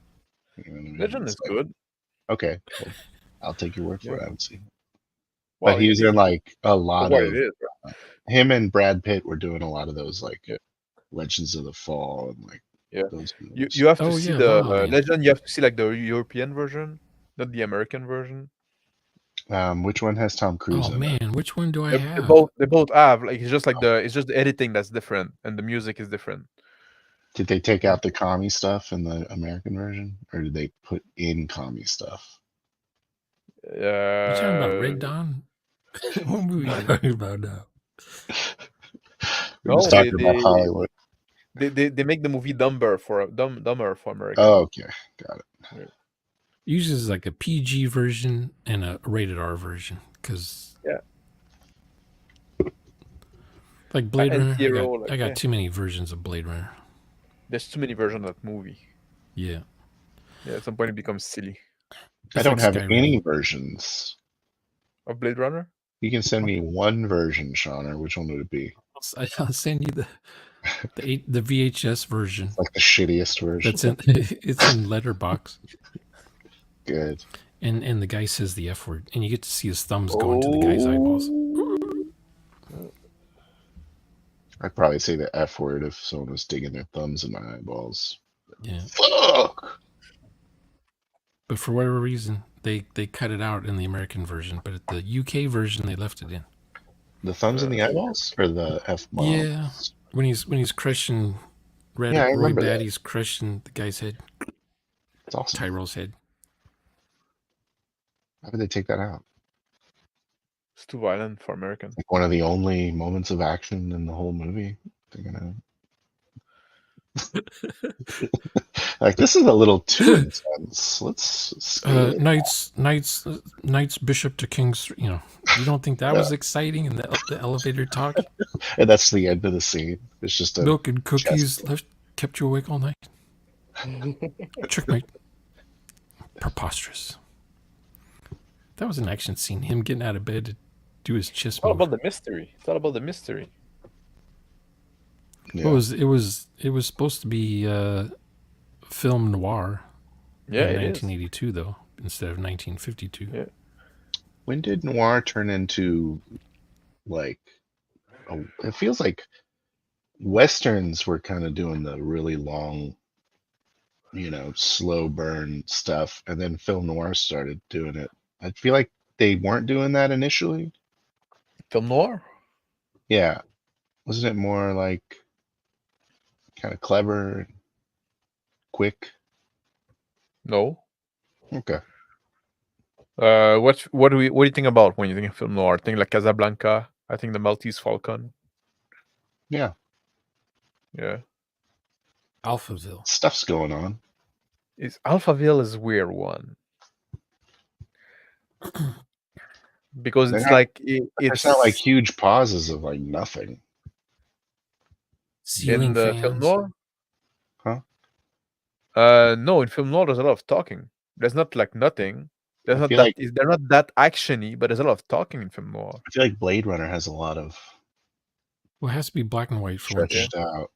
You know what I mean? Legend It's is like, good. okay, well, I'll take your word for Yeah. it. I haven't seen it. Well, But he was in like a for lot what of it is. him and Brad Pitt were doing a lot of those like Yeah. Legends of the Fall and like Yeah. those You movies. you have to Oh, see yeah, the La La Land. Legend. You have to see like the European version, not the American version. Which one has Tom Cruise Oh in it? man, which one do I They have? both have like it's just the editing that's different and the music is different. Did they take out the commie stuff in the American version, or did they put in commie stuff? You talking about Red Uh, Dawn? What movie are you talking about now? We're no, just talking about Hollywood. they make the movie dumber for American. Oh, okay, got it. Usually it's like a PG version and a rated R version, because Yeah. like Blade Runner, Anti-hero, like, I got yeah. too many versions of Blade Runner. There's too many versions of that movie. Yeah, Yeah, at some point it becomes silly. I It's don't like have Skyrim. any versions. Of Blade Runner? You can send me one version, Shauna. Which one would it be? I'll send you the VHS version. Like the shittiest version. That's in it's in Letterbox, Good. and the guy says the F word, and you get to see his thumbs go into the guy's eyeballs. I'd probably say the F word if someone was digging their thumbs in my eyeballs. Yeah, Fuck! but for whatever reason, they cut it out in the American version, but at the UK version they left it in. The thumbs in the eyeballs? Or the F bombs? Yeah, when he's crushing Roy remember that. Batty's crushing the guy's head, It's awesome. Tyrell's head. How did they take that out? It's too violent for American. Like one of the only moments of action in the whole movie. They're gonna like, this is a little too intense. Let's scale it. Knights bishop to kings. You don't think that was exciting in the elevator talk? And that's the end of the scene. It's just a Milk and cookies kept you awake all night. Checkmate. Preposterous. That was an action scene. Him getting out of bed to do his chest It's all move. about the mystery. It's all about the mystery. yeah. It was supposed to be film noir. Yeah, in it is. 1982 though, instead of 1952. Yeah. When did noir turn into like it feels like westerns were kind of doing the really long, slow burn stuff, and then film noir started doing it. I feel like they weren't doing that initially. Film noir? Yeah. Wasn't it more like kind of clever, quick? No. Okay. What do you think about when you think of film noir? I think like Casablanca. I think the Maltese Falcon. Yeah. Yeah. Alphaville. Stuff's going on. Alphaville is a weird one. Because They're it's not- like It's not like huge pauses of like nothing. Ceiling in the fans. film noir. Huh? No, in film noir there's a lot of talking. There's not like nothing. There's I not feel that. like- They're not that actiony, but there's a lot of talking in film noir. I feel like Blade Runner has a lot of Well, it has to be black and white for one thing. stretched out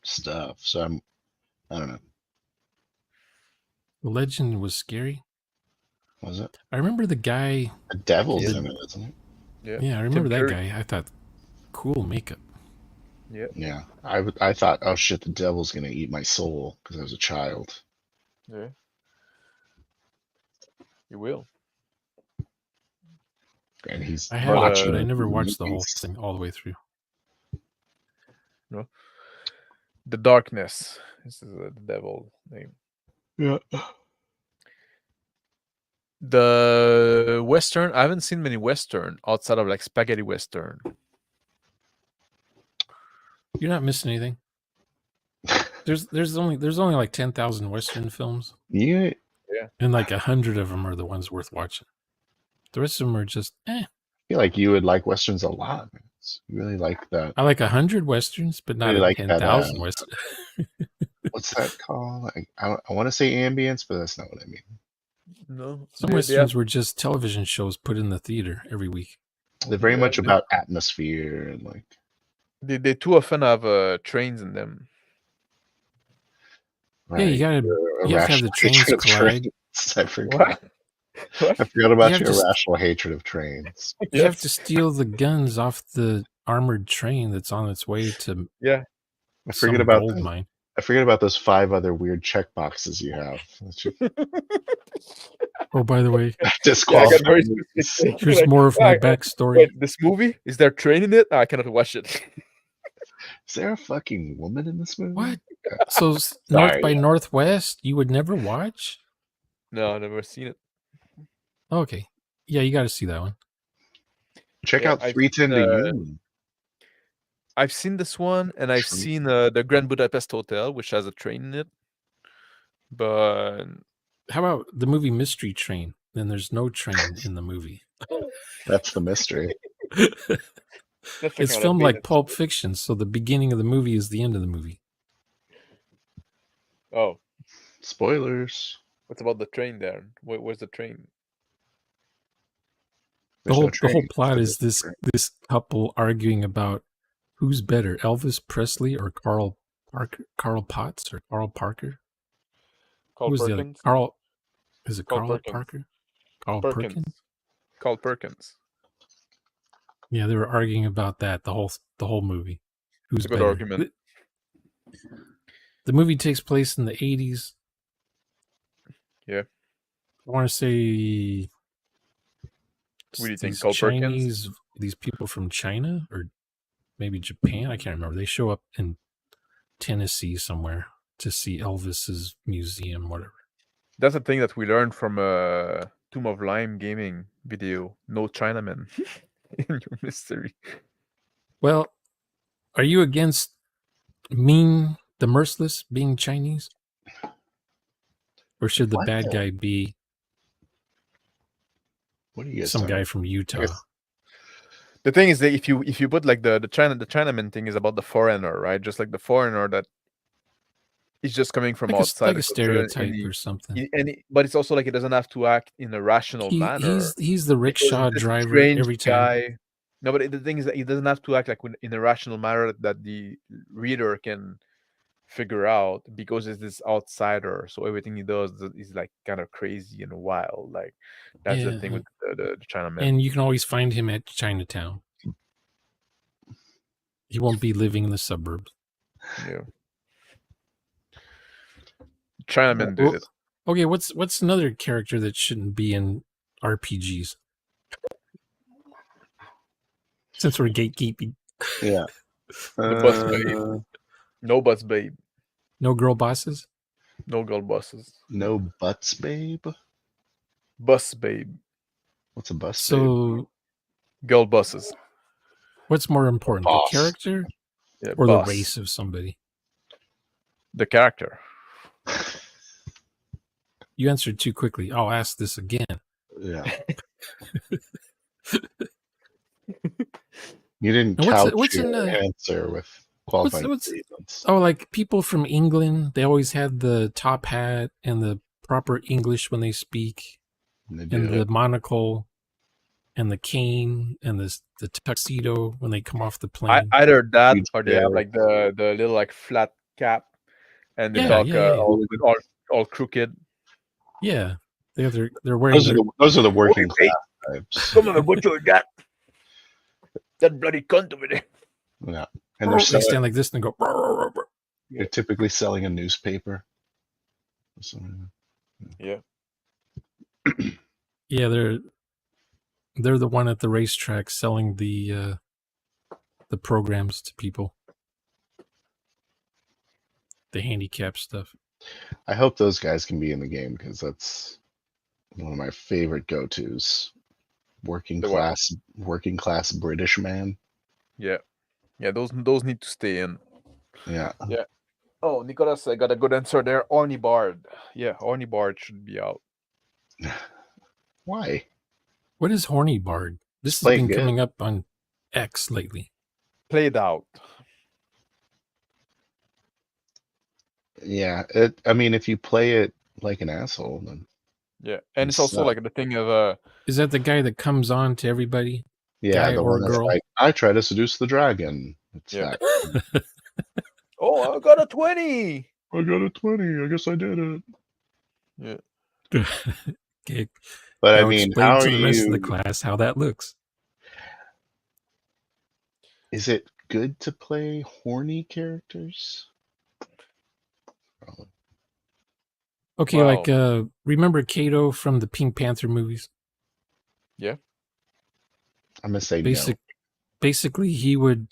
stuff. So I don't know. The Legend was scary. Was it? I remember the guy. The devil's Yeah. in it, isn't it? Yeah, I remember that Curry. guy. I thought, cool makeup. Yeah. Yeah. I thought, oh shit, the devil's gonna eat my soul because I was a child. Yeah. You will. And he's I have, watching. but I never watched the whole movies. thing all the way through. The Darkness. This is the devil name. Yeah. The Western, I haven't seen many Western outside of like spaghetti Western. You're not missing anything. There's only like 10,000 Western films, You and like 100 of them are the ones worth watching. The rest of them are just feel like you would like westerns a lot. Man. You really like that. I like 100 Westerns, but not Really like that, 10,000 Westerns. What's that called? I want to say ambience, but that's not what I mean. No, Some Westerns were just television shows put in the theater every week. They're very much about atmosphere and like. They too often have trains in them. Right. Yeah, you have to have the trains hatred of collide. trains. I forgot. What? I forgot about have your to irrational hatred of trains. You have to steal the guns off the armored train that's on its way to Yeah. I forget some about gold mine. I forget about those 5 other weird check boxes you have. Oh, by the way, I Disqualified. got very specific. here's Like, more of my "Ah, backstory. wait, this movie, is there a train in it? I cannot watch it. Is there a fucking woman in this movie? What? So North by Northwest, you would never watch? No, I've never seen it. Okay. Yeah, you got to see that one. Check Yeah, out 310 to You. I've seen this one, and I've seen the Grand Budapest Hotel, which has a train in it. But how about the movie Mystery Train? Then there's no train in the movie. That's the mystery. It's filmed like Pulp Fiction, so the beginning of the movie is the end of the movie. Oh, spoilers! What's about the train there? Where's the train? The whole plot is this couple arguing about who's better, Elvis Presley or Carl Potts or Carl Parker? Who's the other? Carl? Is it Carl Parker? Carl Perkins? Carl Perkins. Yeah, they were arguing about that the whole movie. Who's a good better? Argument. The movie takes place in the 80s. Yeah. I want to say. What do you think, Carl Perkins? These people from China or maybe Japan, I can't remember. They show up in Tennessee somewhere to see Elvis's museum, whatever. That's the thing that we learned from a Tomb of Lime gaming video. No Chinamen in your mystery. Well, are you against the merciless being Chinese? Or should the bad guy be some guy from Utah? The thing is that if you put like the Chinaman thing is about the foreigner, right? Just like the foreigner that is just coming from outside, like a stereotype or something. But it's also like he doesn't have to act in a rational manner. He's the rickshaw driver every time. No, but the thing is that he doesn't have to act like in a rational manner that the reader can figure out, because it's this outsider. So everything he does is like kind of crazy and wild. Like that's the thing with the Chinaman. And you can always find him at Chinatown. He won't be living in the suburbs. Yeah. Chinaman did it. Okay, what's another character that shouldn't be in RPGs? Since we're gatekeeping. Yeah. The bus babe. No bus babe. No girl bosses? No girl bosses. No butts babe? Bus babe. What's a bus babe? Girl buses. What's more important, the character or the race of somebody? The character. You answered too quickly. I'll ask this again. Yeah. You didn't couch your answer with qualifying statements. Oh, like people from England, they always had the top hat and the proper English when they speak, and the monocle, and the cane, and the tuxedo when they come off the plane. Either that, or they have like the little like flat cap, and they talk all crooked. Yeah, they're wearing. Those are the working class types. Come on, what you got? That bloody cunt over there. Yeah, and they stand like this and go. They're typically selling a newspaper. Yeah. Yeah, they're the one at the racetrack selling the programs to people. The handicap stuff. I hope those guys can be in the game, because that's One of my favorite go-tos. Working The what? class British man. Yeah, those need to stay in. Yeah. Yeah. Oh, Nicholas, I got a good answer there. Orny Bard. Yeah, Orny Bard should be out. Why? What is Horny Bard? This Just has play been it good. coming up on X lately. Played out. Yeah. I mean, if you play it like an asshole, then Yeah, and it's You also suck. like the thing of Is that the guy that comes on to everybody? yeah, Guy the or one that's girl? like, I try to seduce the dragon. It's Yeah. that. Oh, I got a 20. I got a 20. I guess I did it. Yeah. Okay. But I Now mean, explain how to are the rest of the you? class how that looks. Is it good to play horny characters? Probably. Okay, Wow. like remember Kato from the Pink Panther movies? Yeah. I'm gonna say Basically he would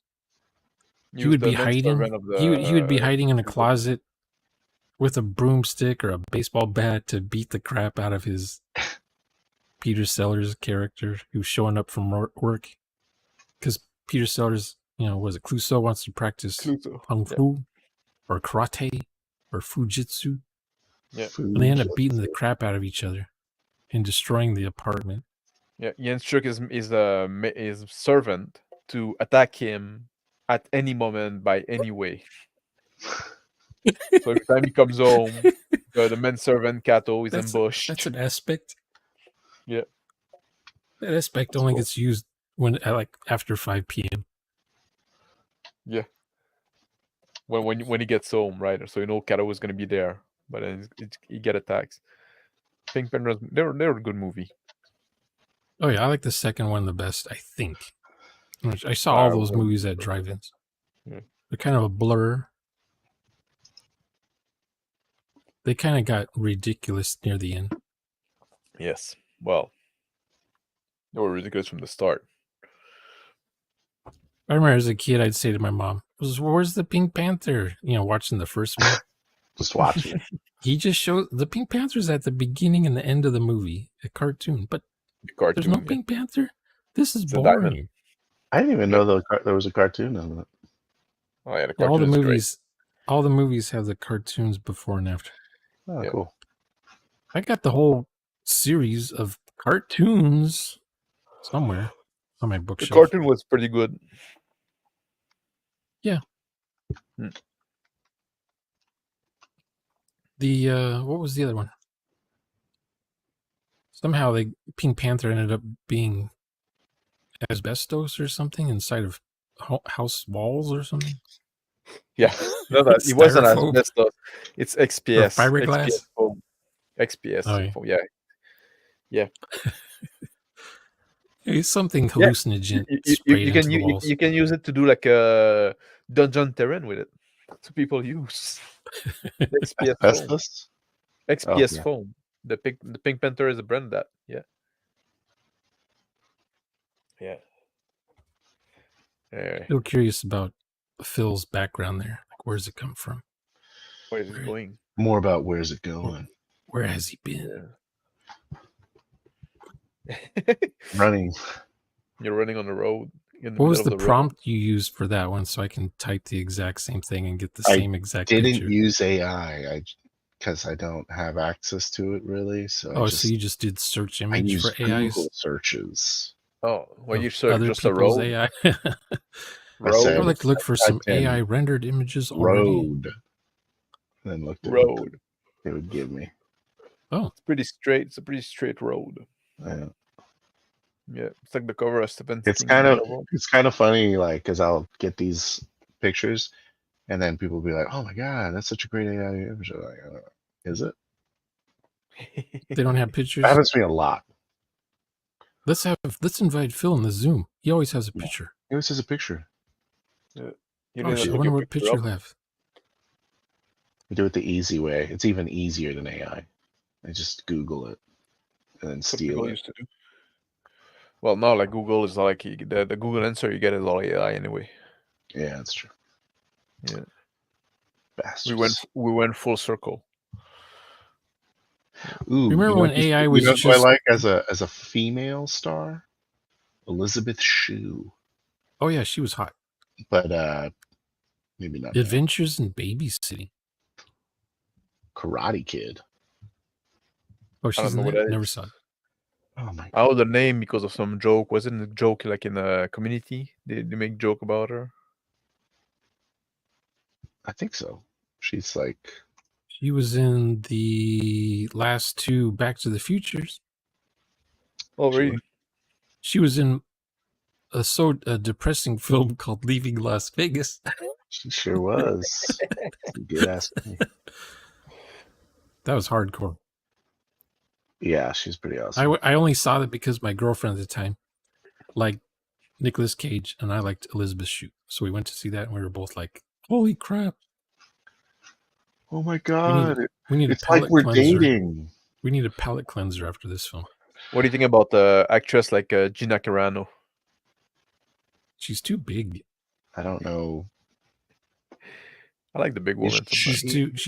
Use the be hiding. manservant of He would be the hiding in a closet with a broomstick or a baseball bat to beat the crap out of his Peter Sellers character who's showing up from work. Because Peter Sellers, was it Clouseau wants to practice Cluto. kung fu or karate or fujitsu, Yeah. and they end up beating the crap out of each other and destroying the apartment. Yeah, Jens Chuk is servant to attack him at any moment by any way. So every time he comes home, the manservant Kato is ambushed. That's an aspect. Yeah. That aspect That's only cool. gets used when after 5 p.m. Yeah. When he gets home, right? So Kato is gonna be there, but then he get attacks. Pink Panthers, they're a good movie. Oh yeah, I like the second one the best, I think. I saw all those movies at drive-ins. Yeah. They're kind of a blur. They kind of got ridiculous near the end. Yes. Well, they were ridiculous from the start. I remember as a kid, I'd say to my mom, "Where's the Pink Panther?" Watching the first one. Just watching it. He just showed the Pink Panther's at the beginning and the end of the movie, a cartoon. But there's no Pink Panther. This is boring. I didn't even know there was a cartoon of it. Oh yeah, the All cartoon the is movies, all the movies have the cartoons before and after. Oh, Yeah. cool. I got the whole series of cartoons somewhere on my great. The bookshelf. cartoon was pretty good. Yeah. The what was the other one? Somehow Pink Panther ended up being asbestos or something inside of house walls or something. Yeah, no, that it wasn't Styrofoam. asbestos. It's XPS. Or fiberglass? XPS foam. XPS Oh, yeah. foam. Yeah. It's something Yeah, hallucinogen You sprayed can into the walls. you can use it to do like a dungeon terrain with it. That's what people use. The XPS foam. Asbestos? XPS yeah. foam. The Pink Panther is a brand of that. Yeah. Yeah. Anyway, Still curious about Phil's background there. Like, where's it come from? where is it going? More about where's it going. Where has he been? Yeah. Running. You're running on the road. In the What was middle the of the prompt you used for that one so I can type the exact same thing and get the same exact Didn't picture? use AI because I don't have access to it really. So So you just did search I image use for AIs? Google searches. Oh, well, you of search other just a people's road. AI. I Road. said, I would like to look for some typed in AI rendered images already. road. Then looked at what Road. they would give me. Oh, It's pretty straight. It's a pretty straight road. Yeah. Yeah, it's like the cover of Stephen It's King's kind of novel. funny, like, because I'll get these pictures, and then people will be like, "Oh my god, that's such a great AI image." I'm like, I don't know. Is it? they don't have pictures? That happens to me a lot. Let's invite Phil in the Zoom. He always has a picture. He always has a picture. You Oh didn't shit! I look wonder your what picture up? he'll have. I do it the easy way. It's even easier than AI. I just Google it and then That's what steal people it. used to do. Well, no, like Google is like the Google answer you get is all AI anyway. Yeah, that's true. Yeah, Bastards. we went full circle. Ooh, Remember you know when what you, AI you was know who I just? like as a female star? Elizabeth Shue, Oh yeah, she was hot. but maybe not now. Adventures in Babysitting. Karate Kid. Oh, I she's don't know in what that. that Never is. saw it. Oh my I know the name because of some joke. Wasn't a joke like in a Community? They make joke about her. I think so. She's like, She was in the last two Back to the Futures. Oh, She really? She was in a depressing film called Leaving Las Vegas. she sure was. Good ass. That was hardcore. Yeah, she's pretty awesome. I only saw that because my girlfriend at the time liked Nicolas Cage and I liked Elizabeth Shue. So we went to see that and we were both like, holy crap. Oh my We god, need a it's like palate we're cleanser. dating. We need a palate cleanser after this film. What do you think about the actress like Gina Carano? She's too big. I don't know. I like the big woman sometimes.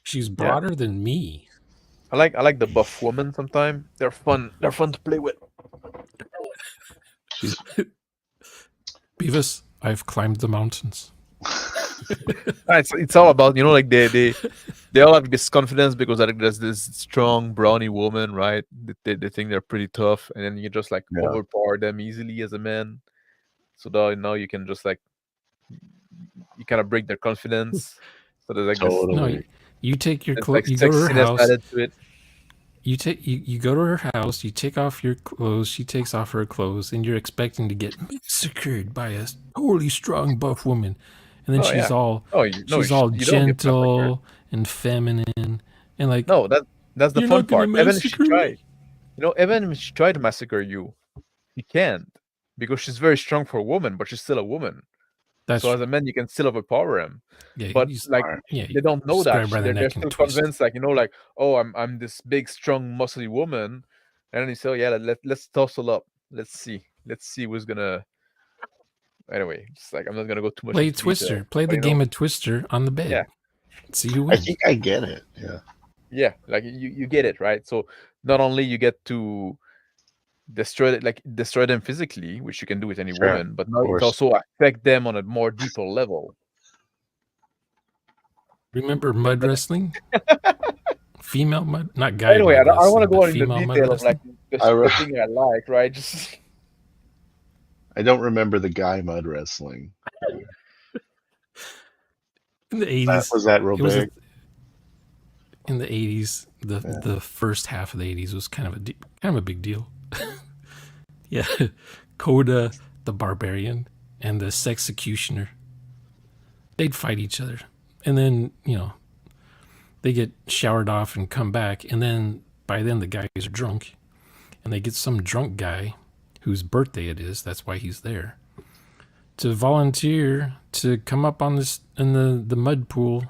She's broader than me. I like the buff woman sometimes. They're fun. They're fun to play with. She's Beavis, I've climbed the mountains. It's all about, you know, like they all have this confidence because like there's this strong brownie woman, right? They think they're pretty tough, and then you just like Yeah. overpower them easily as a man. So now you can just like you kind of break their confidence. So there's like totally. No, you take your this clothes. like You go to her sexiness house. added to it. You go to her house. You take off your clothes. She takes off her clothes, and you're expecting to get massacred by a totally strong buff woman, and then Oh, she's yeah. all Oh, she's you all don't get gentle and feminine, and like No, that's the you're fun not gonna part. Even if she massacre me. tried, even if she tried to massacre you, you can't because she's very strong for a woman, but she's still a woman. That's So as a man, you can still overpower him. yeah. But like Yeah, they don't know just that. grab her by the They're neck and still twist. convinced, like like, oh, I'm this big, strong, muscly woman, and then you say, oh, yeah, let's tussle up. Let's see who's gonna. Anyway, just like I'm not gonna go too much Play into Twister. detail. Play but, the game of Twister on the bed. Yeah. See who I wins. think I get it. Yeah. Yeah, like you get it, right? So not only you get to destroy them physically, which you can do with any Sure, woman, but now it course. also affect them on a more deeper level. Remember mud wrestling? Female mud, not guy Anyway, mud I don't want to wrestling, go but into the female mud detail of like wrestling. the thing I like, right? Just I don't remember the guy mud wrestling. In the 80s, Was that real it was big? in the 80s. The first half of the 80s was kind of a big deal. Yeah, Coda the Barbarian and the Sexecutioner, they'd fight each other, and then they get showered off and come back, and then by then the guys are drunk, and they get some drunk guy whose birthday it is. That's why he's there to volunteer to come up on this in the mud pool.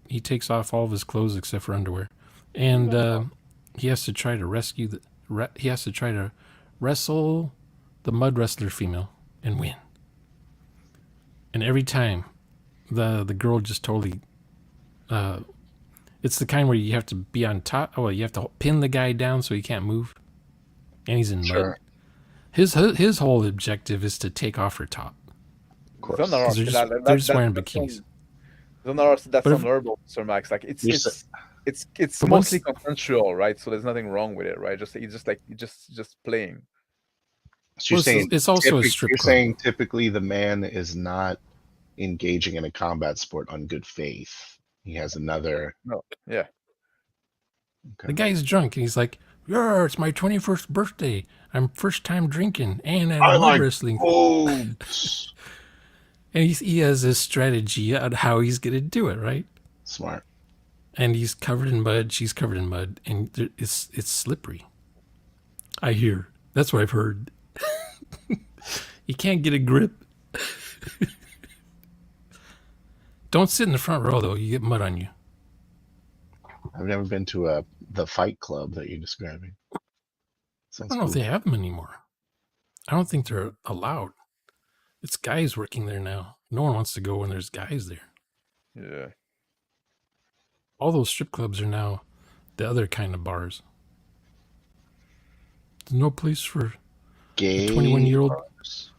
He takes off all of his clothes except for underwear, and he has to try to rescue he has to try to wrestle the mud wrestler female and win. And every time, the girl just totally. It's the kind where you have to be on top. Oh, you have to pin the guy down so he can't move, and he's in mud. His whole objective is to take off her top. Of course. They're just wearing bikinis. That's honorable, Sir Max. Like it's mostly consensual, right? So there's nothing wrong with it, right? Just playing. So you're saying it's also a strip You're club. saying typically the man is not engaging in a combat sport on good faith. He has another. No, yeah. Okay. The guy's drunk and he's like, "Yeah, it's my 21st birthday. I'm first time drinking and at mud wrestling." And he has a strategy on how he's going to do it, right? Smart. And he's covered in mud. She's covered in mud, and it's slippery. I hear. That's what I've heard. You can't get a grip. Don't sit in the front row, though. You get mud on you. I've never been to the fight club that you're describing. I don't know if they have them anymore. I don't think they're allowed. It's guys working there now. No one wants to go when there's guys there. Yeah. All those strip clubs are now, The other kind of bars. There's no place for Gay 21-year-old. bars?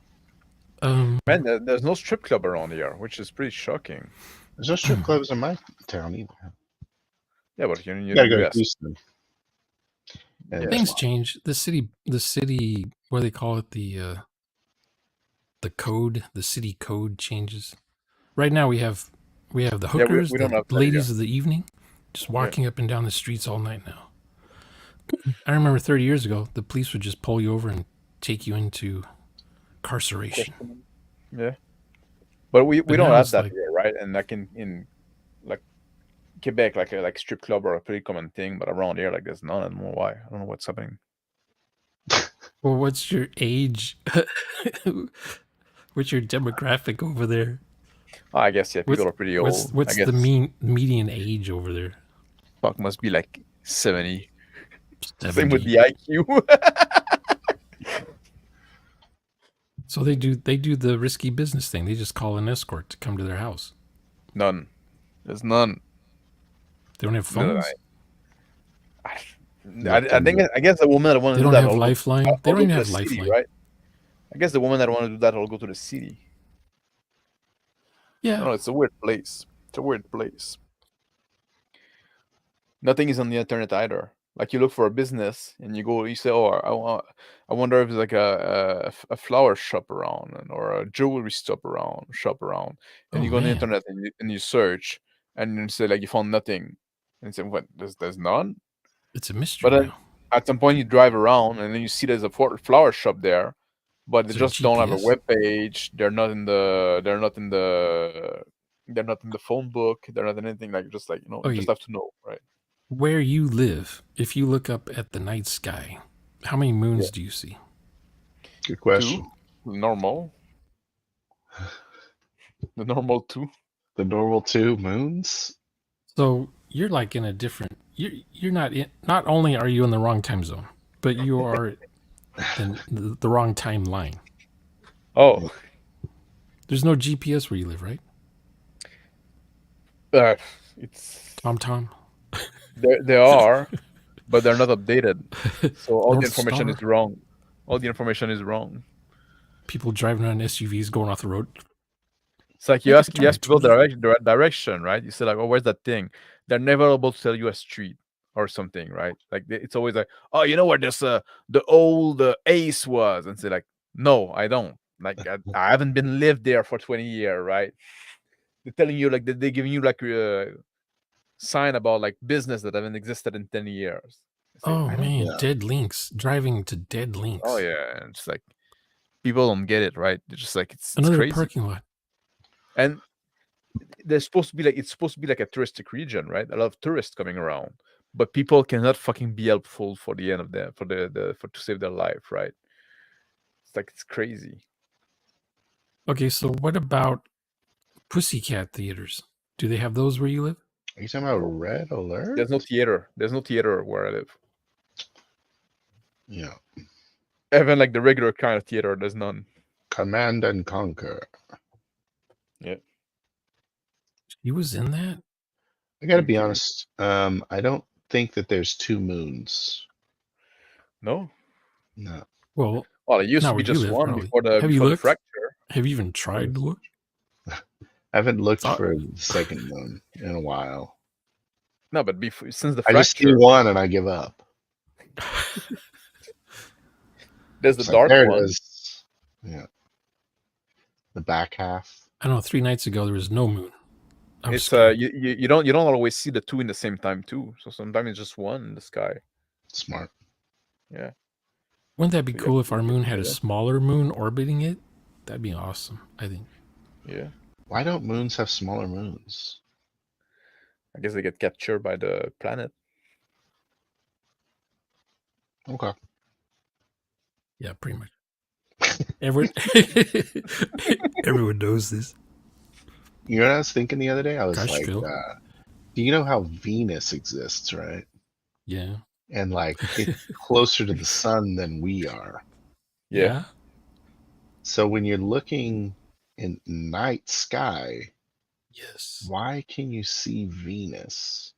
Um, Man, there's no strip club around here, which is pretty shocking. There's no strip clubs in my town either. Yeah, but you're in You gotta the go to US. Houston. And Yeah. things change. The city, what do they call it? The code, the city code changes. Right now we have the Yeah, hookers, we don't the have that ladies here. of the evening, just walking up and down the streets all night now. I remember 30 years ago, the police would just pull you over and take you into incarceration. Yeah, but we But don't now have it's that like, here, right? And like in like Quebec, like strip club are a pretty common thing, but around here, like there's none. I don't know why. I don't know what's happening. well, what's your age? What's your demographic over there? Oh, I guess yeah, people are pretty old. What's I guess the median age over there? fuck must be like 70. 70. Same with the IQ. So they do the risky business thing. They just call an escort to come to their house. None. There's none. They don't have No, phones. I guess the woman that want to They do don't that have will Lifeline. go, They will don't go even to the have city, Lifeline. right? I guess the woman that want to do that will go to the city. I Yeah. don't know, it's a weird place. It's a weird place. Nothing is on the internet either. Like you look for a business and you go, you say, "Oh, I wonder if there's like a flower shop around or a jewelry shop around." And Oh, you go on the man. internet and you search and you say like you found nothing, and you say, "What? There's none." It's a mystery But then now. at some point you drive around and then you see there's a flower shop there, but they Is there just don't have a GPS? web page. They're not in the phone book. They're not in anything. Like just like Oh, you just have to know, right? where you live, if you look up at the night sky, how many moons do you see? Good question. 2, normal. The normal 2. The normal 2 moons? So you're like in a different. You're not in. Not only are you in the wrong time zone, but you are in the wrong timeline. Oh, There's no GPS where you live, right? it's Tom. they are, but they're not updated. So all the North information Star. is wrong. All the information is wrong. People driving around SUVs going off the road. It's like you Make a ask turn people 20. direction, right? You say like, "Oh, where's that thing?" They're never able to tell you a street or something, right? Like it's always like, "Oh, you know where this the old Ace was," and say like, "No, I don't. Like I haven't been lived there for 20 years, right?" They're telling you like they're giving you like a sign about like business that haven't existed in 10 years. I say, Oh I don't. man, Yeah. dead links. Driving to dead links. Oh yeah, and it's like people don't get it, right? They're just like it's Another crazy. parking lot. And there's supposed to be like it's supposed to be like a touristic region, right? A lot of tourists coming around, but people cannot fucking be helpful for the end of them for to save their life, right? It's like it's crazy. Okay, so what about Pussycat theaters? Do they have those where you live? Are you talking about Red Alert? There's no theater. There's no theater where I live. Yeah. Even like the regular kind of theater, there's none. Command and Conquer. Yeah. He was in that? I gotta be honest. I don't think that there's 2 moons. No. No. Well, Well, it used not to be where you just live, one probably. before the Have you before the looked? fracture. Have you even tried to look? I haven't looked Thought- for the second moon in a while. No, but before since the I just see fracture, one and I give up. there's the It's like, dark there one. it is. Yeah. The back half. I don't know. 3 nights ago there was no moon. I'm It's scared. you don't always see the 2 in the same time too. So sometimes it's just one in the sky. Smart. Yeah. Wouldn't that be So you cool have if to our look moon at had a it. smaller moon orbiting it? That'd be awesome, I think. Yeah. Why don't moons have smaller moons? I guess they get captured by the planet. Okay. Yeah, pretty much. Everyone, everyone knows this. You know what I was thinking the other day? I was Gosh, like, Phil. do you know how Venus exists, right? Yeah. And like it's closer to the sun than we are. Yeah. So when you're looking in night sky, Yes. why can you see Venus?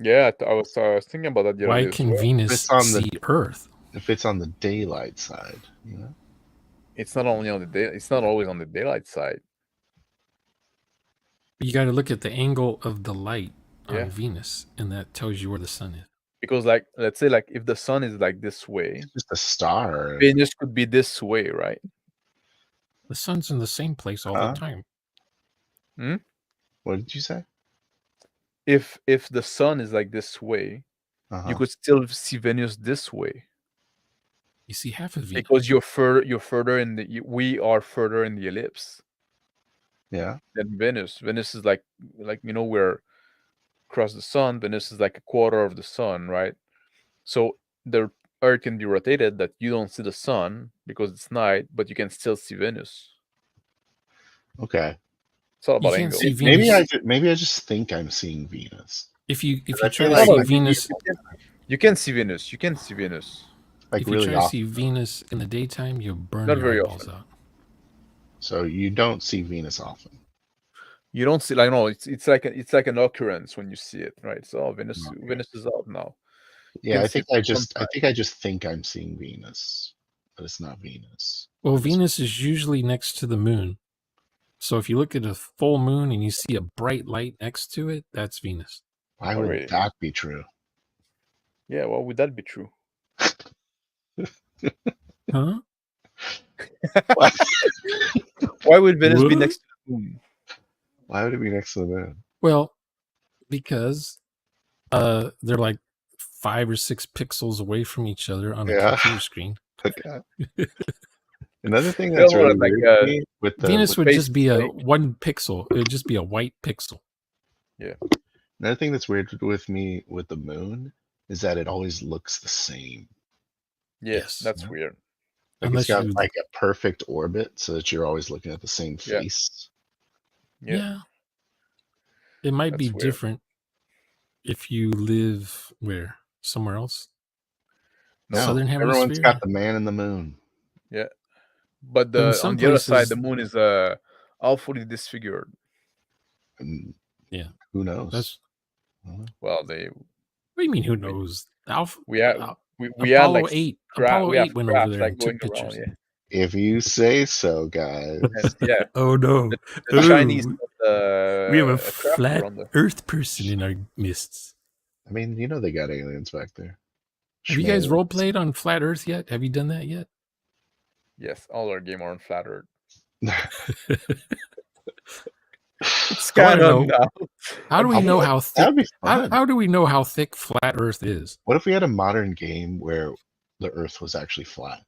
Yeah, I was thinking about that the other Why day as can well. Venus It's on the- see Earth? If it's on the daylight side, It's not only on the day. It's not always on the daylight side. You got to look at the angle of the light Yeah. on Venus, and that tells you where the sun is. Because, like, let's say, like, if the sun is like this way, it's just a star. Venus could be this way, right? The sun's in the same place all Huh? the time. What did you say? If the sun is like this way, you could still see Venus this way You see half of Venus. because you're further in the. We are further in the ellipse Yeah. than Venus. Venus is like we're across the sun. Venus is like a quarter of the sun, right? So the Earth can be rotated that you don't see the sun because it's night, but you can still see Venus. Okay. It's all You about can't angle. see Venus. Maybe I just think I'm seeing Venus. If you I try feel to like see I- Venus, You can see Venus. You can see Venus. Like if you really try to often. see Venus in the daytime, you'll burn Not your very eyeballs often. out. So you don't see Venus often. You don't see it's like an occurrence when you see it, right? So Venus Okay. Venus is out now. Yeah, can I see think it I just sometimes. think I'm seeing Venus, but it's not Venus. Well, I just- Venus is usually next to the moon. So if you look at a full moon and you see a bright light next to it, that's Venus. Why Oh, would really? that be true? Yeah, why would that be true? Huh? What? Why would Venus be What? next to the moon? Why would it be next to the moon? Well, because they're like 5 or 6 pixels away from each other on a Yeah. computer screen. Okay. Another thing You that's know, really like, weird to me with the Venus would space just be a is fake. 1 pixel. It would just be a white pixel. another thing that's weird with me with the moon is that it always looks the same. Yes. That's Yeah. weird. Like Unless it's got you- like a perfect orbit so that you're always looking at the same Yeah. face. Yeah. It might be That's weird. different if you live where? Somewhere else? No, Southern everyone's hemisphere? got the man in the moon. But In some on the other side, places- the moon is awfully disfigured. And Yeah. who knows? That's Well, what do you mean? Who knows? we had Apollo like 8. scrap- Apollo we have 8 went over scraps, there like, and took going around, pictures. yeah. If you say so, guys. And, yeah, Oh no. the Ooh, Chinese put, we have a craft flat around there. Earth person in our midst. I mean, you know they got aliens back there. Have you guys Schmalians. role played on Flat Earth yet? Have you done that yet? Yes, all our game are on flat Earth. It's I wanna kind of know, now. How do we know how thick? That'd be fun. How do we know how thick Flat Earth is? What if we had a modern game where the Earth was actually flat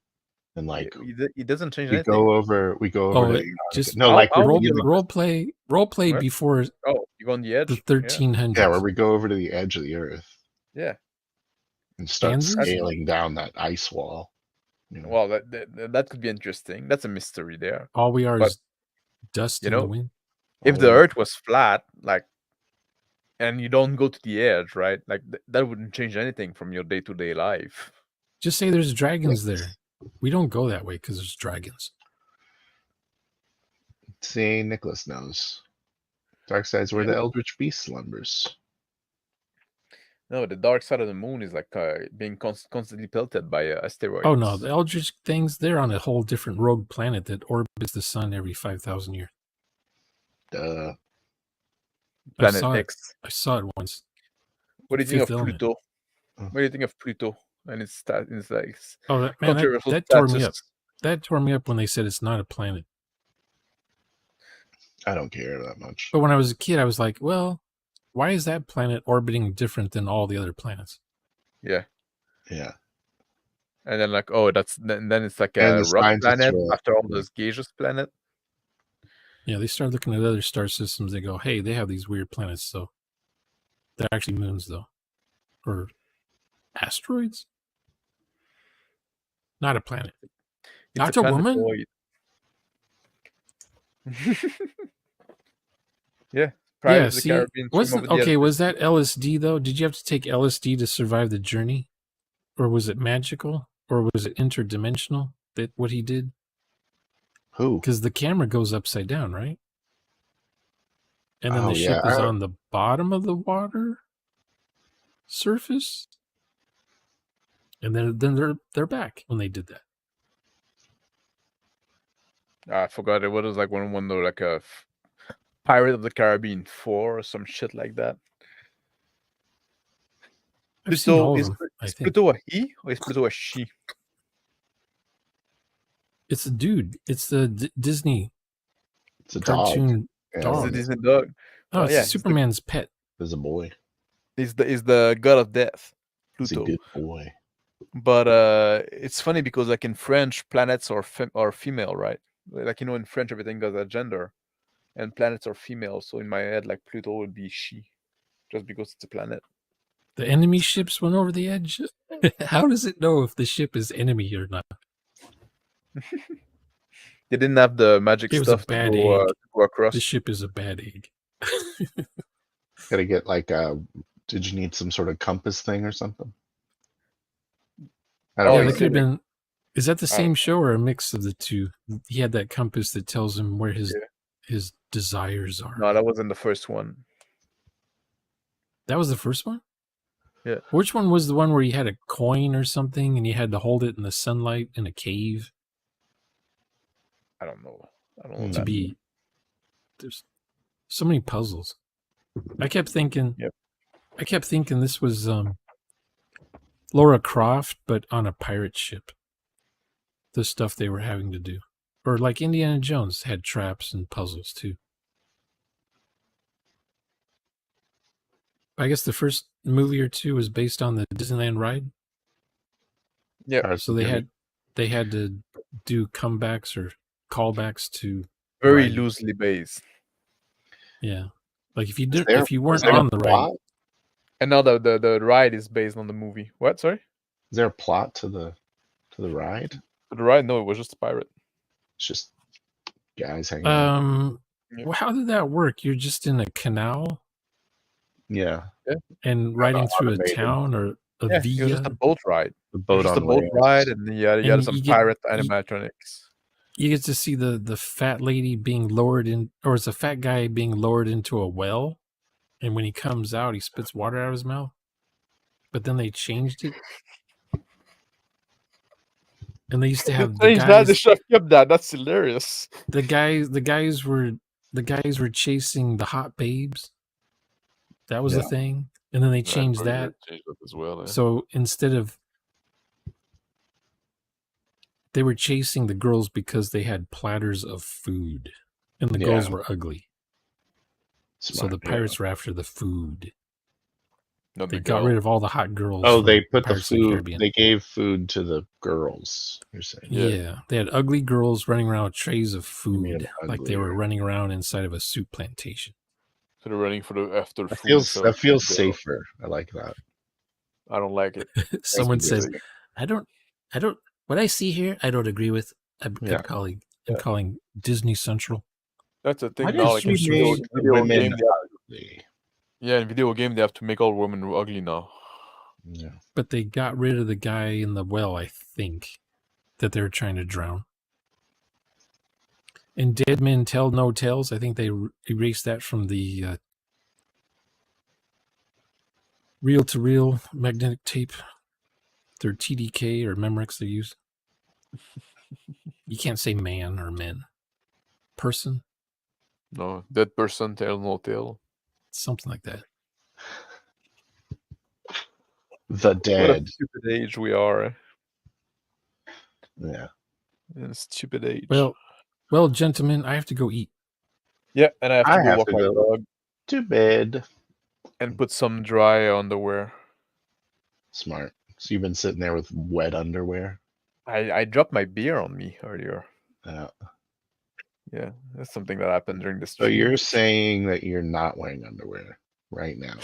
and like It doesn't change we anything. go over Oh, to it just no I'll- like I'll we- role play What? before Oh, you go on the edge. the Yeah. 1300s. yeah, where we go over to the edge of the Earth Yeah. and start Kansas? scaling down that ice wall. You know? Well, that could be interesting. That's a mystery there. All we are But, is dust you in the know, wind. If All the we- Earth was flat, like, and you don't go to the edge, right? Like that wouldn't change anything from your day-to-day life. Just say there's dragons there. We don't go that way because there's dragons. See, Nicholas knows. Dark side's where Yeah. the Eldritch Beast slumbers. No, the dark side of the moon is like being constantly pelted by asteroids. Oh no, the Eldritch things, they're on a whole different rogue planet that orbits the sun every 5,000 years. Duh. Planet saw it. X. I saw it once. What do you think of Fifth Element. Pluto? Oh. What do you think of Pluto? And it's like Oh, man, controversial that tore me up. status. That tore me up when they said it's not a planet. I don't care that much. But when I was a kid, I was like, well, why is that planet orbiting different than all the other planets? Yeah. Yeah. And then like, oh, then it's like And a the rock scientists planet were- after all those gaseous planet. Yeah, they start looking at other star systems. They go, hey, they have these weird planets. So they're actually moons, though. Or asteroids? Not a planet. It's Not a woman? planetoid. Yeah. Pirates of the Caribbean. Swim over the edge. Was that LSD, though? Did you have to take LSD to survive the journey? Or was it magical? Or was it interdimensional, that what he did? Who? Because the camera goes upside down, right? And then Oh, the ship yeah. is on the bottom of the water? surface, and then they're back when they did that. I forgot it. What was like one like a Pirate of the Caribbean 4 or some shit like that. I've seen all of is them. I is think Pluto a he or is Pluto a she? it's a dude. It's the Disney It's a dog. cartoon Yeah, It's dog. a Disney dog. Oh, Oh it's yeah, Superman's pet. There's a boy. He's the god of death, He's a Pluto. good boy. But it's funny because like in French, planets are female, right? Like in French everything has a gender, and planets are female. So in my head, like Pluto would be she, just because it's a planet. The enemy ships went over the edge. How does it know if the ship is enemy or not? They didn't have the magic It was a stuff to bad go, egg. to go across. The ship is a bad egg. Gotta get like did you need some sort of compass thing or something? I don't Oh, Yeah, know. that he's could have in been. Is that the I don't same show or a mix of the two? He had that compass that tells him where his desires are. No, that wasn't the first one. That was the first one? Yeah. Which one was the one where you had a coin or something and you had to hold it in the sunlight in a cave I don't know. I don't know. to That. be. There's so many puzzles. I kept thinking. Yep. I kept thinking this was Laura Croft, but on a pirate ship. The stuff they were having to do, or like Indiana Jones had traps and puzzles too. I guess the first movie or two was based on the Disneyland ride. Yeah. So they had to do comebacks or callbacks to Very ride. loosely based. Yeah, like if you Was weren't there on a the plot? ride, And now the ride is based on the movie. What? Sorry? Is there a plot to the ride? The ride? No, it was just a pirate. It's just guys hanging out. Yeah. well, how did that work? You're just in a canal Yeah. and riding through a automated. town or a Yeah, via. it was just a boat ride. The It was boat just a on boat wheels. ride, and you And had some you get- pirate you- animatronics. You get to see the fat lady being lowered in, or it's a fat guy being lowered into a well, and when he comes out, he spits water out of his mouth. But then they changed it, and they used to have the Change that. The guys. chef kept that. That's hilarious. The guys were chasing the hot babes. That was the Yeah. thing, and then they changed that. Changed that as well. So instead of they were chasing the girls because they had platters of food, and the girls Yeah. were ugly. So Smart, the yeah. pirates were after the food. Not They the got girl. rid of all the hot girls. Oh, from they put the Pirates of the food. Caribbean. They gave food to the girls. You're saying? Yeah, they had ugly girls running around with trays of made food, them like they were uglier. running around inside of a soup plantation. So they're running for the after That food. feels so that feels girl. safer. I like that. I don't like it. Someone said, interesting. "I don't. What I see here, I don't agree with." I'm Yeah. calling Disney Central. That's the thing Why now. did Like in she video, make the video women game, ugly? in video game they have to make all women ugly now. Yeah. But they got rid of the guy in the well, I think, that they were trying to drown. And Dead Men Tell No Tales, I think they erased that from the reel-to-reel magnetic tape. Their TDK or Memorex they use. You can't say man or men. Person, No, dead person tell no tale. something like that. The What a dead. stupid age we are. Yeah. In a stupid age. Well, gentlemen, I have to go eat. yeah, and I have to I go have walk to my go. dog To bed. and put some dry underwear. Smart. So you've been sitting there with wet underwear. I dropped my beer on me earlier. Yeah, that's something that happened during this. So you're saying that you're not wearing underwear right now?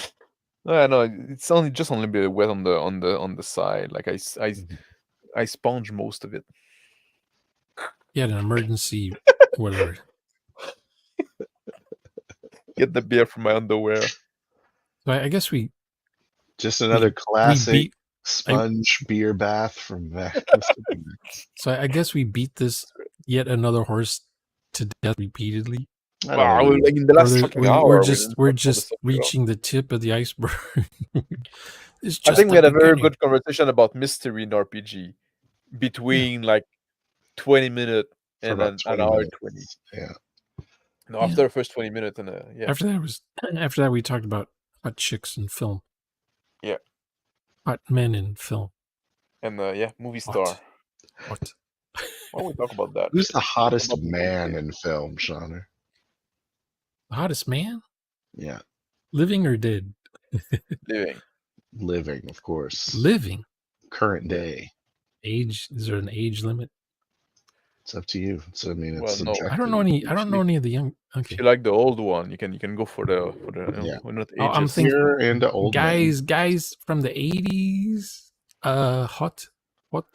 No, it's only a bit wet on the side. Like I sponge most of it. You had an emergency, whatever. Get the beer from my underwear. So I guess we Just another we classic beat. sponge beer bath from back. So I guess we beat this yet another horse to death repeatedly. I don't Wow, really. like in the last Brother, fucking hour, we didn't we're talk about the just stuff at all. reaching the tip of the iceberg. It's I just think we the had a very beginning. good conversation about mystery in RPG between like 20 minutes For and about an 20 hour minutes. 20. Yeah. No, Yeah. after the first 20 minutes and yeah. After that we talked about hot chicks in film. Yeah. Hot men in film. And yeah, movie What? star. What? Why don't we talk about that? Who's the hottest About movies, man yeah. in film, Shauna? The hottest man? Yeah. Living or dead? Living. Living, of course. Living. Current Yeah. day. Age? Is there an age limit? It's up to you. So I mean, it's Well, no. subjective. I don't know any of the young. If Okay. you like the old one, you can go for the Yeah. we're not Oh, I'm ages. thinking- We're into old men. Guys from the 80s. Hot. What?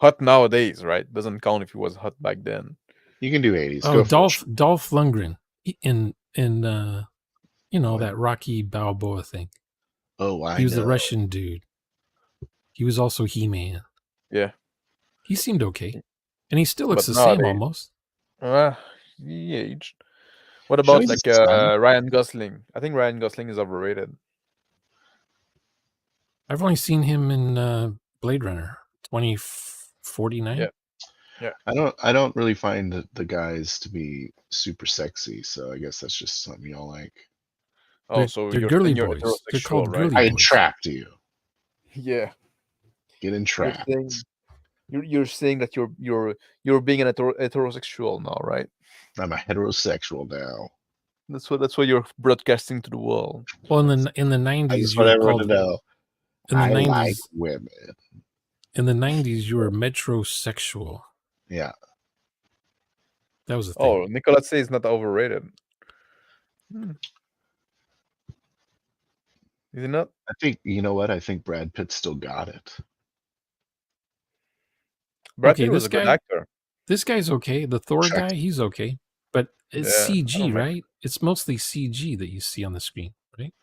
Hot nowadays, right? Doesn't count if he was hot back then. You can do 80s. Oh, Go for it. Dolph Lundgren in you know Oh, that Rocky Balboa thing. Oh, I He was know. the Russian dude. He was also He-Man. Yeah. He seemed okay, and he still looks But the same nowadays- almost. He aged. What Show about his like son. Ryan Gosling? I think Ryan Gosling is overrated. I've only seen him in Blade Runner 2049. Yeah. I don't really find the guys to be super sexy, so I guess that's just something y'all like. Oh, They're- so they're you're girly saying you're boys. They're heterosexual, called right? girly I boys. entrapped you. Yeah. Get You're entrapped. saying you're saying that you're being an heterosexual now, right? I'm a heterosexual now. That's what you're broadcasting to the world. Well, in the I 90s, just you want were everyone to called. know. In the I 90s, like women. in the 90s, you were metrosexual. Yeah. That was the thing. Oh, Nicolas Say is not overrated. Is he not? I think you know what? I think Brad Pitt still got it. Brad Okay, Pitt was this a good guy- actor. This guy's okay. The Thor Check. guy, he's okay. But it's Yeah, I CG, don't like right? It's mostly CG that you see on the screen, right?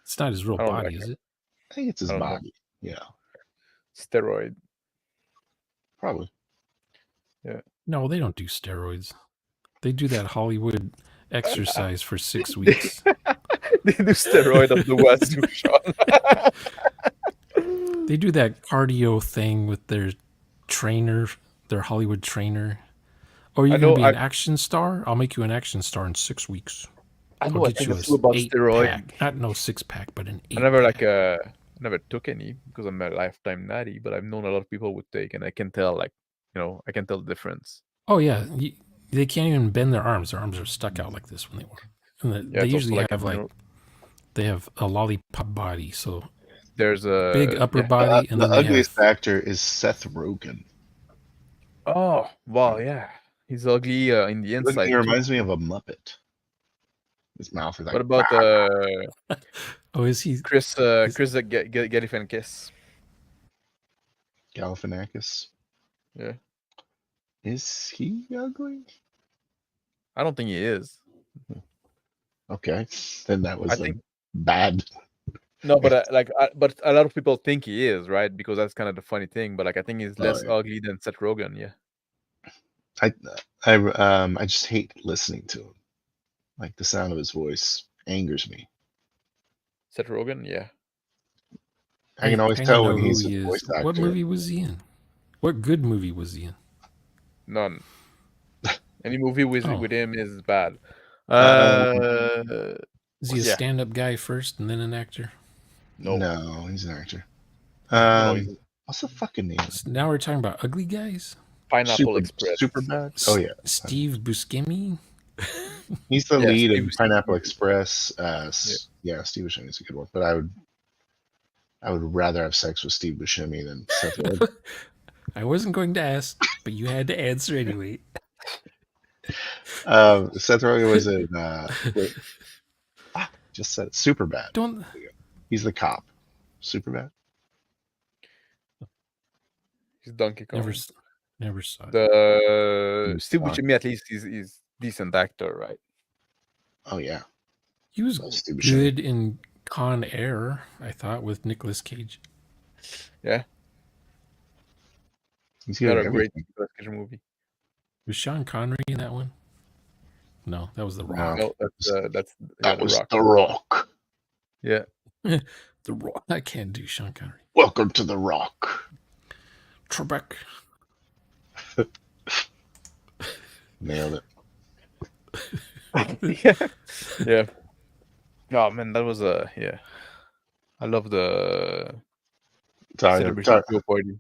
It's not his real I don't body, like is it? I think it's his I don't know. body. Yeah, Steroid. probably. No, they don't do steroids. They do that Hollywood exercise for 6 weeks. They do steroid of the West, Sean. They do that cardio thing with their trainer, their Hollywood trainer. Oh, you're I going know, to be an action star? I'll make you an action star in 6 weeks. I I'll know. I get think you it's all about 8-pack. steroid. Not no 6-pack, but an 8. I never I never took any because I'm a lifetime natty, but I've known a lot of people would take, and I can tell, I can tell the difference. Oh yeah, they can't even bend their arms. Their arms are stuck out like this when they work. And Yeah, they it's also usually like have they have a lollipop body, so there's a big upper yeah. body, and The then they ugliest have. actor is Seth Rogen. Oh wow, yeah, he's ugly in the inside. He too. reminds me of a Muppet. His mouth is like. What about Oh, is he? Chris Galifianakis? Galifianakis? Yeah, Is he ugly? I don't think he is. Okay, then that was I think bad. no, but but a lot of people think he is, right? Because that's kind of the funny thing. But I think he's less yeah. ugly than Seth Rogen. Yeah. I just hate listening to him. Like the sound of his voice angers me. Seth Rogen, yeah. I can always kinda tell know when who he's he a is. voice actor. What movie was he in? What good movie was he in? None. Any movie with him is bad. Is he a Yeah. stand-up guy first and then an actor? No, he's an actor. No, he's What's the fucking name? So now we're talking about ugly guys. Pineapple Express. Super bad. Oh yeah, Steve Buscemi. he's the Yeah, lead Steve in Buscemi. Pineapple Express. Yeah, Steve Buscemi is a good one, but I would rather have sex with Steve Buscemi than Seth Rogen. I wasn't going to ask, but you had to answer anyway. Seth Rogen was in just said super bad. Don't. He's the cop. Super bad. He's Donkey Kong. Never saw it. The Steve Fine. Buscemi at least is decent actor, right? Oh yeah. He was Love Steve Buscemi. good in Con Air, I thought, with Nicolas Cage. Yeah. He's Not good a at great everything. Nicolas Cage movie. Was Sean Connery in that one? No, that was The No. Rock. No, that's That The was Rock. The Rock. Yeah. The Rock. I can't do Sean Connery. Welcome to The Rock. Trebek. Nailed it. Yeah. Yeah. Oh man, that was yeah. I love the celebration Joe party.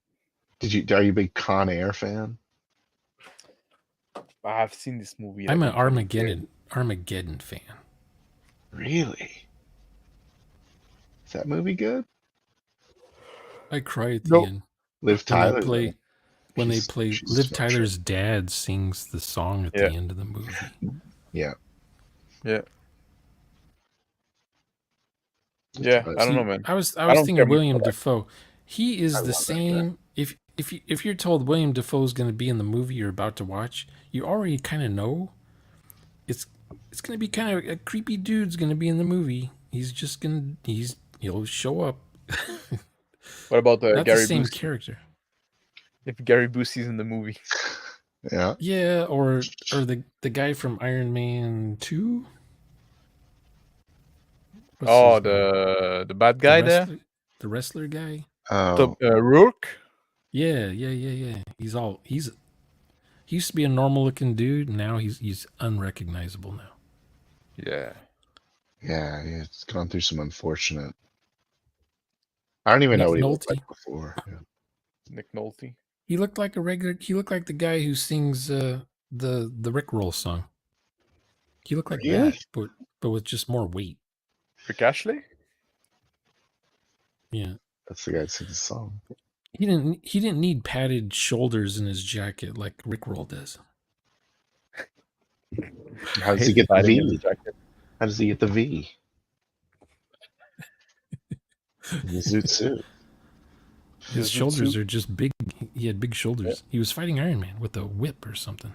Are you a big Con Air fan? I've seen this movie. I'm like, an in 20 Armageddon fan. Really? Is that movie good? I cry at the Nope. end Liv when they Tyler. play. When they She's- play, she's Liv so Tyler's dad sings the song at Yeah. the end of the movie. Yeah. Yeah. Liv Yeah. Tyler. I don't See, know, man. I was don't care thinking much William about Dafoe. He is I the love that guy. same. If you're told William Dafoe is going to be in the movie you're about to watch, you already kind of know it's going to be kind of a creepy dude's going to be in the movie. He'll show up. What about Not the Gary same Busey? character. If Gary Busey's in the movie. Yeah. Yeah, or the guy from Iron Man 2. What's Oh, his name? the bad guy there? The wrestler guy. Oh, Rourke? Yeah. He used to be a normal looking dude, and now he's unrecognizable now. Yeah. yeah. It's gone through some unfortunate. I don't even Nick know what he looked Nolte. like before. Yeah. Nick Nolte. He looked like the guy who sings the Rickroll song. He looked like Really? that, but with just more weight. Rick Ashley? Yeah. That's the guy that sings the song. He didn't need padded shoulders in his jacket like Rickroll does. How does he Hate get the fighting in V? jacket. How does he get the V? The zoot suit. His His shoulders suit? are just big. He had big shoulders. He was fighting Iron Man with a whip or something.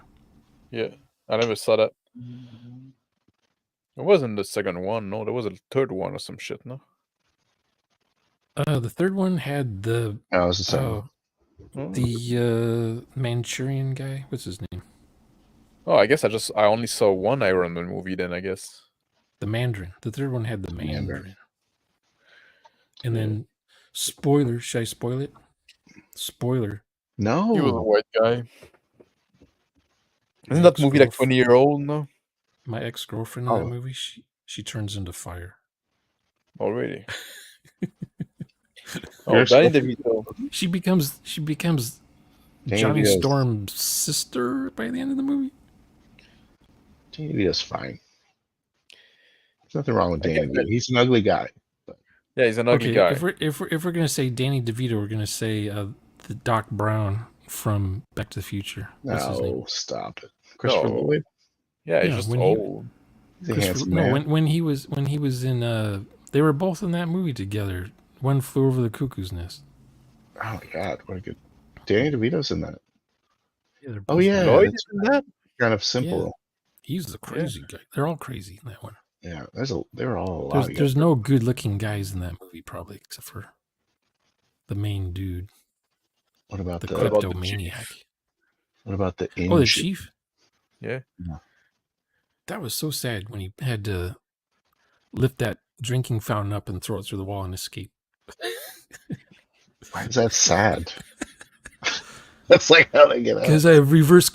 Yeah. I never saw that. It wasn't the second one, no. There was a third one or some shit, no? The third one had the No, it was the same. the Manchurian guy. What's his name? Oh, I guess I only saw one Iron Man movie then, I guess. The Mandarin. The third one had the Mandarin. Mandarin. And then, spoiler. Should I spoil it? Spoiler. No. He was a white guy. Isn't My that movie like ex-girlfriend- 20-year-old now? My ex-girlfriend in Oh. that movie, she turns into fire. Already. Your Oh, Danny ex-girlfriend? DeVito. She becomes Danny Johnny DeVito's- Storm's sister by the end of the movie. Danny DeVito's fine. There's nothing wrong with I Danny get that. DeVito. He's an ugly guy. Yeah, he's an ugly Okay, guy. if we're gonna say Danny DeVito, we're gonna say the Doc Brown from Back to the Future. What's his name? No, stop it. Christopher No. Lloyd. Yeah, he's Yeah, just when he- old. He's a Christopher- handsome no, man. when he was in they were both in that movie together. One Flew Over the Cuckoo's Nest. Oh my god, what a good. Danny DeVito's in that. Yeah, they're Oh both yeah, in Lloyd that's is in that? kind of simple. Yeah. He's the crazy guy. They're all crazy in that one. Yeah, they were all a lot. There's no good looking guys in that movie, probably, except for the main dude, What about the the about the kleptomaniac. what about the Oh, the engine? chief? Yeah. That was so sad when he had to lift that drinking fountain up and throw it through the wall and escape. Why is that sad? That's like how they get out. Because I have reverse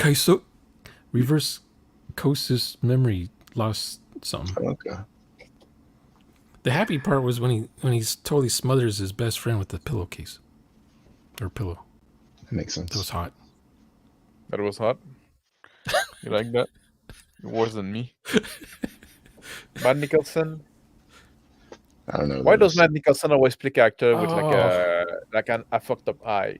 Kosis memory lost something. Okay. The happy part was when he totally smothers his best friend with the pillowcase. Or pillow. That makes sense. That was hot. That was hot. You like that? Worse than me. Matt Nicholson. I don't know. Why does this. Matt Nicholson always play character with Oh. like a fucked up eye?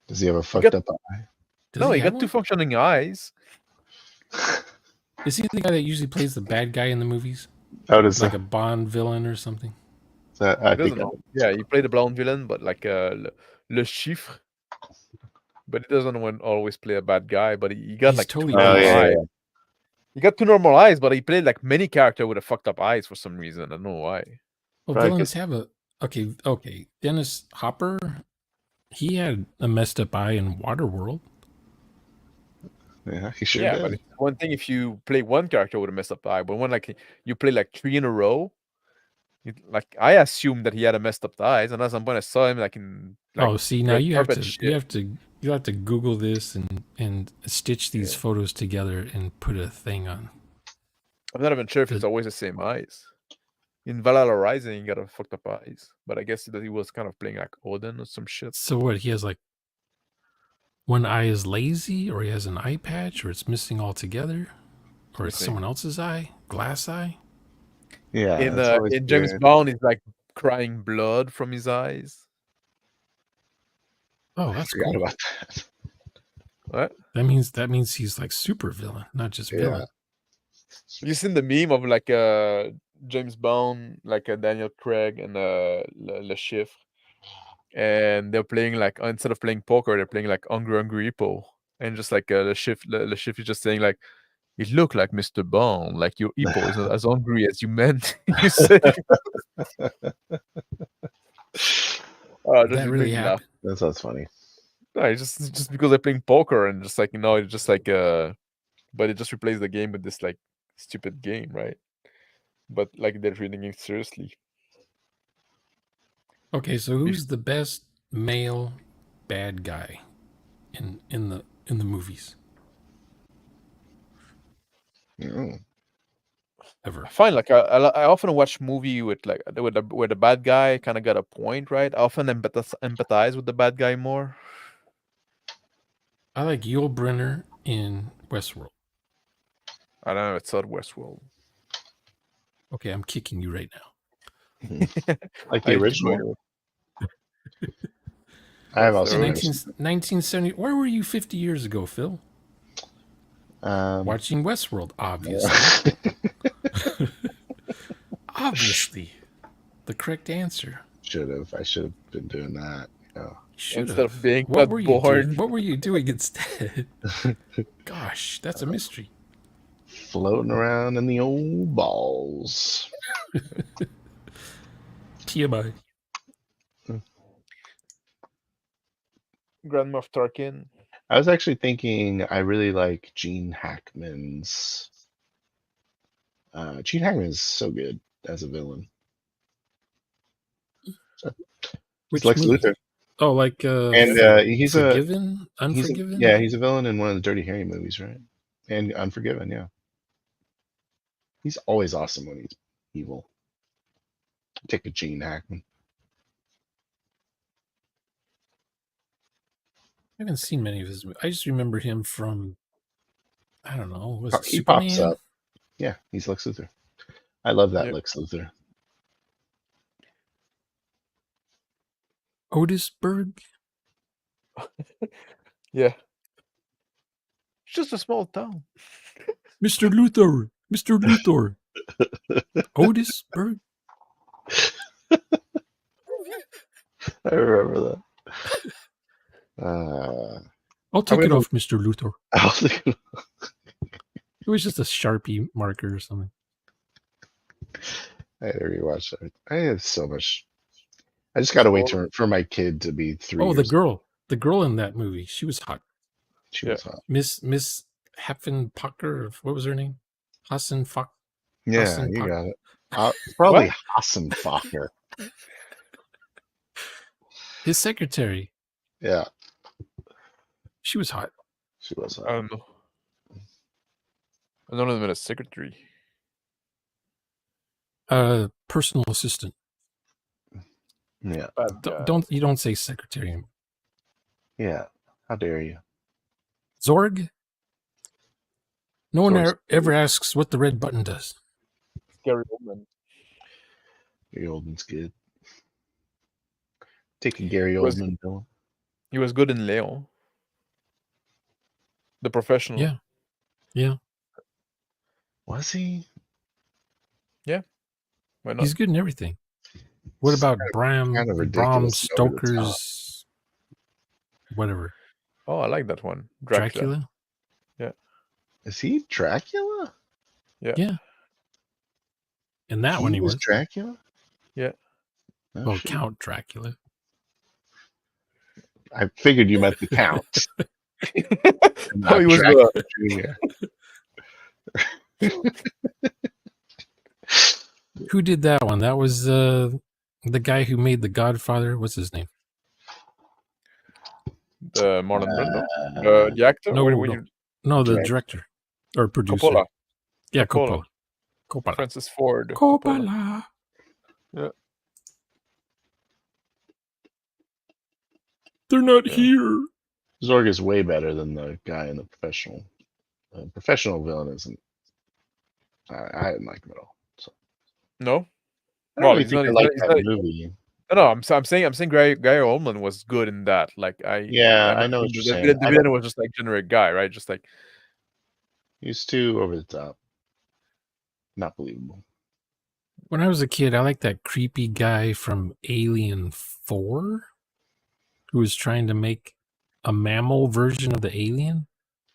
Does he have a fucked got- up eye? Does No, he have got two one? functioning eyes. Is he the guy that usually plays the bad guy in the movies? How does Like a Bond villain or something? that? I He think doesn't know. Yeah, he played the blonde villain, but like le chiffre. But he doesn't always play a bad guy. But he got He's like totally two normal Oh, yeah, eyes. yeah. He got two normal eyes, but he played like many character with a fucked up eyes for some reason. I don't know why. Well, Right, villains have a okay. Dennis Hopper, he had a messed up eye in Waterworld. Yeah, he sure Yeah, did. but it's one thing if you play one character with a messed up eye, but when like you play like 3 in a row, like I assumed that he had a messed up eyes, and at some point I saw him like in like Oh, see, now red you have carpet to shit. you have to Google this and stitch these Yeah. photos together and put a thing on. I'm not even sure if it's The- always the same eyes. In Valhalla Rising, he got a fucked up eyes, but I guess that he was kind of playing like Odin or some shit. So what? He has like one eye is lazy, or he has an eye patch, or it's missing altogether, or it's Missing. someone else's eye, glass eye. Yeah, In that's always in James weird. Bond, he's like crying blood from his eyes. Oh, I that's forgot cool. about that. What? That means he's like super villain, not just Yeah. villain. You seen the meme of like James Bond, like Daniel Craig and Le Chiffre, and they're playing like instead of playing poker, they're playing like Hungry Hippo, and just like Le Chiffre is just saying like, "It looked like Mr. Bond, like your hippo is not as hungry as you meant." You say, "Oh, Did just that it really made me laugh." happen? That sounds funny. No, it's just because they're playing poker and just like it's just like but it just replaces the game with this like stupid game, right? But like they're treating it seriously. Okay, so who's the best male bad guy in the movies Mm. ever? I find like I often watch movie with like where the bad guy kind of got a point, right? I often empathize with the bad guy more. I like Yul Brynner in Westworld. I don't know. It's not Westworld. Okay, I'm kicking you right now. Like I the need to go original? anyway. I have That's also the never 19, seen 1970. Where were you 50 years ago, Phil? Watching Westworld, obviously. Obviously. The correct answer. I should have been doing that. Yeah. Should Instead of have. being What not were you doing? born. What were you doing instead? Gosh, that's a mystery. Floating around in the old balls. TMI. Grand Moff Tarkin. I was actually thinking I really like Gene Hackman's. Gene Hackman is so good as a villain. He's Which Lex movie? Luthor, Oh, like and he's Forgiven? Unforgiven? he's a villain in one of the Dirty Harry movies, right? And Unforgiven, yeah. He's always awesome when he's evil. Take a Gene Hackman. I haven't seen many of his movies. I just remember him from, I don't know, was it He pops Superman? up. Yeah, he's Lex Luthor. I love that Yep. Lex Luthor. Otisburg? Yeah. It's just a small town. Mr. Luthor! Mr. Luthor! Otisburg? I remember that. I'll take it gonna- off, Mr. Luthor. I'll think of- It was just a Sharpie marker or something. I had to rewatch that. I have so much. I just gotta wait for my kid to be 3 Oh, years. the girl in that movie, she was hot. She Yeah. was hot. Miss Heffenpacker, what was her name? Hassan Fak. Yeah, Hassan you Pak- got it. Probably What? Hassan Facher. His secretary. Yeah, She was hot. she was I hot. don't know. I don't know them as secretary. Personal assistant. Yeah, Bad guy. You don't say secretary anymore. yeah. How dare you? Zorg? No one Zorg's ever asks what the red button does. Gary Oldman. Gary Oldman's good. Take a Gary Was- Oldman villain. He was good in Leon. The Professional. Yeah. Yeah. Was he? Why not? He's good in everything. What about kind of Bram ridiculous over the top. Stoker's whatever? Oh, I like that one. Dracula. Is he Dracula? Yeah. In that one he was. Dracula. Yeah. Oh, Well, shit. Count Dracula. I figured you meant the Count. And Oh, not he was Dracula the Jr. Who did that one? That was the guy who made The Godfather. What's his name? Marlon Brando, Uh, the actor. No, What no. you, No, the Direct- director or producer. Coppola, Yeah, Coppola. Coppola. Francis Ford. Coppola. Yeah. They're not Yeah. here. Zorg is way better than the guy in the professional. Professional villain isn't. I didn't like him at all. So No. I don't Well, really he's think not. I He's like not. He's that not. movie. No, I'm saying Gary Oldman was good in that. Like Yeah, I'm I not know saying what you're the saying. villain- The villain was just like generic guy, right? Just like He's too over the top. Not believable. When I was a kid, I liked that creepy guy from Alien 4 who was trying to make a mammal version of the alien.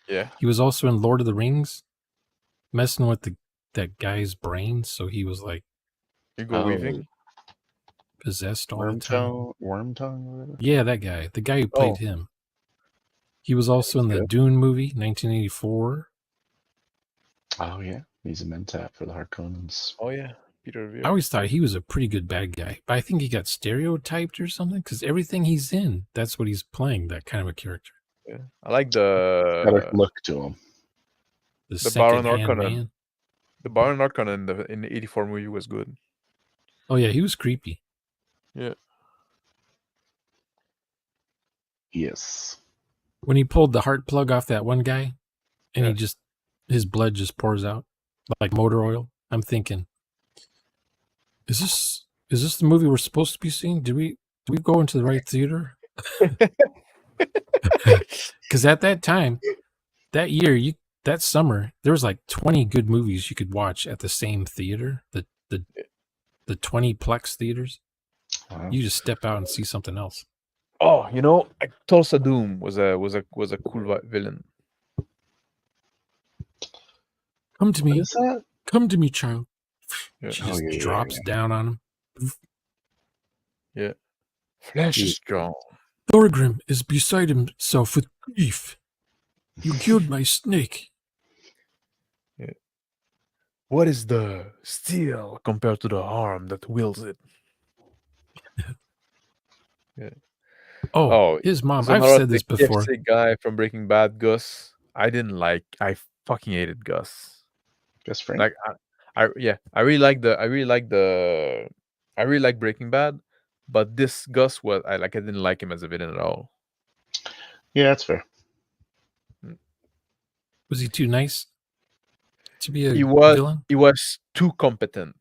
yeah. He was also in Lord of the Rings, messing with that guy's brain, so he was like Hugo Oh, Weaving. possessed all the time. Worm tongue, or whatever. Yeah, that guy. The guy who played Oh. him. He was also in the good. Dune movie, 1984. Oh yeah, he's a mentat for the Harkonnens. Oh yeah, Peter I Weir. always thought he was a pretty good bad guy, but I think he got stereotyped or something because everything he's in, that's what he's playing, that kind of a character. Yeah. I like Got a look to him. The Baron second-hand Harkonnen. man. The Baron Harkonnen in the '84 movie was good. Oh, yeah, he was creepy. Yeah. Yes. When he pulled the heart plug off that one guy and Yeah. his blood just pours out like motor oil, I'm thinking, is this the movie we're supposed to be seeing? Did we go into the right theater? Because at that time, that year, that summer, there was like 20 good movies you could watch at the same theater, the 20-plex theaters. Wow. You just step out and see something else. Oh, Tulsa Doom was a cool villain. Come to What me. is that? Come to me, child. Yeah. She Oh, just yeah, drops down on him. Yeah. Flesh He- is strong. Thorgrim is beside himself with grief. You killed my snake. What is the steel compared to the arm that wields it? Oh, his mom. there's I've another said this the before. KFC guy from Breaking Bad, Gus. I fucking hated Gus. Gus Fring. Like I really like Breaking Bad, but this Gus I didn't like him as a villain at all. Yeah, that's fair. Was he too nice to be a He was villain? he was too competent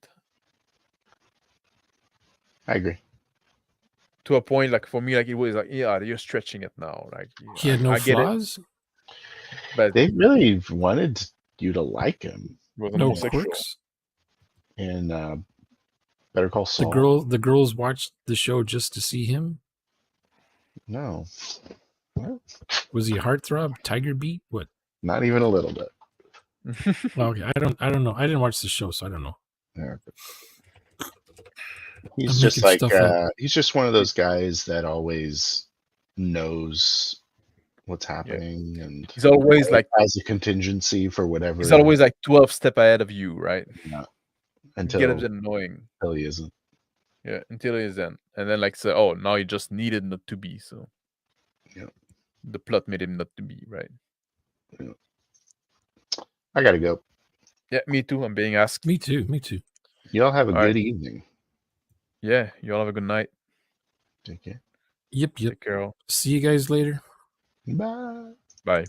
I agree. to a point. Like for me, like it was like, yeah, you're stretching it now. Like He had no I get it, flaws, but They really wanted you to like him he was no homosexual. quirks. in Better Call Saul. The girls watched the show just to see him. No. What? Was he a heartthrob? Tiger beat? What? Not even a little bit. Well, okay, I don't know. I didn't watch the show, so I don't know. Yeah. He's I'm just making like stuff up. he's just one of those guys that always knows what's happening and He's always like has a contingency for whatever. he's always like 12 step ahead of you, right? Yeah. Get Until him annoying. he isn't. Yeah, until he is then. And then like say, oh, now he just needed not to be, so Yeah. the plot made him not to be, right? I gotta go. Yeah, me too. I'm being asked. Me too. Y'all have a All good right. evening. Yeah, you all have a good night. Take care. Yep. Take care all. See you guys later. Bye. Bye.